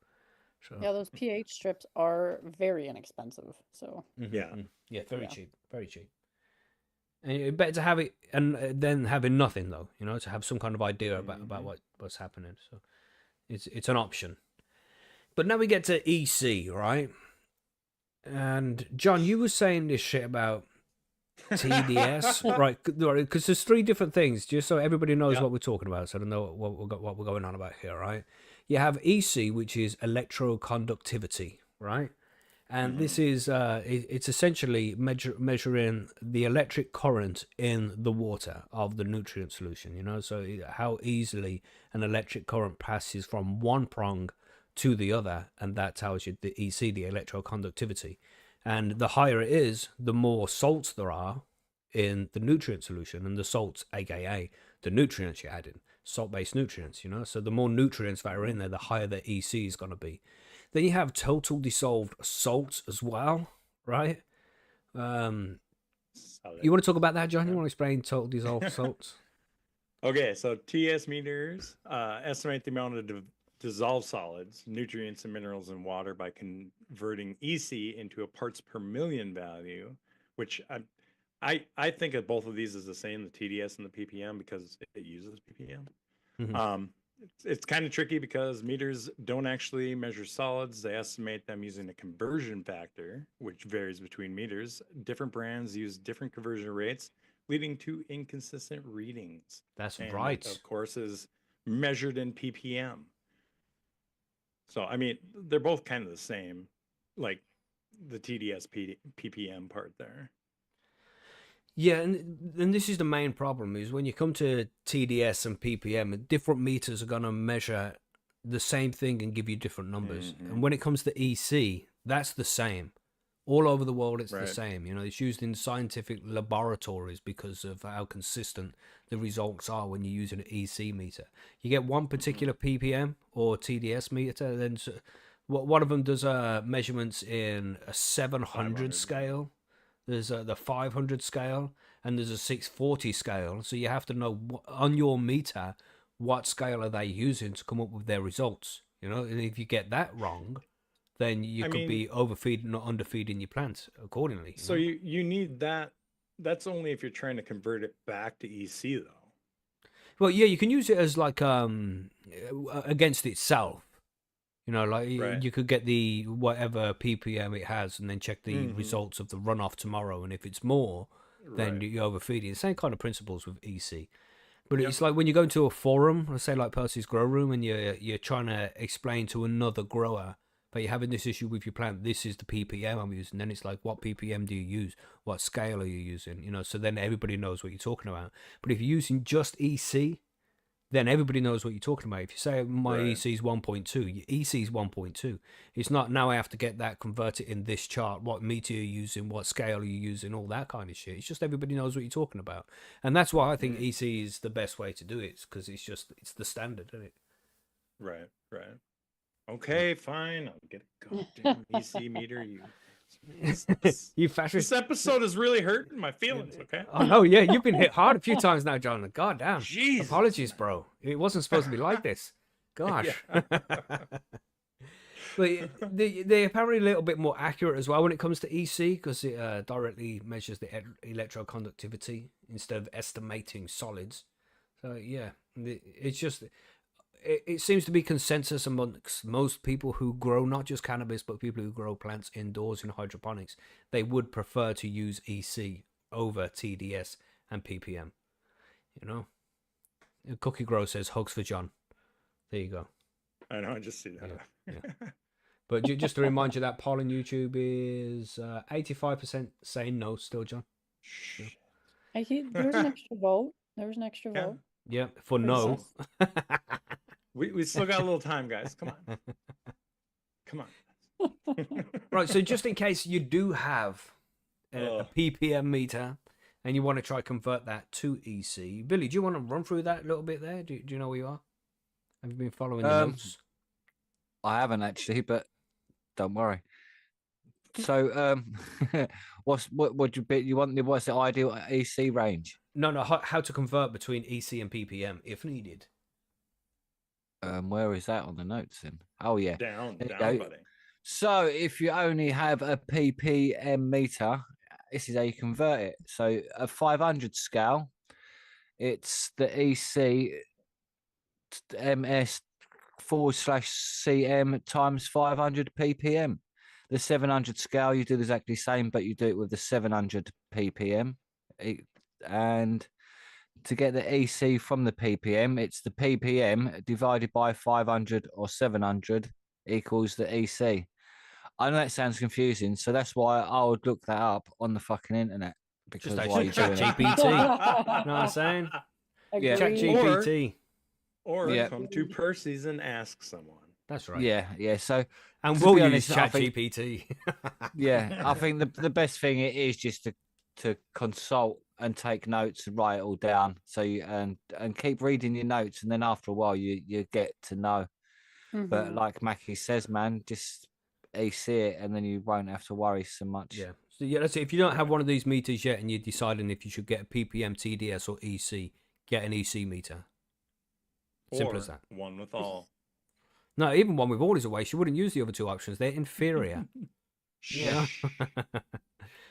So. Yeah, those pH strips are very inexpensive. So very cheap, very cheap. And it's better to have it and then having nothing though, you know, to have some kind of idea about what's happening. So it's an option. But now we get to EC, right? And John, you were saying this shit about TDS, right? Because there's three different things, just so everybody knows what we're talking about, so I don't know what we're going on about here, right? You have EC, which is electroconductivity, right? And this is it's essentially measuring the electric current in the water of the nutrient solution, you know, so how easily an electric current passes from one prong to the other, and that tells you the EC, the electroconductivity. And the higher it is, the more salts there are in the nutrient solution, and the salts, aka the nutrients you're adding, salt-based nutrients, you know. So the more nutrients that are in there, the higher the EC is going to be. Then you have total dissolved salts as well, right? You want to talk about that, John? You want to explain total dissolved salts? Okay, so TS meters estimate the amount of dissolved solids, nutrients, and minerals in water by converting EC into a parts per million value, which I think of both of these as the same, the TDS and the ppm, because it uses ppm. It's kind of tricky because meters don't actually measure solids. They estimate them using a conversion factor, which varies between meters. Different brands use different conversion rates, leading to inconsistent readings. That's right. Of course, is measured in ppm. So, I mean, they're both kind of the same, like the TDS ppm part there. Yeah, and this is the main problem, is when you come to TDS and ppm, different meters are going to measure the same thing and give you different numbers. And when it comes to EC, that's the same. All over the world, it's the same. You know, it's used in scientific laboratories because of how consistent the results are when you're using an EC meter. You get one particular ppm or TDS meter, then one of them does measurements in a 700 scale. There's the 500 scale, and there's a 640 scale. So you have to know on your meter what scale are they using to come up with their results. You know, and if you get that wrong, then you could be overfeeding or underfeeding your plants accordingly. So you need that. That's only if you're trying to convert it back to EC, though. Well, yeah, you can use it as like against itself. You know, like Right. you could get the whatever ppm it has, and then check the Mhm. results of the runoff tomorrow, and if it's more, then Right. you overfeed it. The same kind of principles with EC. But Yep. it's like when you go into a forum, let's say like Percy's Grow Room, and you're trying to explain to another grower, but you're having this issue with your plant. This is the ppm I'm using. Then it's like, what ppm do you use? What scale are you using? You know, so then everybody knows what you're talking about. But if you're using just EC, then everybody knows what you're talking about. If you say my Right. EC is 1.2, your EC is 1.2. It's not now I have to get that converted in this chart. What meter you're using, what scale are you using, all that kind of shit. It's just everybody knows what you're talking about, and that's why I think EC is the best way to do it, because it's the standard, isn't it? Right. Right. Okay, fine. I'll get a goddamn EC meter. You This fascist. episode is really hurting my feelings. Okay. Oh no, yeah, you've been hit hard a few times now, John. God damn. Jesus, Apologies, bro. It wasn't supposed to be like this. Gosh. But they're apparently a little bit more accurate as well when it comes to EC, because it directly measures the electroconductivity instead of estimating solids. So yeah, it's just it seems to be consensus amongst most people who grow not just cannabis but people who grow plants indoors in hydroponics. They would prefer to use EC over TDS and ppm. You know, Cookie Grow says hugs for John. There you go. I know. I just see that. Yeah. But just to remind you, that poll on YouTube is 85% saying no still, John. Shh. There was an extra vote. There was an extra Yeah. vote. Yeah, for no. We still got a little time, guys. Come on. Come on. Right, so just in case you do have a Ugh. ppm meter and you want to try convert that to EC, Billy, do you want to run through that a little bit there? Do you know where you are? Have you been following the notes? I haven't actually, but don't worry. So, what's the ideal EC range? No, how to convert between EC and ppm if needed. Where is that on the notes then? Oh yeah, Down, There you down, go. buddy. So if you only have a ppm meter, this is how you convert it. So a 500 scale, it's the EC ms/cm times 500 ppm. The 700 scale, you do the exactly same, but you do it with the 700 ppm. And to get the EC from the ppm, it's the ppm divided by 500 or 700 equals the EC. I know that sounds confusing, so that's why I would look that up on the fucking internet. Because Just why are actually you doing chat it? GPT. You know what I'm saying? Yeah. Chat Agreed. GPT. Or Yeah. come to Percy's and ask someone. That's right. Yeah. So And to we'll be use honest, I chat think- GPT. yeah, I think the best thing it is just to consult and take notes and write it all down. So you and keep reading your notes, and then after a while you get to know. But Mhm. like Macky says, man, just EC it, and then you won't have to worry so much. Yeah. So yeah, that's it. If you don't have one of these meters yet and you're deciding if you should get a ppm, TDS, or EC, get an EC meter. Simple Or as that. one with all. No, even one with all is a waste. You wouldn't use the other two options. They're inferior. Yeah. Shh.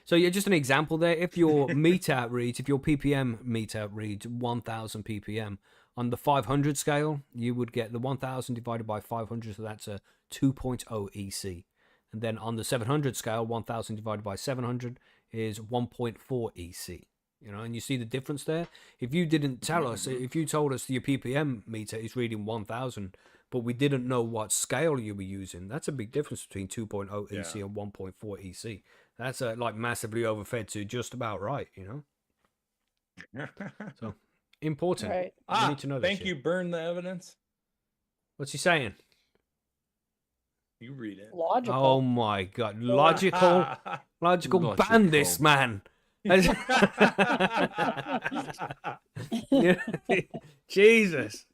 So yeah, just an example there. If your meter reads, if your ppm meter reads 1000 ppm on the 500 scale, you would get the 1000 divided by 500, so that's a 2.0 EC. And then on the 700 scale, 1000 divided by 700 is 1.4 EC. You know, and you see the difference there. If you didn't tell us, if you told us your ppm meter is reading 1000, but we didn't know what scale you were using, that's a big difference between 2.0 EC Yeah. and 1.4 EC. That's like massively overfed to just about right, you know. So important. Right. You need to know that Thank shit. you. Burn the evidence. What's he saying? You read it. Logical. Oh my god, logical. Ban this man. Yeah. Jesus.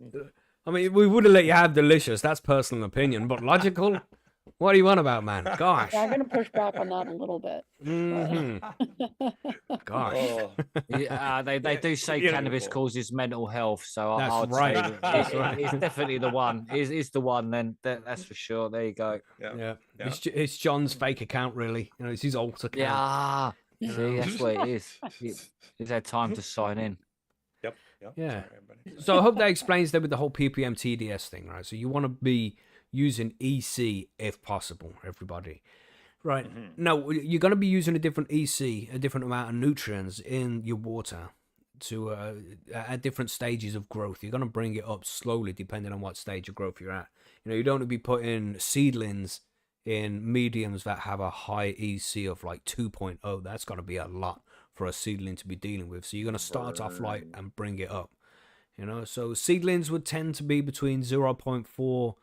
I mean, we would have let you have delicious. That's personal opinion, but logical. What do you want about, man? Gosh. Yeah, I'm gonna push back on that a little bit. Mhm. Gosh. Oh, Yeah, they do say cannabis Beautiful. causes mental health, so That's I would right. say That's right. it's definitely the one. Is the one then? That's for sure. There you go. yeah. Yeah. Yeah. It's John's fake account, really. You know, it's his alt account. Yeah, see, that's what it is. He's had time to sign in. Yep. Yeah. Sorry, everybody. So I hope that explains that with the whole ppm TDS thing, right? So you want to be using EC if possible, everybody. Right. Mhm. Now, you're going to be using a different EC, a different amount of nutrients in your water to at different stages of growth. You're going to bring it up slowly depending on what stage of growth you're at. You don't want to be putting seedlings in mediums that have a high EC of like 2.0. That's got to be a lot for a seedling to be dealing with. So you're going to start off light and bring it up. So seedlings would tend to be between 0.4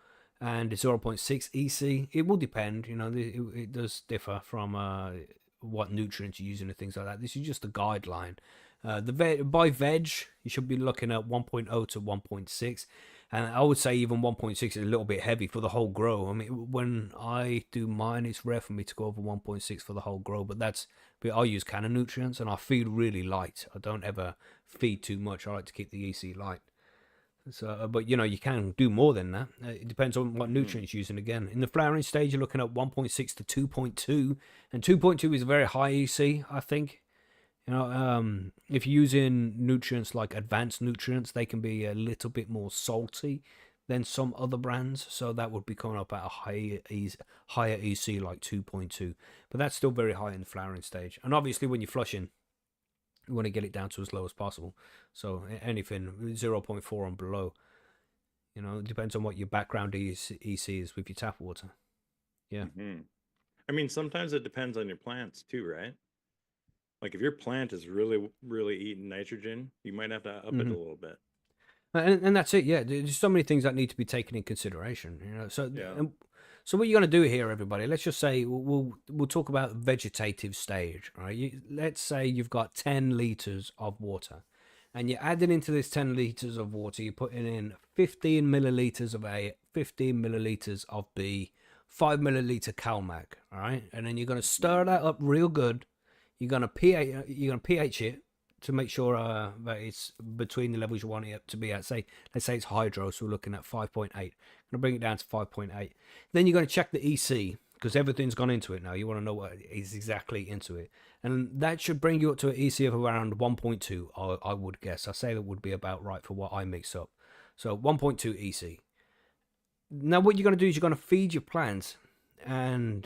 and 0.6 EC. It will depend, it does differ from what nutrients you're using and things like that. This is just a guideline. By veg, you should be looking at 1.0 to 1.6. And I would say even 1.6 is a little bit heavy for the whole grow. I mean, when I do mine, it's rare for me to go over 1.6 for the whole grow. But I use can nutrients and I feed really light. I don't ever feed too much. I like to keep the EC light. So, but you can do more than that. It depends on what nutrients you're using. Again, in the flowering stage, you're looking at 1.6 to 2.2, and 2.2 is a very high EC. I think, if you're using nutrients like advanced nutrients, they can be a little bit more salty than some other brands. So that would be coming up at a higher EC like 2.2, but that's still very high in the flowering stage. And obviously, when you're flushing, you want to get it down to as low as possible. So anything 0.4 and below, it depends on what your background EC is with your tap water. Yeah. Mm-hmm. I mean, sometimes it depends on your plants too, right? Like if your plant is really, really eating nitrogen, you might have to up it a little bit. And that's it. Yeah. There's so many things that need to be taken in consideration, So, Yeah. So what you're going to do here, everybody, let's just say we'll talk about vegetative stage, right? Let's say you've got 10 liters of water and you're adding into this 10 liters of water, you're putting in 15 milliliters of A, 15 milliliters of B, 5 milliliter CalMag, all right? And then you're going to stir that up real good. You're going to pH it to make sure that it's between the levels you want it to be at. Let's say it's hydro, so we're looking at 5.8. I'm going to bring it down to 5.8. Then you're going to check the EC because everything's gone into it now. You want to know what is exactly into it. And that should bring you up to an EC of around 1.2, I would guess. I say that would be about right for what I mix up. So 1.2 EC. Now what you're going to do is you're going to feed your plants. And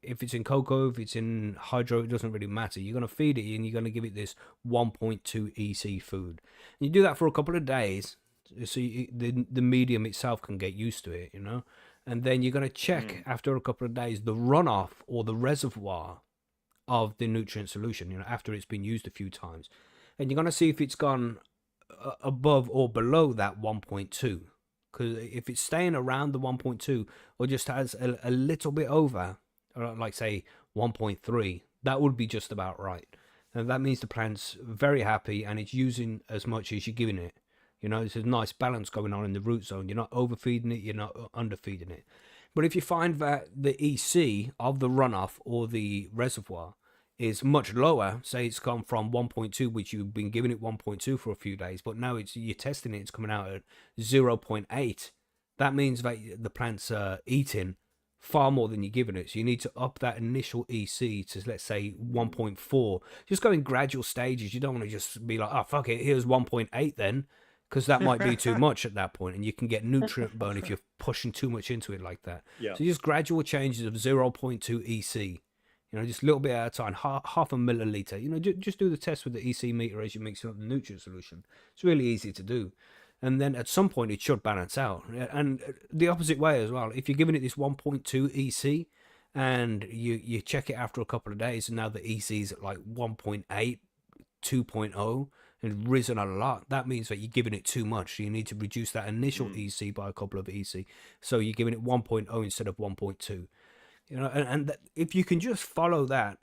if it's in cocoa, if it's in hydro, it doesn't really matter. You're going to feed it and you're going to give it this 1.2 EC food. And you do that for a couple of days so the medium itself can get used to it, and then you're going to check after a couple of days the runoff or the reservoir of the nutrient solution, after it's been used a few times, and you're going to see if it's gone above or below that 1.2. Because if it's staying around the 1.2 or just has a little bit over, like say 1.3, that would be just about right. And that means the plant's very happy and it's using as much as you're giving it. There's a nice balance going on in the root zone. You're not overfeeding it, you're not underfeeding it. But if you find that the EC of the runoff or the reservoir is much lower, say it's gone from 1.2, which you've been giving it 1.2 for a few days, but now you're testing it, it's coming out at 0.8. That means that the plant's eating far more than you're giving it. So you need to up that initial EC to, let's say, 1.4. Just go in gradual stages. You don't want to just be like, oh, fuck it, here's 1.8 then, because that might be too much at that point, and you can get nutrient burn if you're pushing too much into it like that. Yeah. So just gradual changes of 0.2 EC. Just a little bit at a time, half a milliliter. Just do the test with the EC meter as you're mixing up the nutrient solution. It's really easy to do. And then at some point, it should balance out. And the opposite way as well. If you're giving it this 1.2 EC and you check it after a couple of days, and now the EC is at like 1.8, 2.0, and risen a lot, that means that you're giving it too much. So you need to reduce that initial EC by a couple of EC. So you're giving it 1.0 instead of 1.2. And if you can just follow that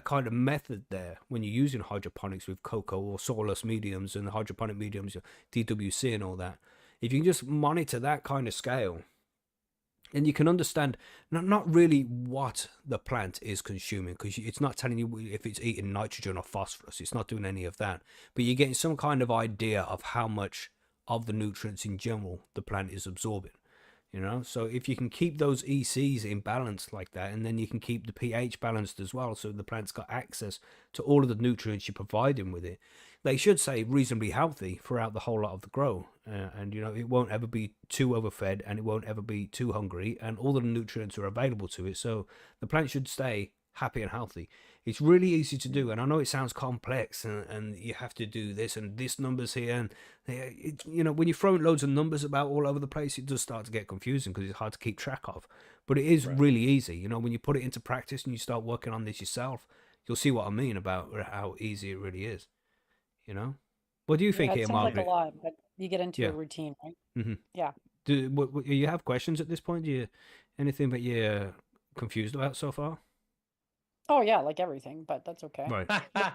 kind of method there when you're using hydroponics with cocoa or soilless mediums and the hydroponic mediums, DWC and all that, if you can just monitor that kind of scale, and you can understand not really what the plant is consuming, because it's not telling you if it's eating nitrogen or phosphorus. It's not doing any of that, but you're getting some kind of idea of how much of the nutrients in general the plant is absorbing. You know, so if you can keep those ECs in balance like that, and then you can keep the pH balanced as well, so the plant's got access to all of the nutrients you're providing with it, they should say reasonably healthy throughout the whole lot of the grow. And, you know, it won't ever be too overfed and it won't ever be too hungry, and all the nutrients are available to it. So the plant should stay happy and healthy. It's really easy to do, and I know it sounds complex, and you have to do this and this numbers here, and you know, when you're throwing loads of numbers about all over the place, it does start to get confusing because it's hard to keep track of. But it is really easy, you know, when you put it into practice and you start working on this yourself, you'll see what I mean about how easy it really is. You know, what do you think It here, sounds like Margaret? a lot, but you get into Yeah. a routine, right? Mm-hmm. Yeah. Do you have questions at this point? Do you anything that you're confused about so far? Oh yeah, like everything, but that's okay. Right.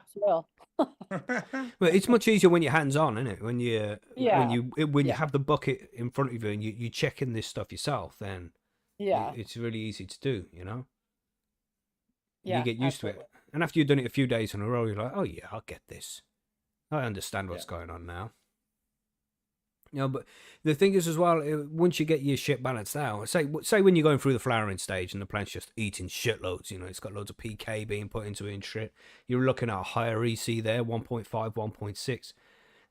Still. Well, it's much easier when you're hands on, isn't it? When you Yeah. when you Yeah. have the bucket in front of you and you checking this stuff yourself, then Yeah. it's really easy to do. You know, Yeah. you get used to absolutely. it, and after you've done it a few days in a row, you're like, oh yeah, I'll get this. I understand what's Yeah. going on now. You know, but the thing is as well, once you get your shit balanced out, say when you're going through the flowering stage and the plant's just eating shitloads, you know, it's got loads of PK being put into it and shit, you're looking at a higher EC there, 1.5, 1.6.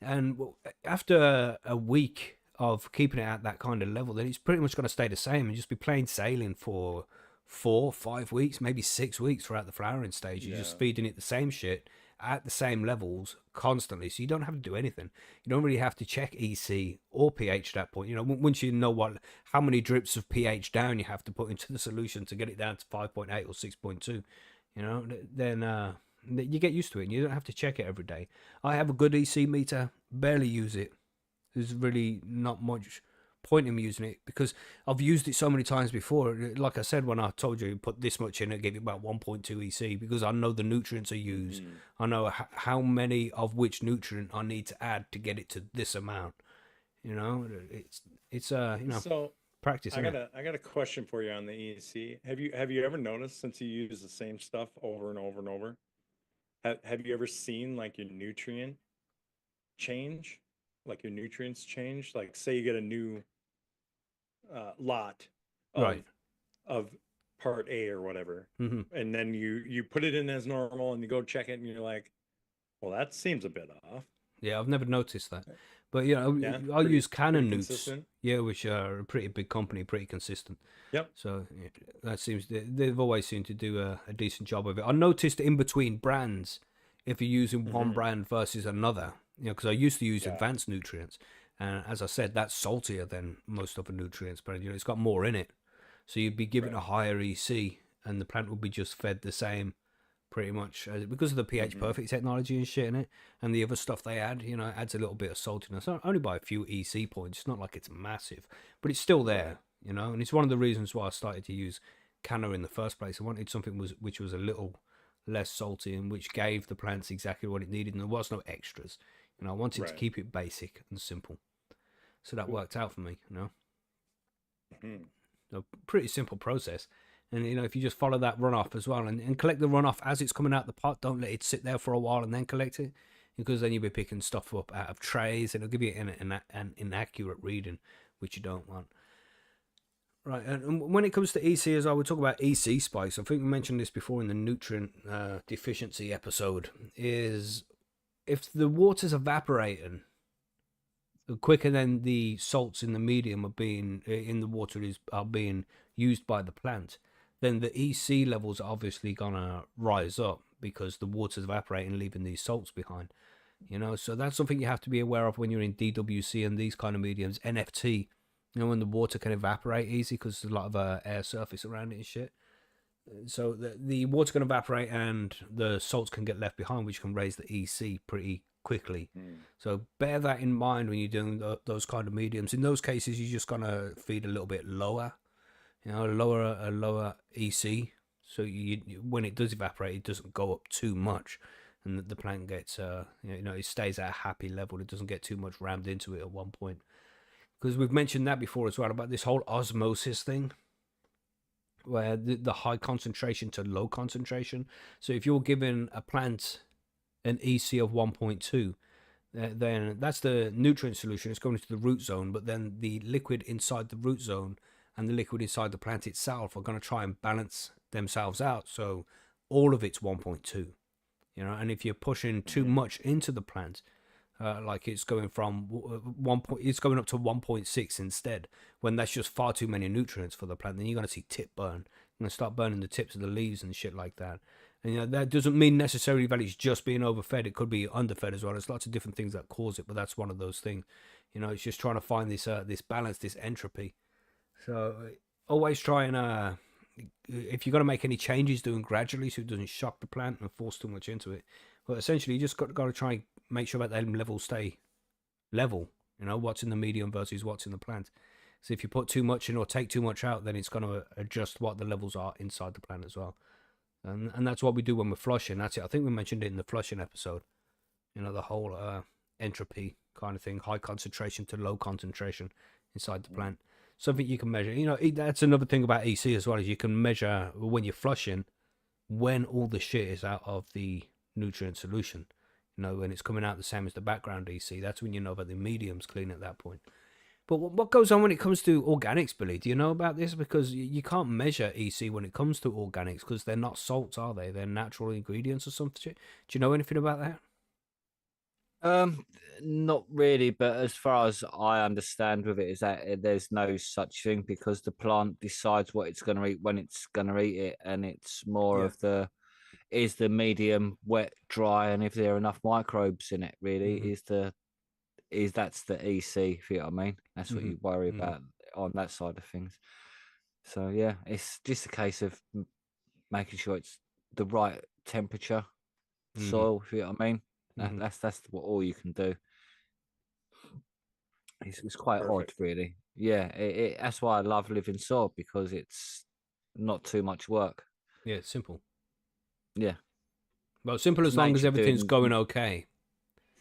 And after a week of keeping it at that kind of level, then it's pretty much going to stay the same and just be plain sailing for 4, 5 weeks, maybe 6 weeks throughout the flowering stage. You're just feeding it the same shit at the same levels constantly, so you don't have to do anything. You don't really have to check EC or pH at that point. You know, once you know how many drips of pH down you have to put into the solution to get it down to 5.8 or 6.2, you know, then you get used to it and you don't have to check it every day. I have a good EC meter, barely use it. There's really not much point in me using it because I've used it so many times before. Like I said, when I told you put this much in, it gave you about 1.2 EC because I know the nutrients are used. I know how many of which nutrient I need to add to get it to this amount. You know, it's you know, So practice. I got a question for you on the EC. Have you ever noticed, since you use the same stuff over and over and over, have you ever seen like your nutrient change, like your nutrients change? Like say you get a new lot of Right. of part A or whatever, Mm-hmm. and then you put it in as normal and you go check it and you're like, well, that seems a bit off. Yeah, I've never noticed that. But you know, Yeah, I use Canon pretty Newts, consistent. yeah, which are a pretty big company, pretty consistent. Yep. So yeah, that seems they've always seemed to do a decent job of it. I noticed in between brands, if you're using one brand versus another, you know, because I used to use advanced nutrients, and as I said, that's saltier than most other nutrients, but you know, it's got more in it, so you'd be given a higher EC, and the plant would be just fed the same. Pretty much because of the pH perfect technology and shit in it, and the other stuff they add, you know, it adds a little bit of saltiness, only by a few EC points. It's not like it's massive, but it's still there, you know. And it's one of the reasons why I started to use Canna in the first place. I wanted something which was a little less salty and which gave the plants exactly what it needed, and there was no extras. You know, I wanted to keep it basic and simple, so that worked out for me. You know, a pretty simple process. And, you know, if you just follow that runoff as well and collect the runoff as it's coming out the pot, don't let it sit there for a while and then collect it, because then you'll be picking stuff up out of trays and it'll give you an inaccurate reading, which you don't want. Right, and when it comes to EC, as I would talk about EC spikes, I think we mentioned this before in the nutrient deficiency episode, is if the water's evaporating quicker than the salts in the medium are being in the water are being used by the plant, then the EC levels are obviously gonna rise up because the water's evaporating, leaving these salts behind. You know, so that's something you have to be aware of when you're in DWC and these kind of mediums. NFT, you know, when the water can evaporate easy because there's a lot of air surface around it and shit. So the water can evaporate and the salts can get left behind, which can raise the EC pretty quickly. So bear that in mind when you're doing those kind of mediums. In those cases, you're just gonna feed a little bit lower. You know, a lower EC, so when it does evaporate, it doesn't go up too much, and the plant gets you know, it stays at a happy level. It doesn't get too much rammed into it at one point, because we've mentioned that before as well about this whole osmosis thing, where the high concentration to low concentration. So if you're giving a plant an EC of 1.2, then that's the nutrient solution. It's going into the root zone, but then the liquid inside the root zone and the liquid inside the plant itself are going to try and balance themselves out. So all of it's 1.2, and if you're pushing too much into the plant, like it's going from it's going up to 1.6 instead, when that's just far too many nutrients for the plant, then you're going to see tip burn. You're going to start burning the tips of the leaves and shit like that. And that doesn't mean necessarily that it's just being overfed. It could be underfed as well. There's lots of different things that cause it, but that's one of those things. It's just trying to find this balance, this entropy. So always try and if you're going to make any changes, do them gradually so it doesn't shock the plant and force too much into it. But essentially, you just got to try and make sure that them levels stay level. What's in the medium versus what's in the plant. So if you put too much in or take too much out, then it's going to adjust what the levels are inside the plant as well. And that's what we do when we're flushing. That's it. I think we mentioned it in the flushing episode. The whole entropy kind of thing, high concentration to low concentration inside the plant. Something you can measure. That's another thing about EC as well, is you can measure when you're flushing when all the shit is out of the nutrient solution. When it's coming out the same as the background EC, that's when you know that the medium's clean at that point. But what goes on when it comes to organics, Billy? Do you know about this? Because you can't measure EC when it comes to organics because they're not salts, are they? They're natural ingredients or something. Do you know anything about that? Not really, but as far as I understand with it is that there's no such thing because the plant decides what it's going to eat when it's going to eat it, and it's more of is the medium wet, dry, and if there are enough microbes in it, really that's the EC. If you know what I mean, that's what you worry about on that side of things. So yeah, it's just a case of making sure it's the right temperature soil. If you know what I mean. That's what all you can do. It's quite odd, really. Yeah, that's why I love living soil, because it's not too much work. Yeah, it's simple. Yeah, well, simple as long as everything's going okay.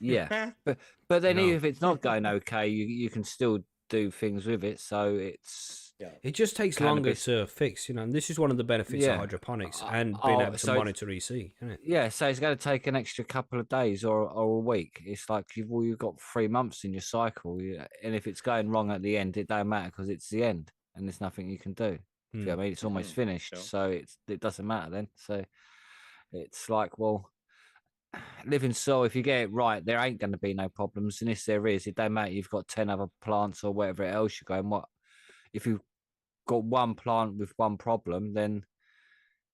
Yeah, but then even if it's not going okay, you can still do things with it. So it just takes longer to fix, and this is one of the benefits of hydroponics and being able to monitor EC, isn't it? Yeah, so it's going to take an extra couple of days or a week. It's like you've got 3 months in your cycle, and if it's going wrong at the end, it don't matter because it's the end, and there's nothing you can do. You know what I mean? It's almost finished, so it doesn't matter then. So it's like, well, living soil, if you get it right, there ain't going to be no problems, and if there is, it don't matter. You've got 10 other plants or whatever else you're going. What if you've got one plant with one problem? Then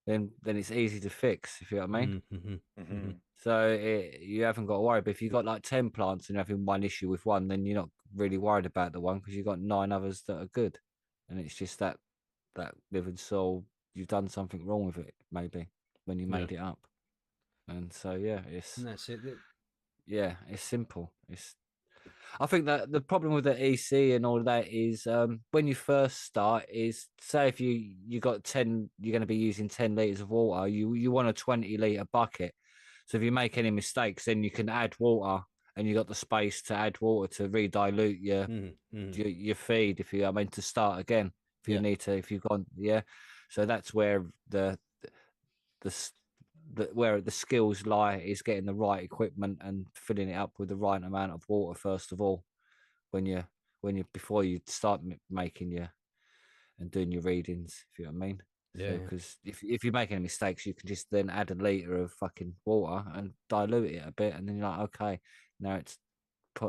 it's easy to fix. If you know what I mean. So you haven't got to worry. But if you've got like 10 plants and you're having one issue with one, then you're not really worried about the one because you've got 9 others that are good, and it's just that living soil, you've done something wrong with it maybe when you made it up. And so and that's it. Yeah, it's simple. I think that the problem with the EC and all of that is when you first start is, say if you got 10, you're going to be using 10 litres of water, you want a 20 litre bucket. So if you make any mistakes, then you can add water, and you got the space to add water to re-dilute your feed, if you, I mean, to start again if you need to, if you've gone, so that's where where the skills lie, is getting the right equipment and filling it up with the right amount of water first of all before you start making and doing your readings, if you know what I mean. Because if you make any mistakes, you can just then add a litre of fucking water and dilute it a bit, and then you're like, okay, now it's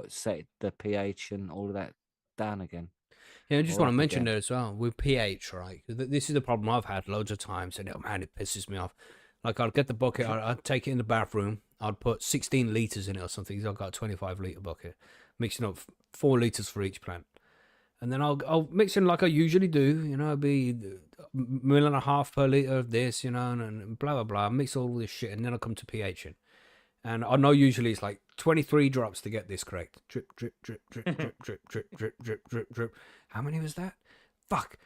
set the pH and all of that down again. Yeah, I just want to mention there as well with pH, right? This is the problem I've had loads of times, and it pisses me off. Like, I'd get the bucket, I'd take it in the bathroom, I'd put 16 litres in it or something, because I've got a 25 litre bucket, mixing up 4 litres for each plant. And then I'll mix in like I usually do, it'd be 1.5 ml per litre of this, and blah, blah, blah, mix all this shit, and then I'll come to pH in. And I know usually it's like 23 drops to get this correct. Drip, drip, drip, drip, drip, drip, drip, drip, drip, drip, drip. How many was that? Fuck.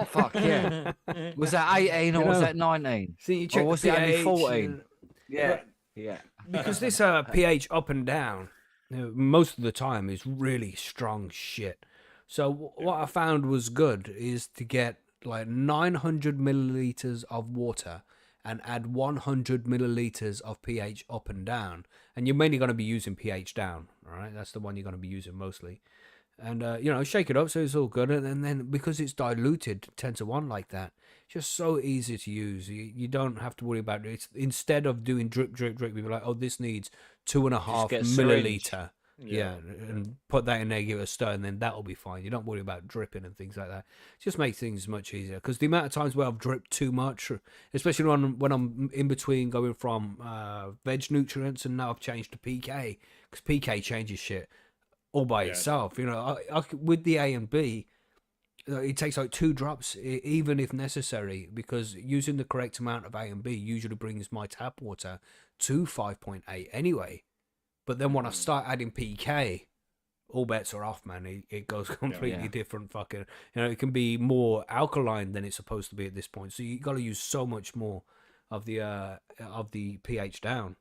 Fuck, yeah. Was that 18 or was that 19? So you check, or was the it only pH 14? Yeah. Because this pH up and down, most of the time is really strong shit. So what I found was good is to get like 900 milliliters of water and add 100 milliliters of pH up and down. And you're mainly going to be using pH down, all right? That's the one you're going to be using mostly. and shake it up so it's all good, and then because it's diluted 10 to 1 like that, it's just so easy to use. You don't have to worry about it. Instead of doing drip, you'd be like, oh, this needs 2.5 get a syringe. milliliter. Yeah, and put that in there, give it a stir, and then that'll be fine. You don't worry about dripping and things like that. It just makes things much easier, because the amount of times where I've dripped too much, especially when I'm in between going from veg nutrients, and now I've changed to PK, because PK changes shit all by itself. With the A and B, it takes like 2 drops, even if necessary, because using the correct amount of A and B usually brings my tap water to 5.8 anyway. But then when I start adding PK, all bets are off, man. It goes completely different. Fucking, it can be more alkaline than it's supposed to be at this point. So you got to use so much more of the pH down.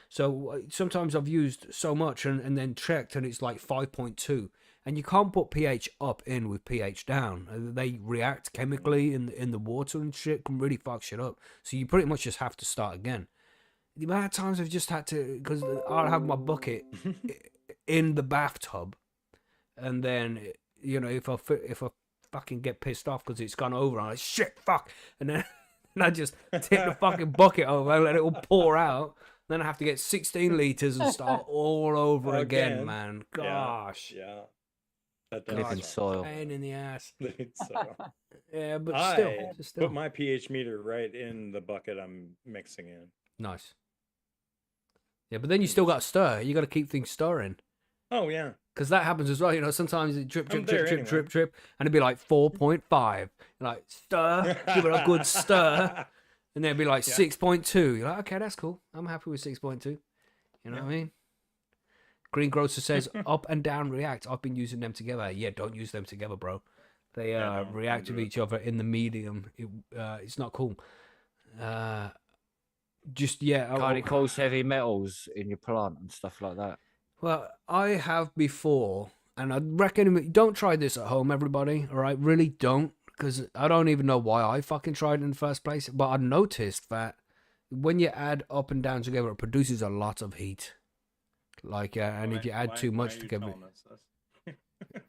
So sometimes I've used so much and then checked, and it's like 5.2, and you can't put pH up in with pH down. They react chemically in the water and shit, can really fuck shit up. So you pretty much just have to start again. The amount of times I've just had to, because I'll have my bucket in the bathtub, and then if I fucking get pissed off because it's gone over, I'm like, shit, fuck, and then I just tip the fucking bucket over and let it all pour out. Then I have to get 16 liters and start all over again, man. Gosh. Yeah. Living soil. Pain in the ass. Living soil. Yeah, but I still. put my pH meter right in the bucket I'm mixing in. Nice. Yeah, but then you still got to stir. You got to keep things stirring. Oh, yeah. Because that happens as well. Sometimes it drip, I'm drip, there drip, anyway. drip, drip, and it'd be like 4.5. Like, stir, give it a good stir, and then it'd be like 6.2. You're like, okay, that's cool. I'm happy with 6.2. You know what I mean? Green Grocer says, up and down react. I've been using them together. Yeah, don't use them together, bro. They react with each other in the medium. It's not cool. Can't it cause heavy metals in your plant and stuff like that? Well, I have before, and I reckon don't try this at home, everybody. All right, really don't, because I don't even know why I fucking tried it in the first place. But I noticed that when you add up and down together, it produces a lot of heat. Like, and if you add too much together,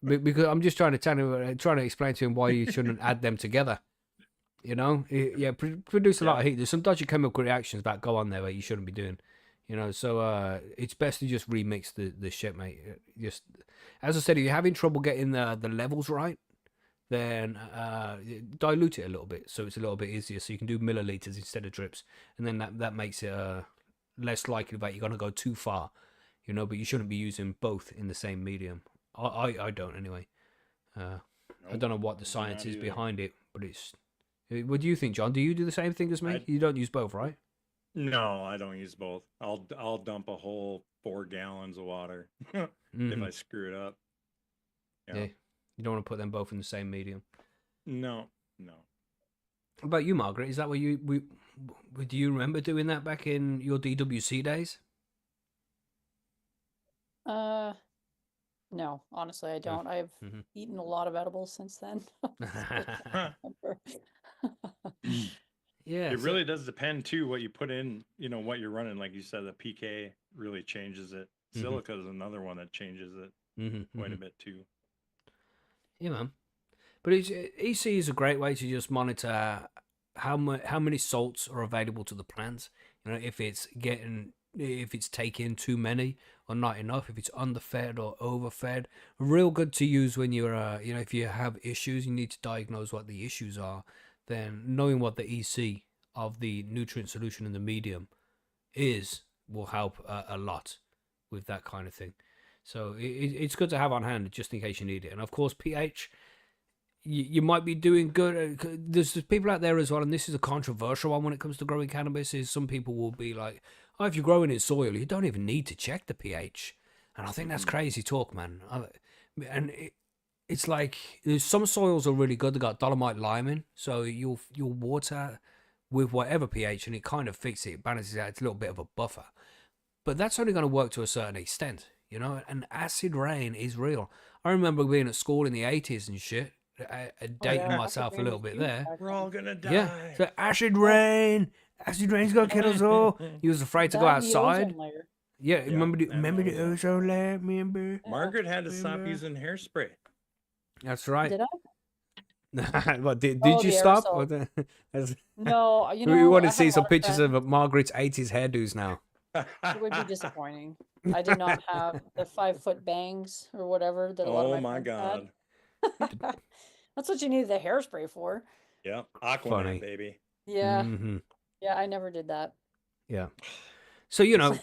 because I'm just trying to explain to him why you shouldn't add them together. Produce a lot of heat. There's some dodgy chemical reactions that go on there that you shouldn't be doing. So it's best to just remix the shit, mate. Just as I said, if you're having trouble getting the levels right, then dilute it a little bit so it's a little bit easier. So you can do milliliters instead of drips, and then that makes it less likely that you're gonna go too far. But you shouldn't be using both in the same medium. I don't anyway. I don't know what the science is behind it, but it's. What do you think, John? Do you do the same thing as me? You don't use both, right? No, I don't use both. I'll dump a whole 4 gallons of water if I screw it up. Yeah. You don't want to put them both in the same medium. No. What about you, Margaret? Is that what do you remember doing that back in your DWC days? No, honestly, I don't. I've eaten a lot of edibles since then. It really does depend too what you put in, what you're running. Like you said, the PK really changes it. Silica is another one that changes it quite a bit too. Yeah, man. But EC is a great way to just monitor how many salts are available to the plants. If it's taking too many or not enough, if it's underfed or overfed. Real good to use when you're if you have issues, you need to diagnose what the issues are. Then knowing what the EC of the nutrient solution in the medium will help a lot with that kind of thing. So it's good to have on hand just in case you need it. And of course, pH, you might be doing good. There's people out there as well, and this is a controversial one when it comes to growing cannabis, is some people will be like, oh, if you're growing in soil, you don't even need to check the pH. And I think that's crazy talk, man. It's like, there's some soils are really good. They got dolomite liming, so you'll water with whatever pH, and it kind of fixes it, balances out. It's a little bit of a buffer, but that's only going to work to a certain extent, And acid rain is real. I remember being at school in the 80s and shit, dating myself a little bit there. We're all gonna die. Yeah, so acid rain's gonna kill us all. He was afraid to go outside. Yeah, Yeah, remember the that remember the was, ozone layer, remember? Margaret had to stop Remember? using hairspray. That's right. Did I? What, did Oh, you the stop? aerosol. Or as- No, we want I to had see a some lot of pictures friends. of Margaret's 80s hairdos now. It would be disappointing. I did not have the 5-foot bangs or whatever that a lot of Oh my my friends God. had. That's what you need the hairspray for. Yeah, Aquaman, Funny. baby. Yeah. Hmm. Yeah, I never did that. Yeah. So, you know,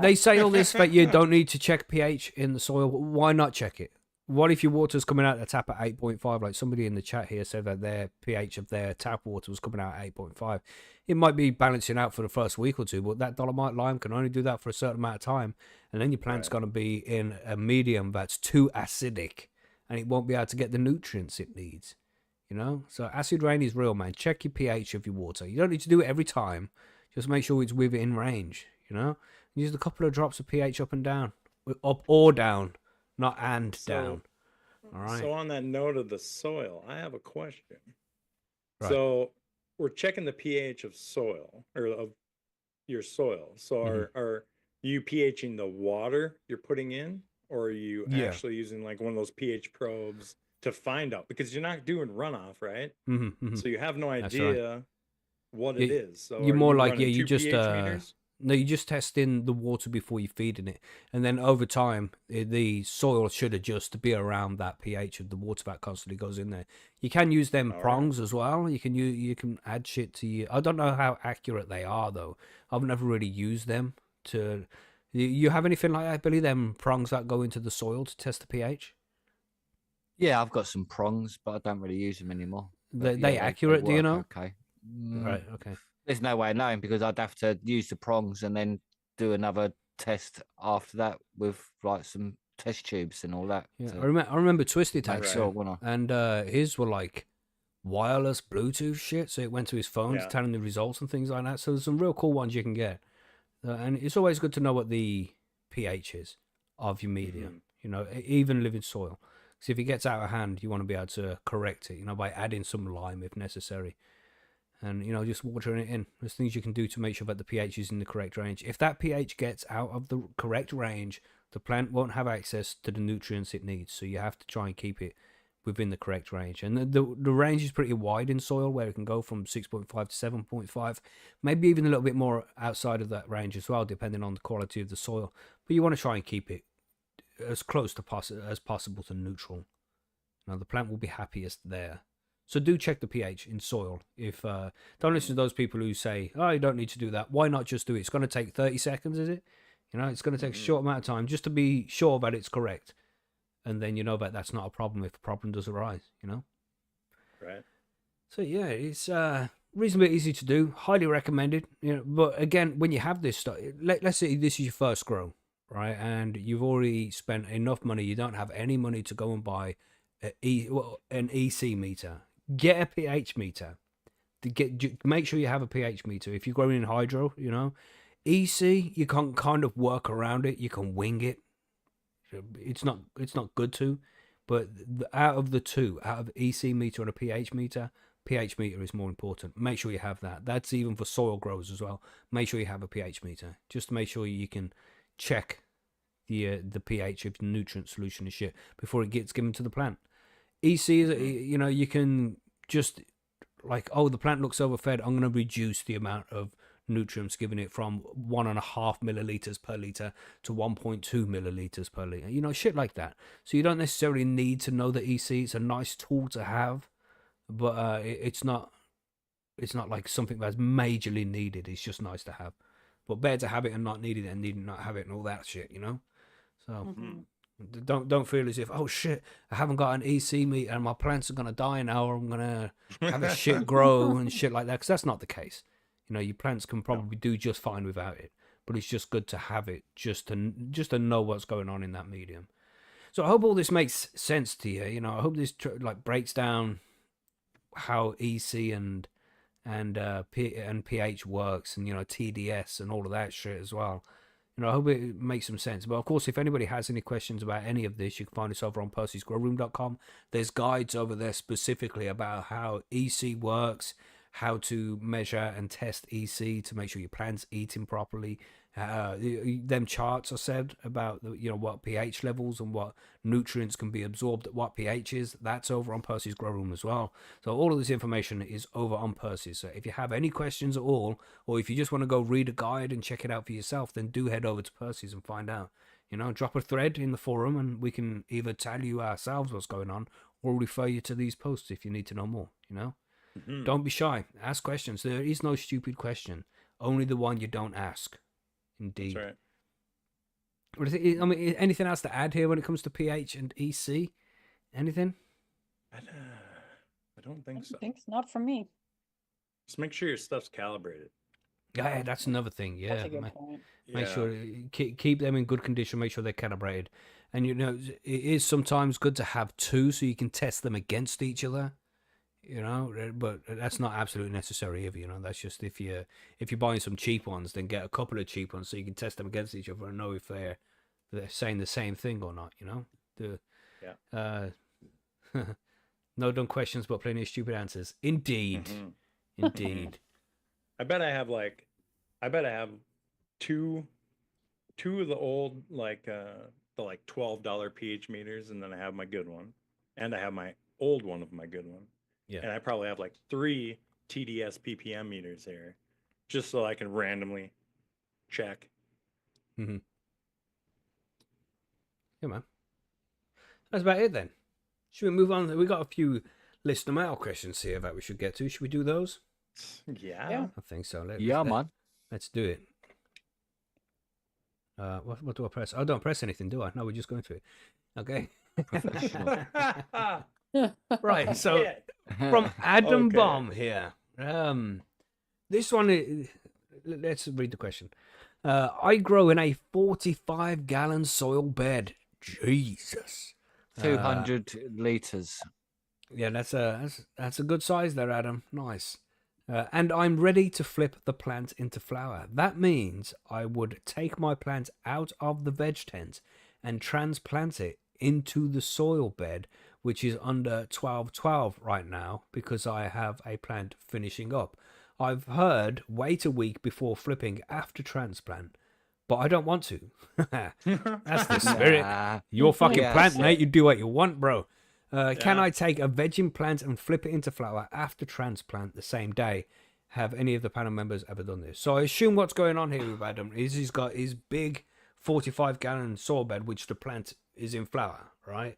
they say all this that you don't need to check pH in the soil. Why not check it? What if your water's coming out the tap at 8.5? Like somebody in the chat here said that their pH of their tap water was coming out at 8.5. It might be balancing out for the first week or two, but that dolomite lime can only do that for a certain amount of time. And then your plant's Right. going to be in a medium that's too acidic and it won't be able to get the nutrients it needs. You know? So acid rain is real, man. Check your pH of your water. You don't need to do it every time. Just make sure it's within range, you know? Use a couple of drops of pH up and down. Up or down, not and down. All right. So on that note of the soil, I have a question. Right. So we're checking the pH of soil or of your soil. So are you pHing the water you're putting in, or are you Yeah. actually using like one of those pH probes to find out? Because you're not doing runoff, right? Mm-hmm. So you have no That's idea what it Yeah, is. So you're are more you like, running you 2 just pH meters? no, you just test in the water before you're feeding it, and then over time the soil should adjust to be around that pH of the water that constantly goes in there. You can use them All right. prongs as well. You can add shit to you. I don't know how accurate they are though. I've never really used them to. You have anything like that, Billy? Them prongs that go into the soil to test the pH? Yeah, I've got some prongs, but I don't really use them anymore. But They yeah, accurate? Do you work know? Okay. Right. Okay. There's no way of knowing because I'd have to use the prongs and then do another test after that with like some test tubes and all that. Yeah, to I remember Twisted make had sure, some, wouldn't I? and his were like wireless Bluetooth shit, so it went to his phone to Yeah. tell him the results and things like that. So there's some real cool ones you can get, and it's always good to know what the pH is of your medium. You know, even living soil. Because if it gets out of hand, you want to be able to correct it. You know, by adding some lime if necessary, and you know, just watering it in. There's things you can do to make sure that the pH is in the correct range. If that pH gets out of the correct range, the plant won't have access to the nutrients it needs. So you have to try and keep it within the correct range. And the range is pretty wide in soil, where it can go from 6.5 to 7.5, maybe even a little bit more outside of that range as well, depending on the quality of the soil. But you want to try and keep it as close to as possible to neutral. Now the plant will be happiest there. So do check the pH in soil. If don't listen to those people who say, "Oh, you don't need to do that." Why not just do it? It's going to take 30 seconds, is it? You know, it's going to take a short amount of time just to be sure that it's correct, and then you know that that's not a problem if a problem does arise. You know. Right. So yeah, it's reasonably easy to do. Highly recommended. You know, but again, when you have this stuff, let's say this is your first grow, right, and you've already spent enough money. You don't have any money to go and buy an EC meter. Get a pH meter. Make sure you have a pH meter. If you're growing in hydro, you know, EC, you can kind of work around it. You can wing it. It's not good to, but out of the two, out of EC meter and a pH meter is more important. Make sure you have that. That's even for soil growers as well. Make sure you have a pH meter, just to make sure you can check the pH of the nutrient solution and shit before it gets given to the plant. EC is, you know, you can just like, oh, the plant looks overfed, I'm going to reduce the amount of nutrients given it from 1.5 milliliters per liter to 1.2 milliliters per liter. You know, shit like that. So you don't necessarily need to know the EC. It's a nice tool to have, but it's not like something that's majorly needed. It's just nice to have. But better to have it and not need it than need and not have it and all that shit, you know? So don't feel as if, oh shit, I haven't got an EC meter and my plants are going to die now, or I'm going to have a shit grow and shit like that, because that's not the case. You know, your plants can probably do just fine without it, but it's just good to have it just to know what's going on in that medium. So I hope all this makes sense to you. You know, I hope this like breaks down how EC and pH works, and you know, TDS and all of that shit as well. You know, I hope it makes some sense. But of course, if anybody has any questions about any of this, you can find us over on Percy'sGrowroom.com. There's guides over there specifically about how EC works, how to measure and test EC to make sure your plant's eating properly. Them charts are said about what pH levels and what nutrients can be absorbed at what pHs. That's over on Percy's Grow Room as well. So all of this information is over on Percy's. So if you have any questions at all, or if you just want to go read a guide and check it out for yourself, then do head over to Percy's and find out. Drop a thread in the forum and we can either tell you ourselves what's going on or refer you to these posts if you need to know more. Don't be shy. Ask questions. There is no stupid question, only the one you don't ask. Indeed. That's right. I mean, anything else to add here when it comes to pH and EC? Anything? I don't think so. Thanks, not from me. Just make sure your stuff's calibrated. Yeah, that's another thing. Yeah, That's a good point. make sure keep them in good condition. Make sure they're calibrated, and it is sometimes good to have two so you can test them against each other. But that's not absolutely necessary either. That's just if you're buying some cheap ones, then get a couple of cheap ones so you can test them against each other and know if they're saying the same thing or not. No dumb questions, but plenty of stupid answers. Indeed, indeed. I bet I have two of the old the $12 pH meters, and then I have my good one, and I have my old one of my good one. Yeah. And I probably have 3 TDS ppm meters here, just so I can randomly check. Mm-hmm. Yeah, man. That's about it then. Should we move on? We got a few listener mail questions here that we should get to. Should we do those? Yeah. I think so. Man. Let's do it. What do I press? I don't press anything, do I? No, we're just going through it. Okay. Right. So from Adam Bomb here. This one, let's read the question. I grow in a 45-gallon soil bed. Jesus. 200 liters. Yeah, that's a good size there, Adam. Nice. And I'm ready to flip the plant into flower. That means I would take my plant out of the veg tent and transplant it into the soil bed, which is under 1212 right now because I have a plant finishing up. I've heard wait a week before flipping after transplant, but I don't want to. That's the spirit. Your fucking plant, mate. You do what you want, bro. Can I take a vegging plant and flip it into flower after transplant the same day? Have any of the panel members ever done this? So I assume what's going on here with Adam is he's got his big 45-gallon soil bed, which the plant is in flower, right?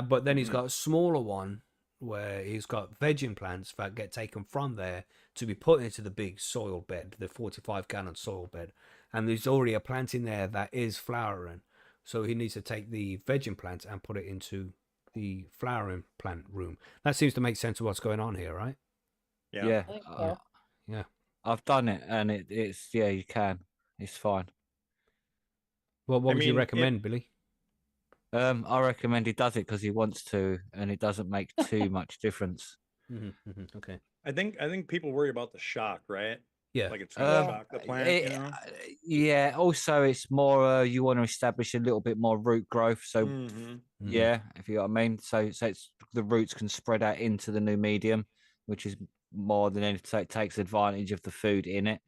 But then he's got a smaller one where he's got vegging plants that get taken from there to be put into the big soil bed, the 45-gallon soil bed. And there's already a plant in there that is flowering. So he needs to take the vegging plant and put it into the flowering plant room. That seems to make sense of what's going on here, right? Yeah. Yeah. I've done it, and it's you can. It's fine. Well, what would you recommend, Billy? I recommend he does it because he wants to, and it doesn't make too much difference. Okay. I think people worry about the shock, right? Yeah. Like it's gonna shock the plant, Yeah. Also, it's more you want to establish a little bit more root growth. So yeah, if you know what I mean. So it's the roots can spread out into the new medium, which is more than anything. So it takes advantage of the food in it.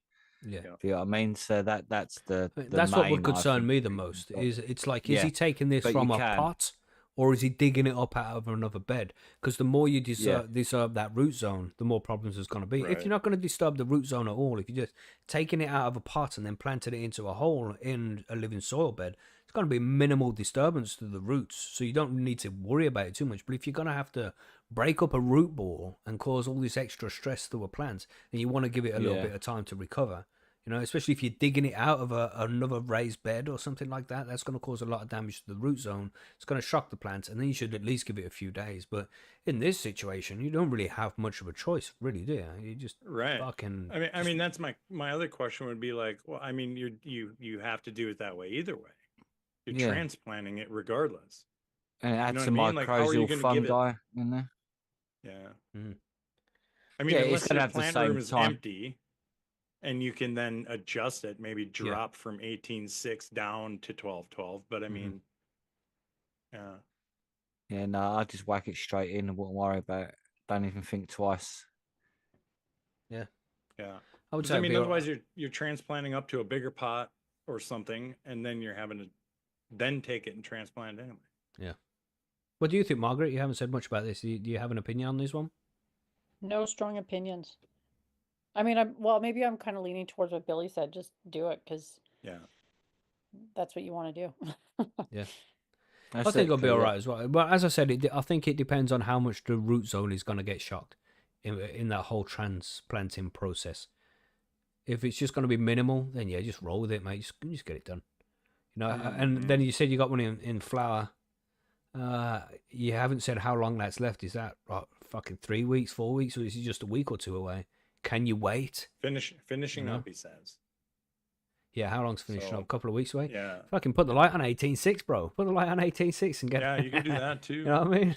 Yeah. If you know what I mean. So that's that's what would concern me the most. Is he taking this from a pot, or is he digging it up out of another bed? Because the more you disturb that root zone, the more problems there's going to be. Right. If you're not going to disturb the root zone at all, if you're just taking it out of a pot and then planting it into a hole in a living soil bed, it's going to be minimal disturbance to the roots. So you don't need to worry about it too much. But if you're going to have to break up a root ball and cause all this extra stress to a plant, and you want to give it a little bit of time to recover, especially if you're digging it out of another raised bed or something like that, that's going to cause a lot of damage to the root zone. It's going to shock the plant, and then you should at least give it a few days. But in this situation, you don't really have much of a choice, really, do you? You just fucking. I mean, that's my other question would be like, well, I mean, you have to do it that way either way. You're transplanting it regardless. And add some mycorrhizal fungi in there. Yeah. I mean, unless the plant room is empty. And you can then adjust it, maybe drop from 18.6 down to 12.12. But I mean, yeah, no, I just whack it straight in and wouldn't worry about it. Don't even think twice. Yeah. I would 'Cause, say I mean, it'd be otherwise you're transplanting up to a bigger pot or something, and then you're having to then take it and transplant it anyway. Yeah. What do you think, Margaret? You haven't said much about this. Do you have an opinion on this one? No strong opinions. I mean, maybe I'm kind of leaning towards what Billy said. Just do it because Yeah. that's what you want to do. Yeah. That's I think it'll be exactly all it. right as well. But as I said, I think it depends on how much the root zone is going to get shocked in that whole transplanting process. If it's just going to be minimal, then yeah, just roll with it, mate. Just get it done. You know. And then you said you got one in flower. You haven't said how long that's left. Is that fucking 3 weeks, 4 weeks, or is it just a week or two away? Can you wait? Finishing You know? up, he says. Yeah, how long's finishing up? A couple of weeks away? Yeah. Fucking put the light on 18.6, bro. Put the light on 18.6 and get Yeah, you can do that too. You know what I mean?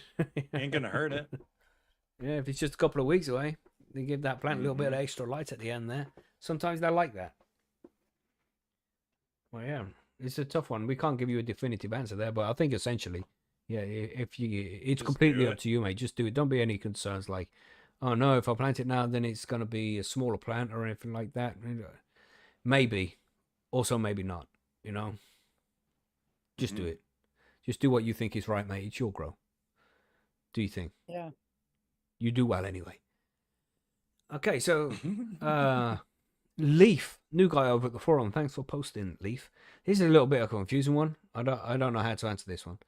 Ain't gonna hurt it. Yeah, if it's just a couple of weeks away, they give that plant a little bit of extra light at the end there. Sometimes they like that. Well, yeah, it's a tough one. We can't give you a definitive answer there, but I think essentially, yeah, it's Just completely do up it. to you, mate. Just do it. Don't be any concerns like, oh no, if I plant it now, then it's going to be a smaller plant or anything like that. Maybe, also maybe not. You know, just do it. Just do what you think is right, mate. It's your grow. Do you think? Yeah. You do well anyway. Okay, so Leaf, new guy over at the forum. Thanks for posting, Leaf. This is a little bit of a confusing one. I don't know how to answer this one.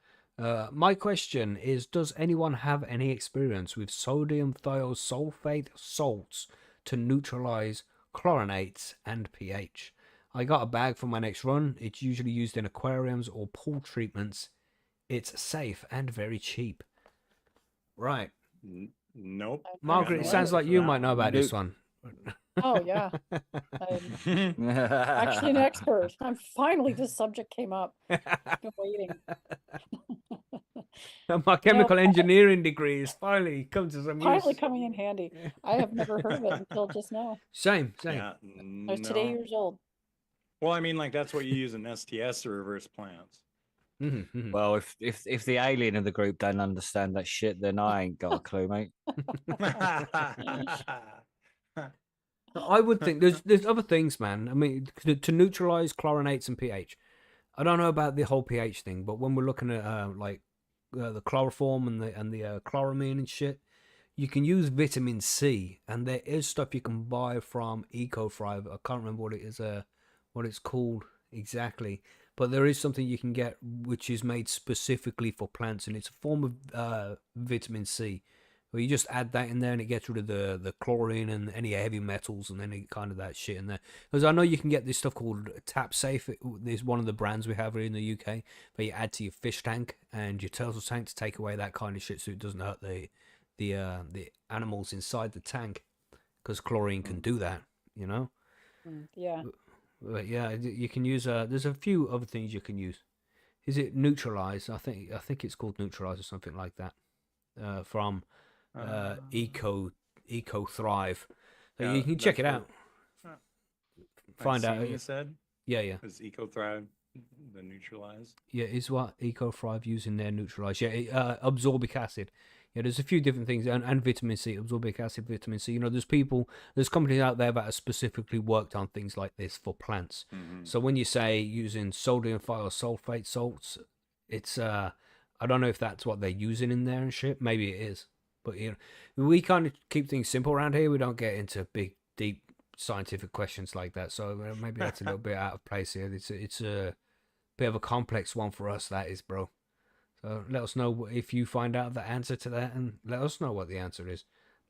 My question is: does anyone have any experience with sodium thiosulfate salts to neutralize chlorinates and pH? I got a bag for my next run. It's usually used in aquariums or pool treatments. It's safe and very cheap. Right. Nope. Margaret, it no sounds idea like for you that might know one. about this one. Oh yeah, I'm actually an expert. I'm finally this subject came up. I've been waiting. My chemical engineering degree is finally come to some Finally use. coming in handy. I have never heard of it until just now. Same. Yeah. I was today No. years old. Well, I mean, like that's what you use in STS to reverse plants. Well, if the alien in the group don't understand that shit, then I ain't got a clue, mate. I would think there's other things, man. I mean, to neutralize chlorinates and pH. I don't know about the whole pH thing, but when we're looking at the chloroform and the chloramine and shit, you can use vitamin C, and there is stuff you can buy from EcoThrive. I can't remember what it is, what it's called exactly, but there is something you can get which is made specifically for plants, and it's a form of vitamin C. Well, you just add that in there and it gets rid of the chlorine and any heavy metals and any kind of that shit in there. Because I know you can get this stuff called Tap Safe. There's one of the brands we have here in the UK, where you add to your fish tank and your turtle tank to take away that kind of shit so it doesn't hurt the animals inside the tank. Because chlorine can do that, you know? Yeah. But yeah, you can use, there's a few other things you can use. Is it Neutralize? I think it's called Neutralize or something like that. From EcoThrive. So you can check it out. Find out. You said? Yeah. Is EcoThrive the neutralize? Yeah, is what EcoThrive using their neutralize. Yeah, absorbic acid. Yeah, there's a few different things, and vitamin C, absorbic acid, vitamin C. You know, there's companies out there that have specifically worked on things like this for plants. So when you say using sodium thiosulfate salts, it's I don't know if that's what they're using in there and shit. Maybe it is. But you know, we kind of keep things simple around here. We don't get into big, deep scientific questions like that. So maybe that's a little bit out of place here. It's a bit of a complex one for us, that is, bro. So let us know if you find out the answer to that, and let us know what the answer is.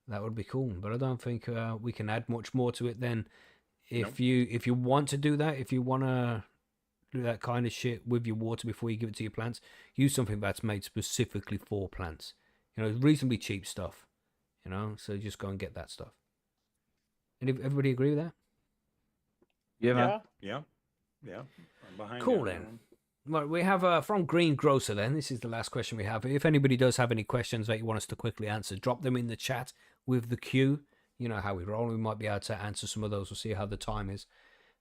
That would be cool. But I don't think we can add much more to it than if you want to do that, if you want to do that kind of shit with your water before you give it to your plants, use something that's made specifically for plants. You know, reasonably cheap stuff, you know, so just go and get that stuff. And everybody agree with that? Yeah, man. Yeah. I'm behind Cool you, then. everyone. Well, we have from Green Grocer then. This is the last question we have. If anybody does have any questions that you want us to quickly answer, drop them in the chat with the queue. You know how we roll. We might be able to answer some of those. We'll see how the time is.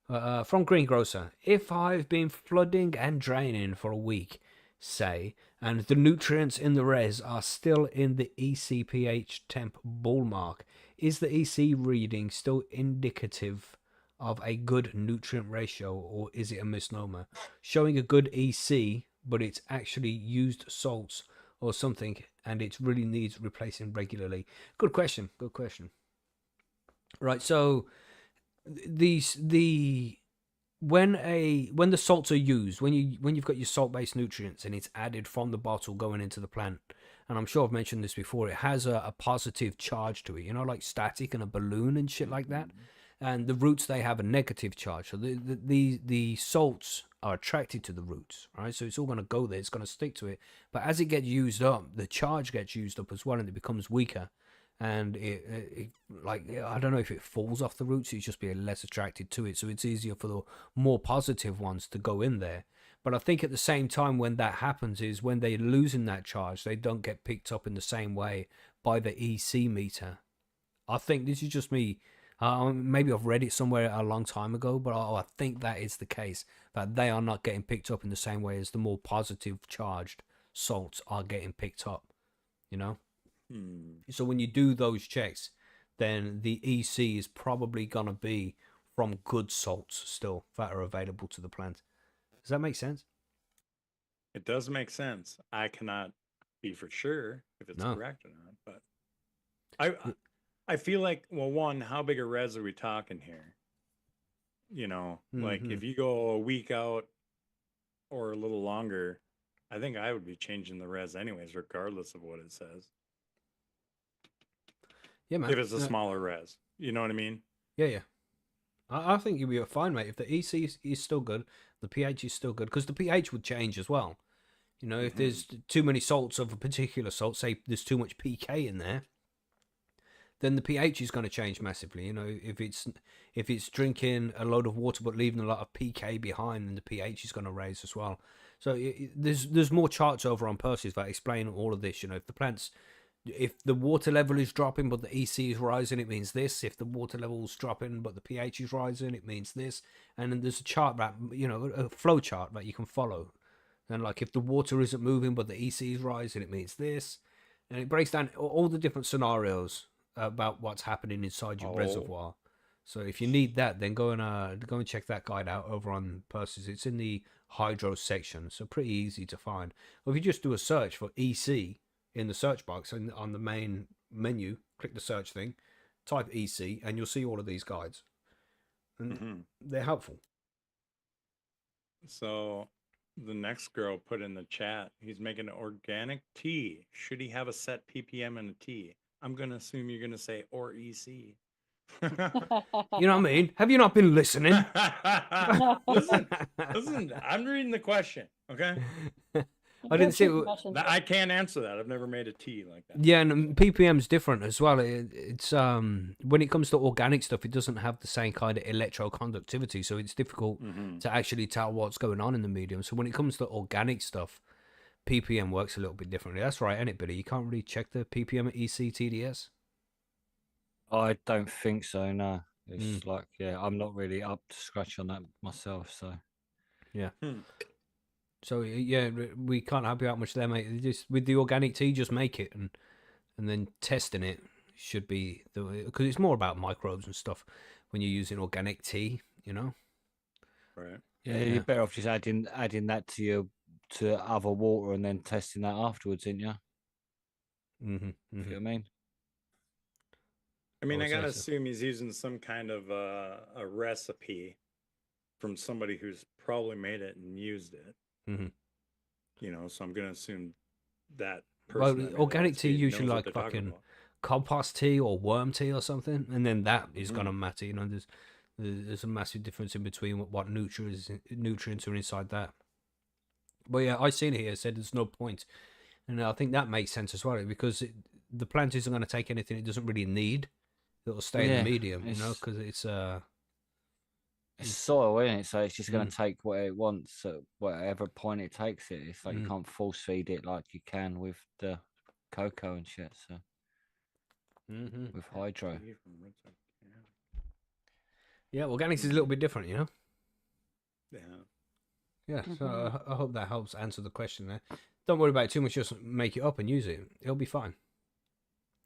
From Green Grocer. If I've been flooding and draining for a week, say, and the nutrients in the res are still in the ECPH temp ball mark, Is the EC reading still indicative of a good nutrient ratio, or is it a misnomer? Showing a good EC, but it's actually used salts or something, and it really needs replacing regularly. Good question. Good question. Right. So when the salts are used, when you've got your salt-based nutrients and it's added from the bottle going into the plant, and I'm sure I've mentioned this before, it has a positive charge to it, like static and a balloon and shit like that. And the roots, they have a negative charge, so the salts are attracted to the roots, right? So it's all going to go there, it's going to stick to it. But as it gets used up, the charge gets used up as well, and it becomes weaker. And it like, I don't know if it falls off the roots, it's just being less attracted to it, so it's easier for the more positive ones to go in there. But I think at the same time, when that happens is when they're losing that charge, they don't get picked up in the same way by the EC meter. I think this is just me. Maybe I've read it somewhere a long time ago, but I think that is the case, that they are not getting picked up in the same way as the more positive charged salts are getting picked up, So when you do those checks, then the EC is probably going to be from good salts still that are available to the plant. Does that make sense? It does make sense. I cannot be for sure if it's correct or not, but I feel like, well, one, how big a res are we talking here? Like if you go a week out or a little longer, I think I would be changing the res anyways, regardless of what it says. Yeah, man. If it's a smaller res, you know what I mean? Yeah. I think you'll be fine, mate. If the EC is still good, the pH is still good, because the pH would change as well. If there's too many salts of a particular salt, say there's too much pK in there, then the pH is going to change massively. If it's drinking a load of water but leaving a lot of pK behind, then the pH is going to raise as well. So there's more charts over on Percy's that explain all of this. If the water level is dropping but the EC is rising, it means this. If the water level is dropping but the pH is rising, it means this. And then there's a chart that, a flow chart that you can follow. And like if the water isn't moving but the EC is rising, it means this. And it breaks down all the different scenarios about what's happening inside your reservoir. So if you need that, then go and check that guide out over on Percy's. It's in the hydro section, so pretty easy to find. Or if you just do a search for EC in the search box and on the main menu, click the search thing, type EC, and you'll see all of these guides. And they're helpful. So the next girl put in the chat, he's making an organic tea. Should he have a set ppm in a tea? I'm going to assume you're going to say or EC. You know what I mean? Have you not been listening? Listen, I'm reading the question, okay? I didn't see it. I can't answer that. I've never made a tea like that. Yeah, and ppm's different as well. It's when it comes to organic stuff, it doesn't have the same kind of electroconductivity, so it's difficult to actually tell what's going on in the medium. So when it comes to organic stuff, ppm works a little bit differently. That's right, ain't it, Billy? You can't really check the ppm at EC TDS. I don't think so. No, it's like, I'm not really up to scratch on that myself. So yeah. So yeah, we can't help you out much there, mate. Just with the organic tea, just make it and then testing it should be because it's more about microbes and stuff when you're using organic tea, Right. Yeah, you're better off just adding that to other water and then testing that afterwards, ain't you? You know what I mean? I mean, I gotta assume he's using some kind of a recipe from somebody who's probably made it and used it. So I'm gonna assume that person. Well, organic tea usually like fucking compost tea or worm tea or something, and then that is gonna matter. There's a massive difference in between what nutrients are inside that. But yeah, I seen it here. It said there's no point, and I think that makes sense as well because the plant isn't going to take anything it doesn't really need. It'll stay in the medium, because it's soil, isn't it? So it's just going to take what it wants at whatever point it takes it. It's like you can't force feed it like you can with the cocoa and shit. So with hydro. Yeah, organics is a little bit different, Yeah. Yeah, so I hope that helps answer the question there. Don't worry about it too much, just make it up and use it. It'll be fine.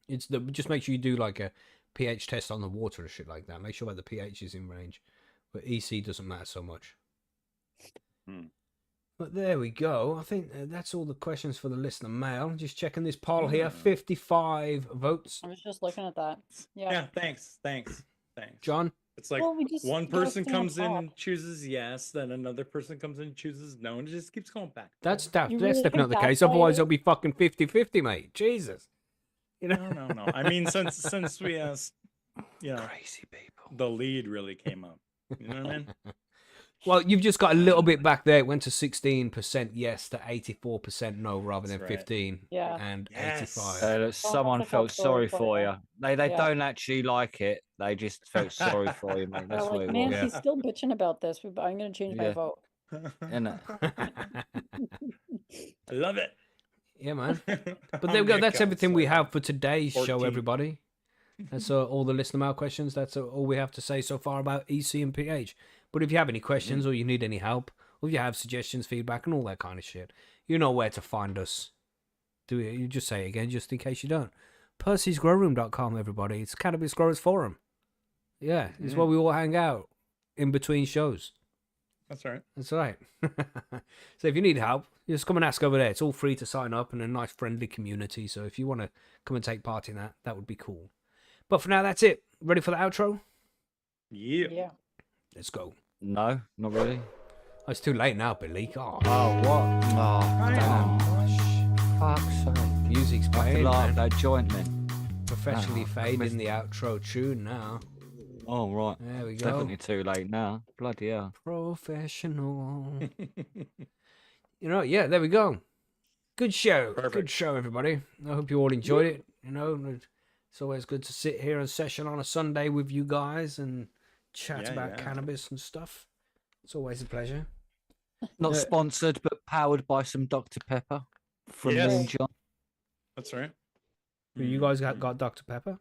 Just make sure you do like a pH test on the water and shit like that. Make sure that the pH is in range. But EC doesn't matter so much. But there we go. I think that's all the questions for the listener mail. Just checking this poll here. 55 votes. I was just looking at that. Yeah. Yeah, thanks. John? It's like Well, we just one gotta person stay on comes in top. and chooses yes, then another person comes in and chooses no, and it just keeps going back. That's You really definitely think not the that's case. why it Otherwise, is? it'll be fucking 50-50, mate. Jesus. You know? No. I mean, since we asked, Crazy people. the lead really came up. You know what I mean? Well, you've just got a little bit back there. It went to 16% yes to 84% no, rather than That's right. 15 Yeah. and Yes. 85. Someone to feel felt sorry sorry for for you. you. They Yeah. don't actually like it. They just felt sorry for you, mate. They're That's what like, it man, was. he's still bitching about this. I'm going to change my Yeah. vote. Innit? I love it. Yeah, man. But there we go. That's everything we have for today's show, 14. everybody. That's all the listener mail questions. That's all we have to say so far about EC and pH. But if you have any questions or you need any help, or if you have suggestions, feedback, and all that kind of shit, you know where to find us. Do you just say it again, just in case you don't? Percy'sGrowroom.com, everybody. It's Cannabis Growers Forum. Yeah, it's where we all hang out in between shows. That's right. That's right. So if you need help, just come and ask over there. It's all free to sign up and a nice friendly community. So if you want to come and take part in that, that would be cool. But for now, that's it. Ready for the outro? Yeah. Yeah. Let's go. No, not really. Oh, it's too late now, Billy. Oh, Oh, what? Oh, damn. Fuck's sake. music's I have to playing, laugh man. that joint then. Professionally Oh, fading the outro tune now. Oh, right. There we It's go. definitely too late now. Bloody hell. Professional. Yeah, there we go. Good show. Good Perfect. show, everybody. I hope you all enjoyed it. It's always good to sit here and session on a Sunday with you guys and chat Yeah, about yeah. cannabis and stuff. It's always a pleasure. Not Yeah. sponsored, but powered by some Dr. Pepper from Yes. me and John. That's right. You guys got Dr. Pepper?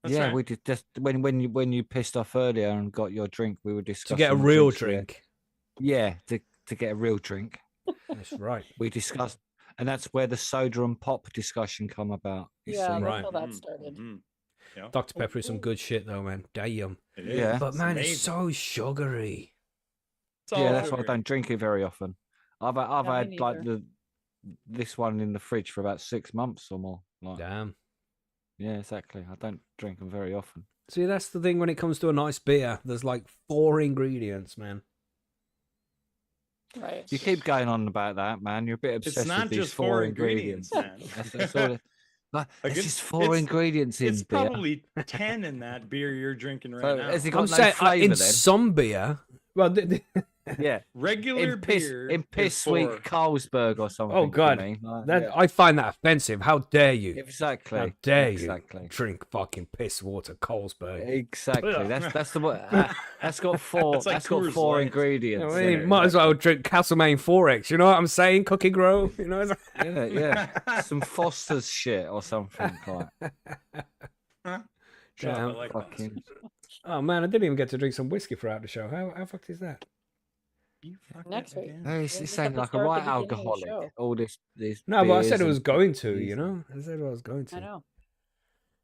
That's yeah, right. we did just when you pissed off earlier and got your drink, we were To discussing get a the real drinks we had. drink. Yeah, to get a real drink. That's right. We discussed, and that's where the soda and pop discussion come about. You Yeah, see? Right. that's how that started. Yeah. Dr. Pepper is some good shit, though, man. Damn. It Yeah. is. But, man, amazing. it's so sugary. It's all Yeah, that's why I sugar. don't drink it very often. I've Yeah, me had like neither. this one in the fridge for about 6 months or more. Like, Damn. yeah, exactly. I don't drink them very often. See, that's the thing when it comes to a nice beer. There's like 4 ingredients, man. Right. You keep going on about that, man. You're a bit obsessed It's not with these just 4 ingredients. ingredients, man. That's all it- like, Like, there's it's- just 4 it's- ingredients in It's beer. probably 10 in that beer you're drinking right So, now. has it I'm got no saying flavour in then? some beer. Well, Yeah. Regular In piss, beer in is piss sweet 4. Carlsberg or something. oh you god, mean? Like, that yeah. I find that offensive. How dare you? Exactly. How dare exactly. you drink fucking piss water, Carlsberg? Exactly. Ugh. That's the one. That's got 4. It's like That's got Coors 4 Light. ingredients. I in mean, it, might as well exactly. drink Castlemaine 4X. You know what I'm saying? Cookie Grove. You know. Yeah. Some Foster's shit or something like. Damn. Like Fucking. Oh man, I didn't even get to drink some whiskey throughout the show. How fucked is that? Next week. No, We it just sounded have to like a start right at the beginning of the alcoholic. show. All this. No, but I said beers it was and going to. whiskeys You know, I said I was going to. I know.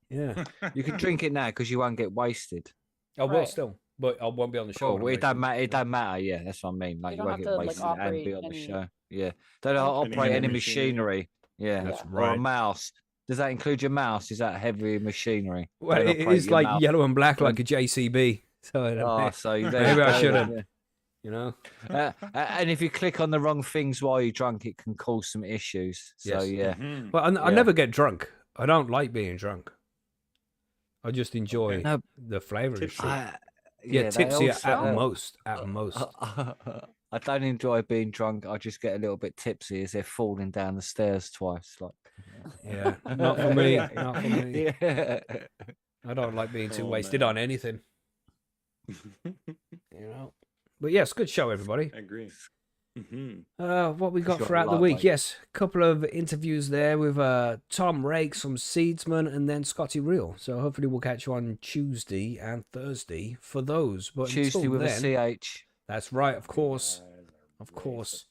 Yeah, You can drink it now because you won't get wasted. I will Right. still, but I won't be on the show. Cool. when Well, I'm it don't wasted. matter. It don't matter. Yeah, that's what I mean. Like You you, don't won't have get to, like, wasted and operate be on the any- show. Yeah. Don't Any operate any heavy machinery. machinery. Yeah. That's Or right. a mouse. Does that include your mouse? Is that heavy machinery? Well, Don't it operate is your like mouse. yellow and black, Don't- like a JCB. So I don't Oh, know, so there Maybe you I go, shouldn't. you know. And if you click on the wrong things while you're drunk, it can cause some issues. So Yes. yeah. Mhm. Well, I Yeah. never get drunk. I don't like being drunk. I just enjoy No, the flavour and Tipsy. shit. Yeah, they tipsy also- at most. At most. I don't enjoy being drunk. I just get a little bit tipsy as they're falling down the stairs twice. Like, Yeah, not for me. Not for me. Yeah. I don't like being too Oh, wasted man. on anything. You know. But yes, good show, everybody. I agree. Hmm. What we got Sure, throughout the like, week? mate. Yes, a couple of interviews there with Tom Rakes from Seedsman and then Scotty Real. So hopefully we'll catch you on Tuesday and Thursday for those. But Tuesday until with then, a CH. that's right, of course, of course.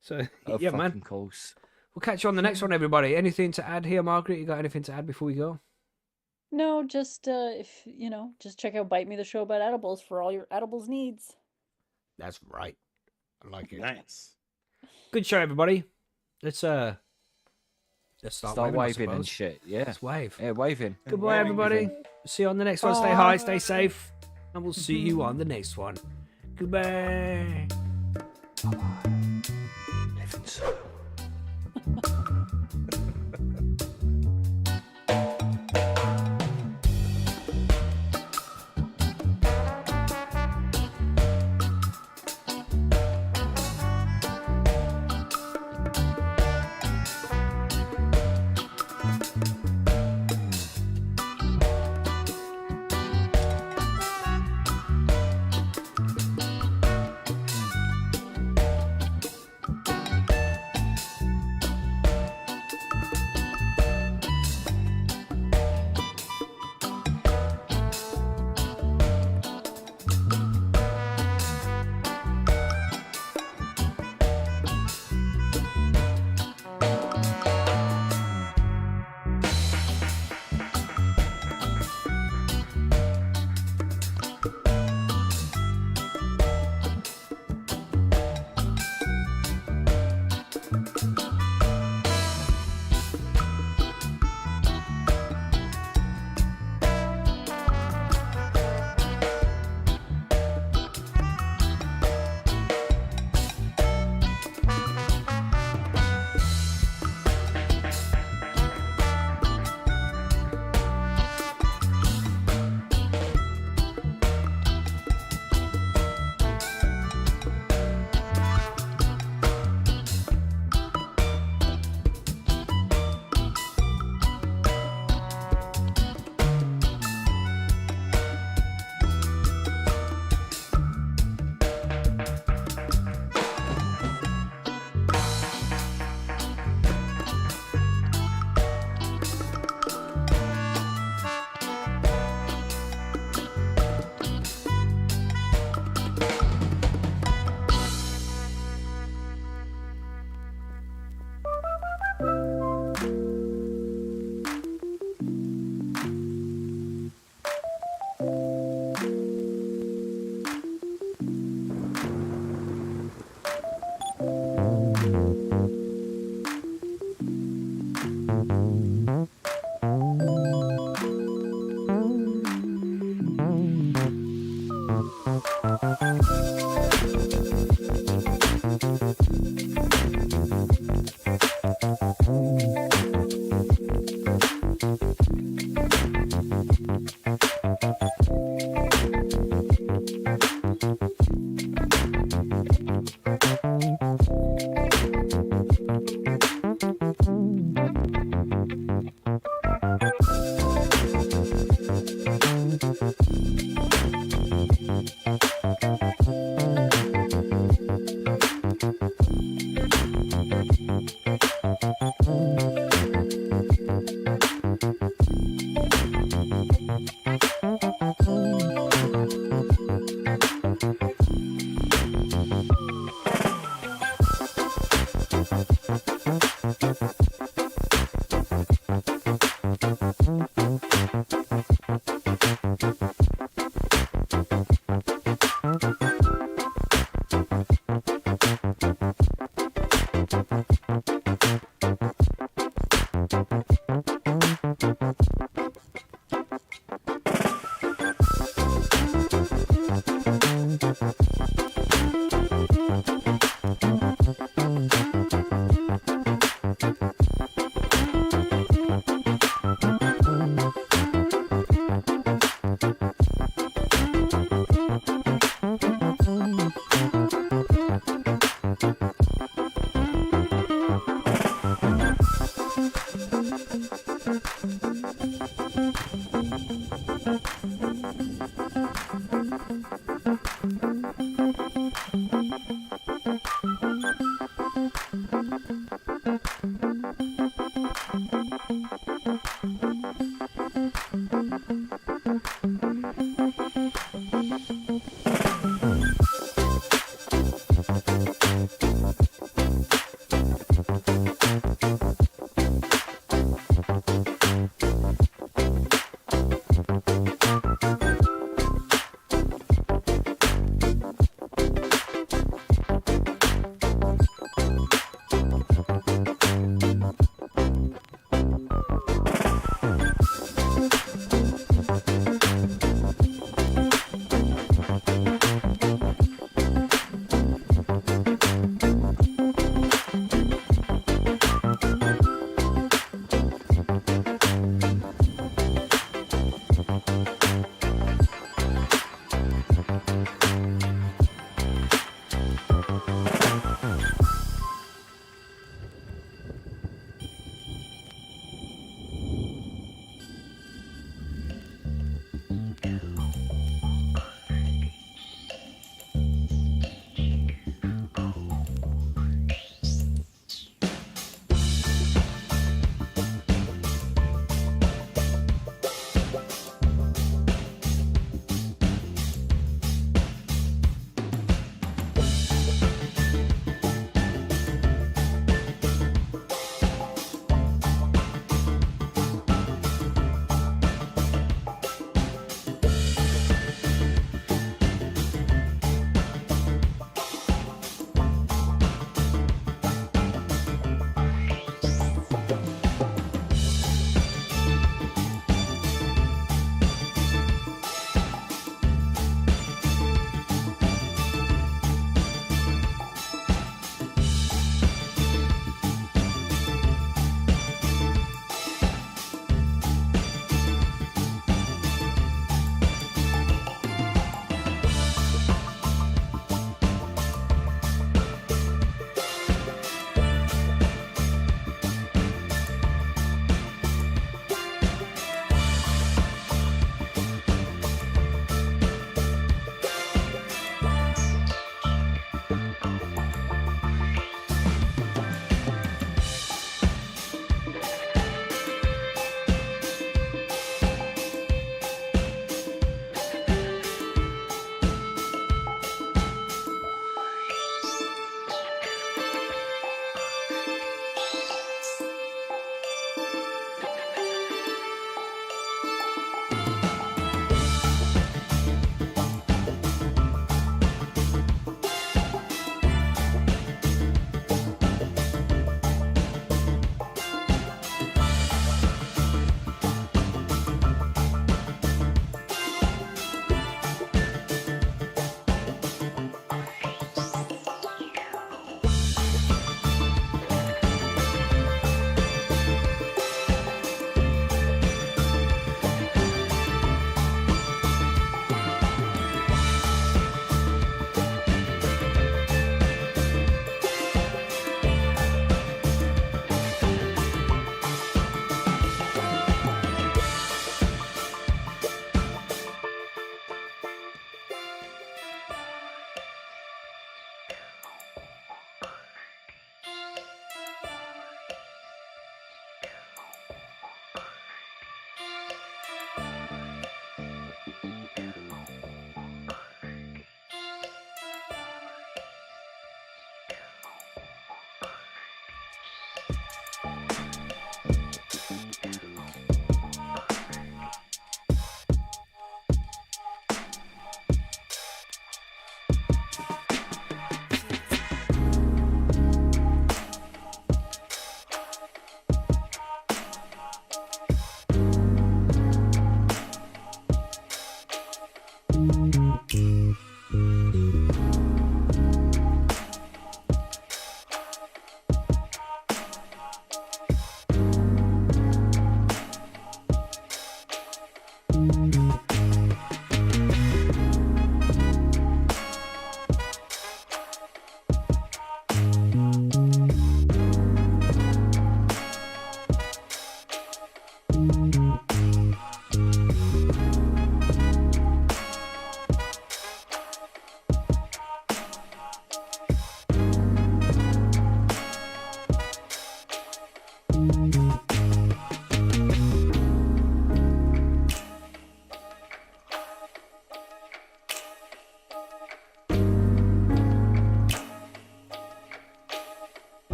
So Of yeah, man, fucking course. we'll catch you on the next one, everybody. Anything to add here, Margaret? You got anything to add before we go? No, just if just check out Bite Me the Show about edibles for all your edibles needs. That's right. I like it. Nice. Good show, everybody. Let's start Start waving, I waving and suppose. shit. Yeah. Let's wave. Yeah, waving. Goodbye, waving, everybody. See you on the next one. Stay high, stay safe, and we'll see you on the next one. Goodbye. Living so.